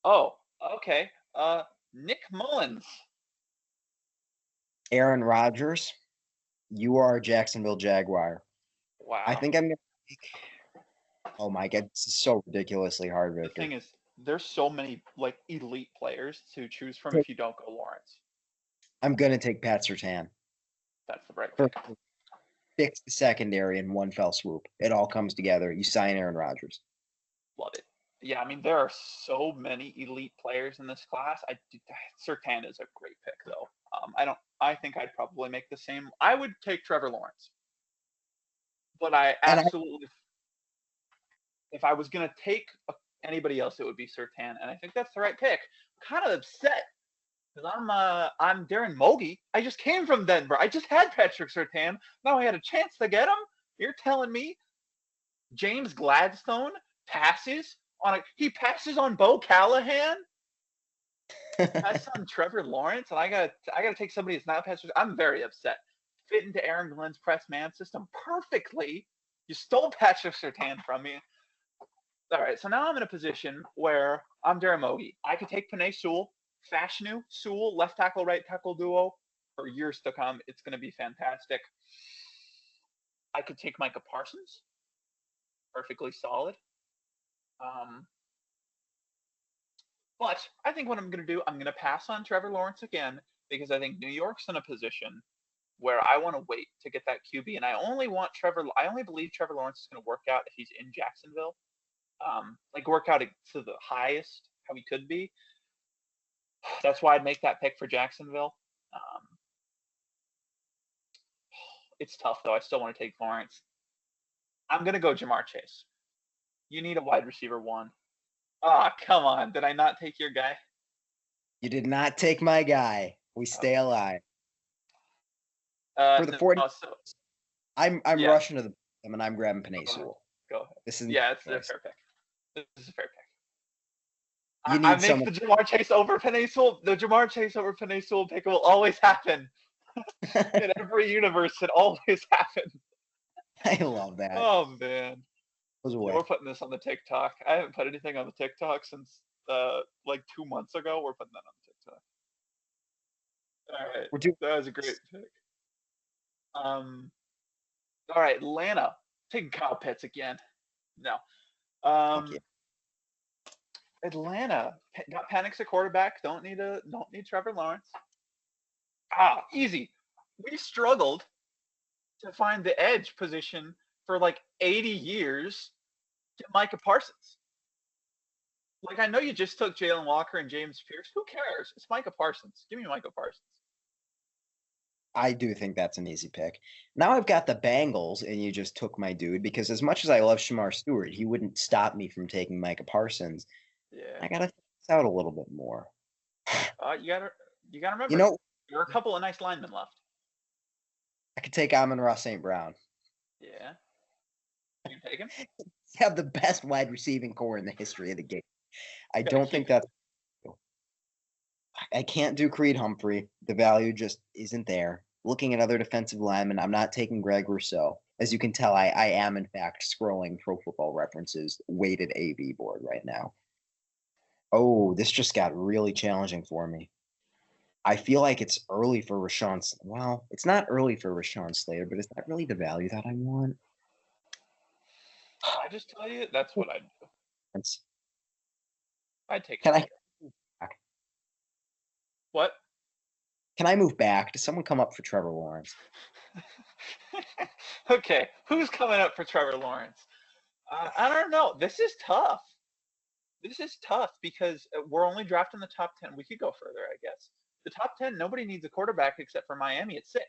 Oh, okay. Nick Mullins. Aaron Rodgers, you are a Jacksonville Jaguar. Wow. I think I'm going to pick. Oh my God, this is so ridiculously hard, Victor. The thing is, there's so many like elite players to choose from if you don't go Lawrence. I'm going to take Pat Surtain. That's the right pick. Fix the secondary in one fell swoop. It all comes together. You sign Aaron Rodgers. Love it. Yeah, I mean, there are so many elite players in this class. Surtain is a great pick, though. I think I'd probably make the same. I would take Trevor Lawrence. But if I was going to take anybody else, it would be Surtain. And I think that's the right pick. I'm kind of upset. Because I'm Darren Mogi. I just came from Denver. I just had Patrick Surtain. Now I had a chance to get him. You're telling me James Gladstone passes he passes on Bo Callahan? Passes on Trevor Lawrence, and I gotta take somebody that's not Patrick. I'm very upset. Fit into Aaron Glenn's press man system perfectly. You stole Patrick Surtain from me. All right, so now I'm in a position where I'm Darren Mogi. I could take Penei Sewell, left tackle, right tackle duo for years to come. It's going to be fantastic. I could take Micah Parsons, perfectly solid. But I think what I'm going to do, I'm going to pass on Trevor Lawrence again because I think New York's in a position where I want to wait to get that QB, and I only believe Trevor Lawrence is going to work out if he's in Jacksonville, work out to the highest how he could be. That's why I'd make that pick for Jacksonville. It's tough, though. I still want to take Lawrence. I'm going to go Jamar Chase. You need a wide receiver 1. Oh, come on. Did I not take your guy? You did not take my guy. We stay alive. For the 40, I'm rushing to the and I'm grabbing Penei Sewell. Go ahead. This is it's a fair pick. This is a fair pick. You need I make the Jamar Chase over Penei Sewell. The Jamar Chase over Penei Sewell pick will always happen. In every universe, it always happens. I love that. Oh man. We're putting this on the TikTok. I haven't put anything on the TikTok since 2 months ago. We're putting that on TikTok. All right. That was a great pick. All right, Atlanta. Taking Kyle Pitts again. No. Atlanta got Penix at quarterback. Don't need Trevor Lawrence. Easy. We struggled to find the edge position for 80 years. Get Micah Parsons. I know you just took Jalen Walker and James Pierce. Who cares? It's Micah Parsons. Give me Micah Parsons. I do think that's an easy pick. Now I've got the Bengals, and you just took my dude, because as much as I love Shamar Stewart, he wouldn't stop me from taking Micah Parsons. Yeah. I got to out a little bit more. You gotta remember, You know, there are a couple of nice linemen left. I could take Amon-Ra St. Brown. Yeah. You can take him? Have the best wide receiving core in the history of the game. I don't think that's. I can't do Creed Humphrey. The value just isn't there. Looking at other defensive linemen, I'm not taking Greg Rousseau. As you can tell, I am, in fact, scrolling Pro Football References weighted AV board right now. Oh, this just got really challenging for me. I feel like it's early for Rashawn. Well, it's not early for Rashawn Slater, but is that really the value that I want? I just tell you, that's what I'd do. I'd take Can Slater. What? Can I move back? Does someone come up for Trevor Lawrence? Okay, who's coming up for Trevor Lawrence? I don't know. This is tough. This is tough because we're only drafting the top 10. We could go further, I guess. The top 10, nobody needs a quarterback except for Miami at 6.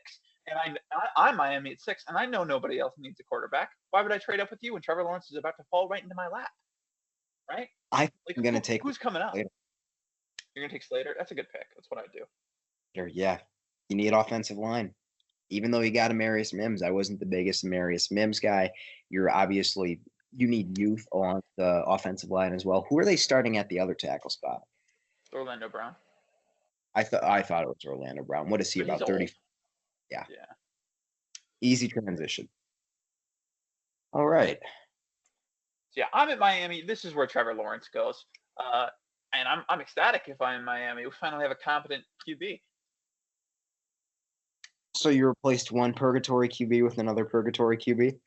And I'm Miami at 6, and I know nobody else needs a quarterback. Why would I trade up with you when Trevor Lawrence is about to fall right into my lap? Right? I'm going to take. Who's coming up? Slater. You're going to take Slater? That's a good pick. That's what I'd do. Yeah. You need offensive line. Even though you got Amarius Mims, I wasn't the biggest Amarius Mims guy. You need youth along the offensive line as well. Who are they starting at the other tackle spot? Orlando Brown. I thought it was Orlando Brown. What is he, about 30? Yeah. Easy transition. All right. So yeah, I'm at Miami. This is where Trevor Lawrence goes. And I'm ecstatic if I'm in Miami. We finally have a competent QB. So you replaced one purgatory QB with another purgatory QB?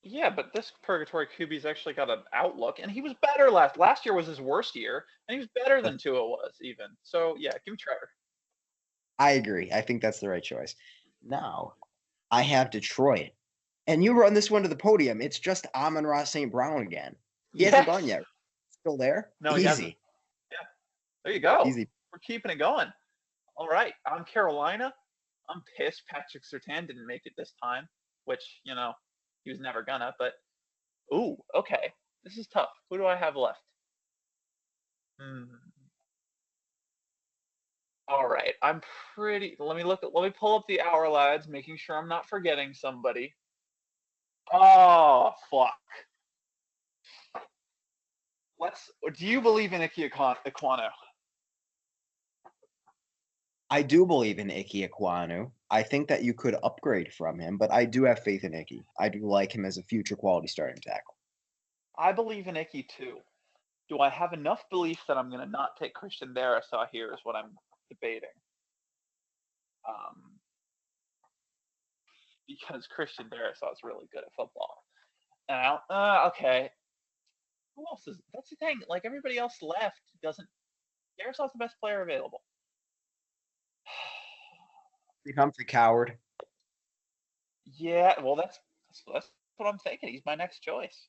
Yeah, but this purgatory QB's actually got an outlook, and he was better last year was his worst year, and he was better than Tua was even. So yeah, give me Trevor. I agree. I think that's the right choice. Now, I have Detroit, and you run this one to the podium. It's just Amon-Ra St. Brown again. He hasn't gone yet. Still there? No, he hasn't. Yeah, there you go. Easy. We're keeping it going. All right, I'm Carolina. I'm pissed Patrick Surtain didn't make it this time, which, he was never gonna, but ooh, okay. This is tough. Who do I have left? All right. Let me pull up the hour lads, making sure I'm not forgetting somebody. Oh, fuck. Do you believe in Ike Ekwonu? I do believe in Ike Ekwonu. I think that you could upgrade from him, but I do have faith in Ike. I do like him as a future quality starting tackle. I believe in Ike too. Do I have enough belief that I'm going to not take Christian Darrisaw here is what I'm debating. Because Christian Darrisaw is really good at football. Okay. Who else is? That's the thing. Like everybody else left doesn't. Darrisaw's the best player available. Humphrey Coward. Yeah, well, that's what I'm thinking. He's my next choice.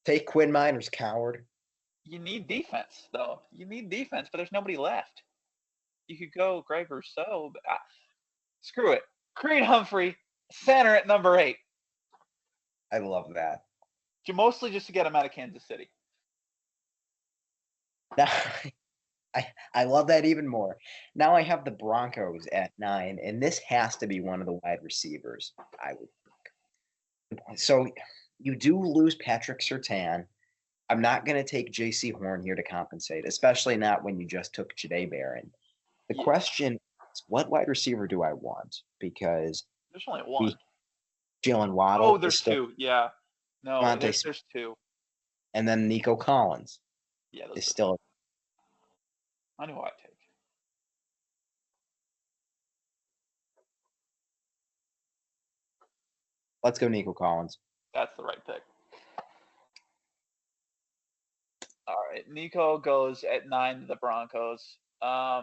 Take Quinn Miners, Coward. You need defense, though. You need defense, but there's nobody left. You could go Greg Rousseau, but screw it. Creed Humphrey, center at number 8. I love that. Mostly just to get him out of Kansas City. Now, I love that even more. Now I have the Broncos at 9, and this has to be one of the wide receivers, I would think. So you do lose Patrick Surtain. I'm not going to take J.C. Horn here to compensate, especially not when you just took Jahdae Barron. The question is, what wide receiver do I want? Because there's only one. Jalen Waddle. Oh, there's two. Yeah. No, there's 2. And then Nico Collins. Yeah, is still. I know what I'd take. Let's go Nico Collins. That's the right pick. All right, Nico goes at 9 to the Broncos. All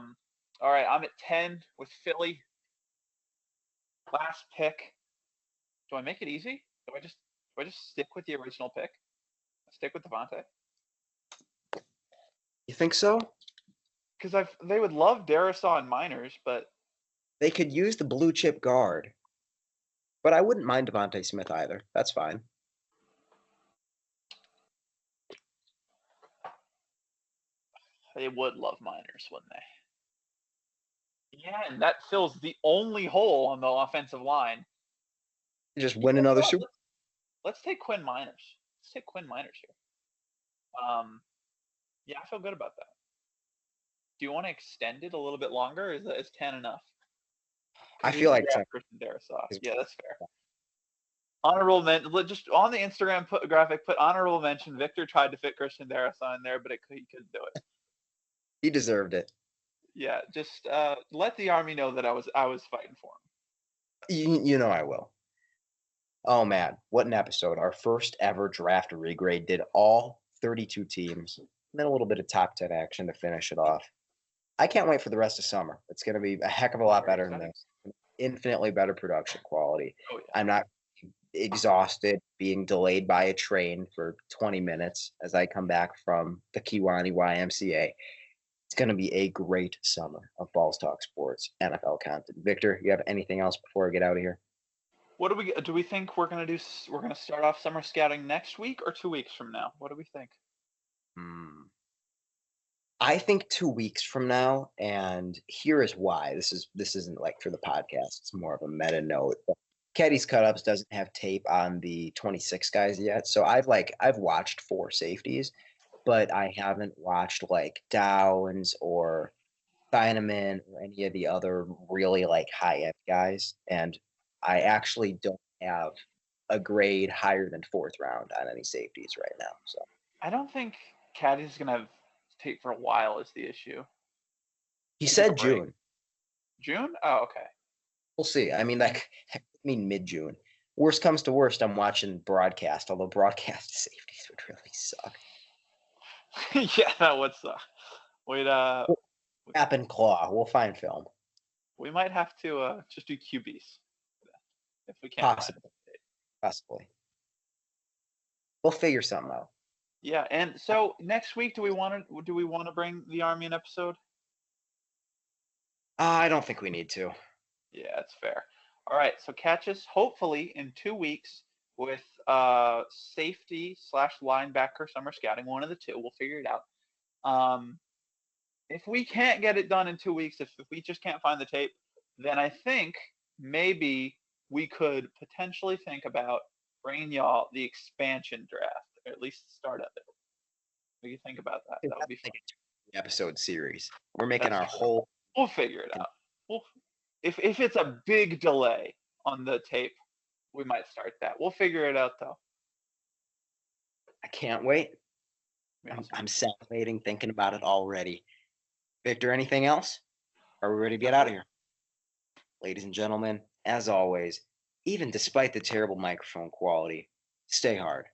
right, I'm at 10 with Philly. Last pick. Do I make it easy? Do I just stick with the original pick? Stick with Devontae? You think so? Because they would love Darrisaw and Miners, but they could use the blue chip guard. But I wouldn't mind Devontae Smith either. That's fine. They would love minors, wouldn't they? Yeah, and that fills the only hole on the offensive line. Just win another Super. Let's take Quinn Miners. Let's take Quinn Miners here. Yeah, I feel good about that. Do you want to extend it a little bit longer? Or is 10 enough? I feel like Christian Darrisaw. Yeah, that's fair. Honorable mention, just on the Instagram graphic, put honorable mention. Victor tried to fit Christian Darrisaw in there, but he couldn't do it. He deserved it. Yeah, just let the Army know that I was fighting for him. You know I will. Oh man, what an episode! Our first ever draft regrade did all 32 teams, and then a little bit of top 10 action to finish it off. I can't wait for the rest of summer. It's going to be a heck of a lot better than this. Infinitely better production quality. Oh, yeah. I'm not exhausted being delayed by a train for 20 minutes as I come back from the Kiwani YMCA. It's going to be a great summer of Balls Talk Sports NFL content. Victor, you have anything else before I get out of here? What do we think we're going to do? We're going to start off summer scouting next week or 2 weeks from now? What do we think? I think 2 weeks from now, and here is why. This isn't like for the podcast. It's more of a meta note. Caddy's Cut-Ups doesn't have tape on the 26 guys yet, so I've watched 4 safeties, but I haven't watched like Downs or Heineman or any of the other really like high-end guys, and I actually don't have a grade higher than 4th round on any safeties right now. So I don't think Caddy's gonna have tape for a while is the issue. He said June. June? Oh, okay. We'll see. I mean, mid-June. Worst comes to worst, I'm watching broadcast, although broadcast safeties would really suck. Yeah, that would suck. Tap and claw. We'll find film. We might have to just do QBs if we can't. Possibly. We'll figure something out. Yeah, and so next week, do we want to bring the Army an episode? I don't think we need to. Yeah, that's fair. All right, so catch us hopefully in 2 weeks with safety / linebacker summer scouting, one of the two. We'll figure it out. If we can't get it done in 2 weeks, if we just can't find the tape, then I think maybe we could potentially think about bringing y'all the expansion draft, or at least the start of it. What do you think about that? That would be fun. Episode series. We're making our whole. We'll figure it out. If it's a big delay on the tape, we might start that. We'll figure it out though. I can't wait. I'm salivating thinking about it already. Victor, anything else? Are we ready to get out of here? Ladies and gentlemen, as always, even despite the terrible microphone quality, stay hard.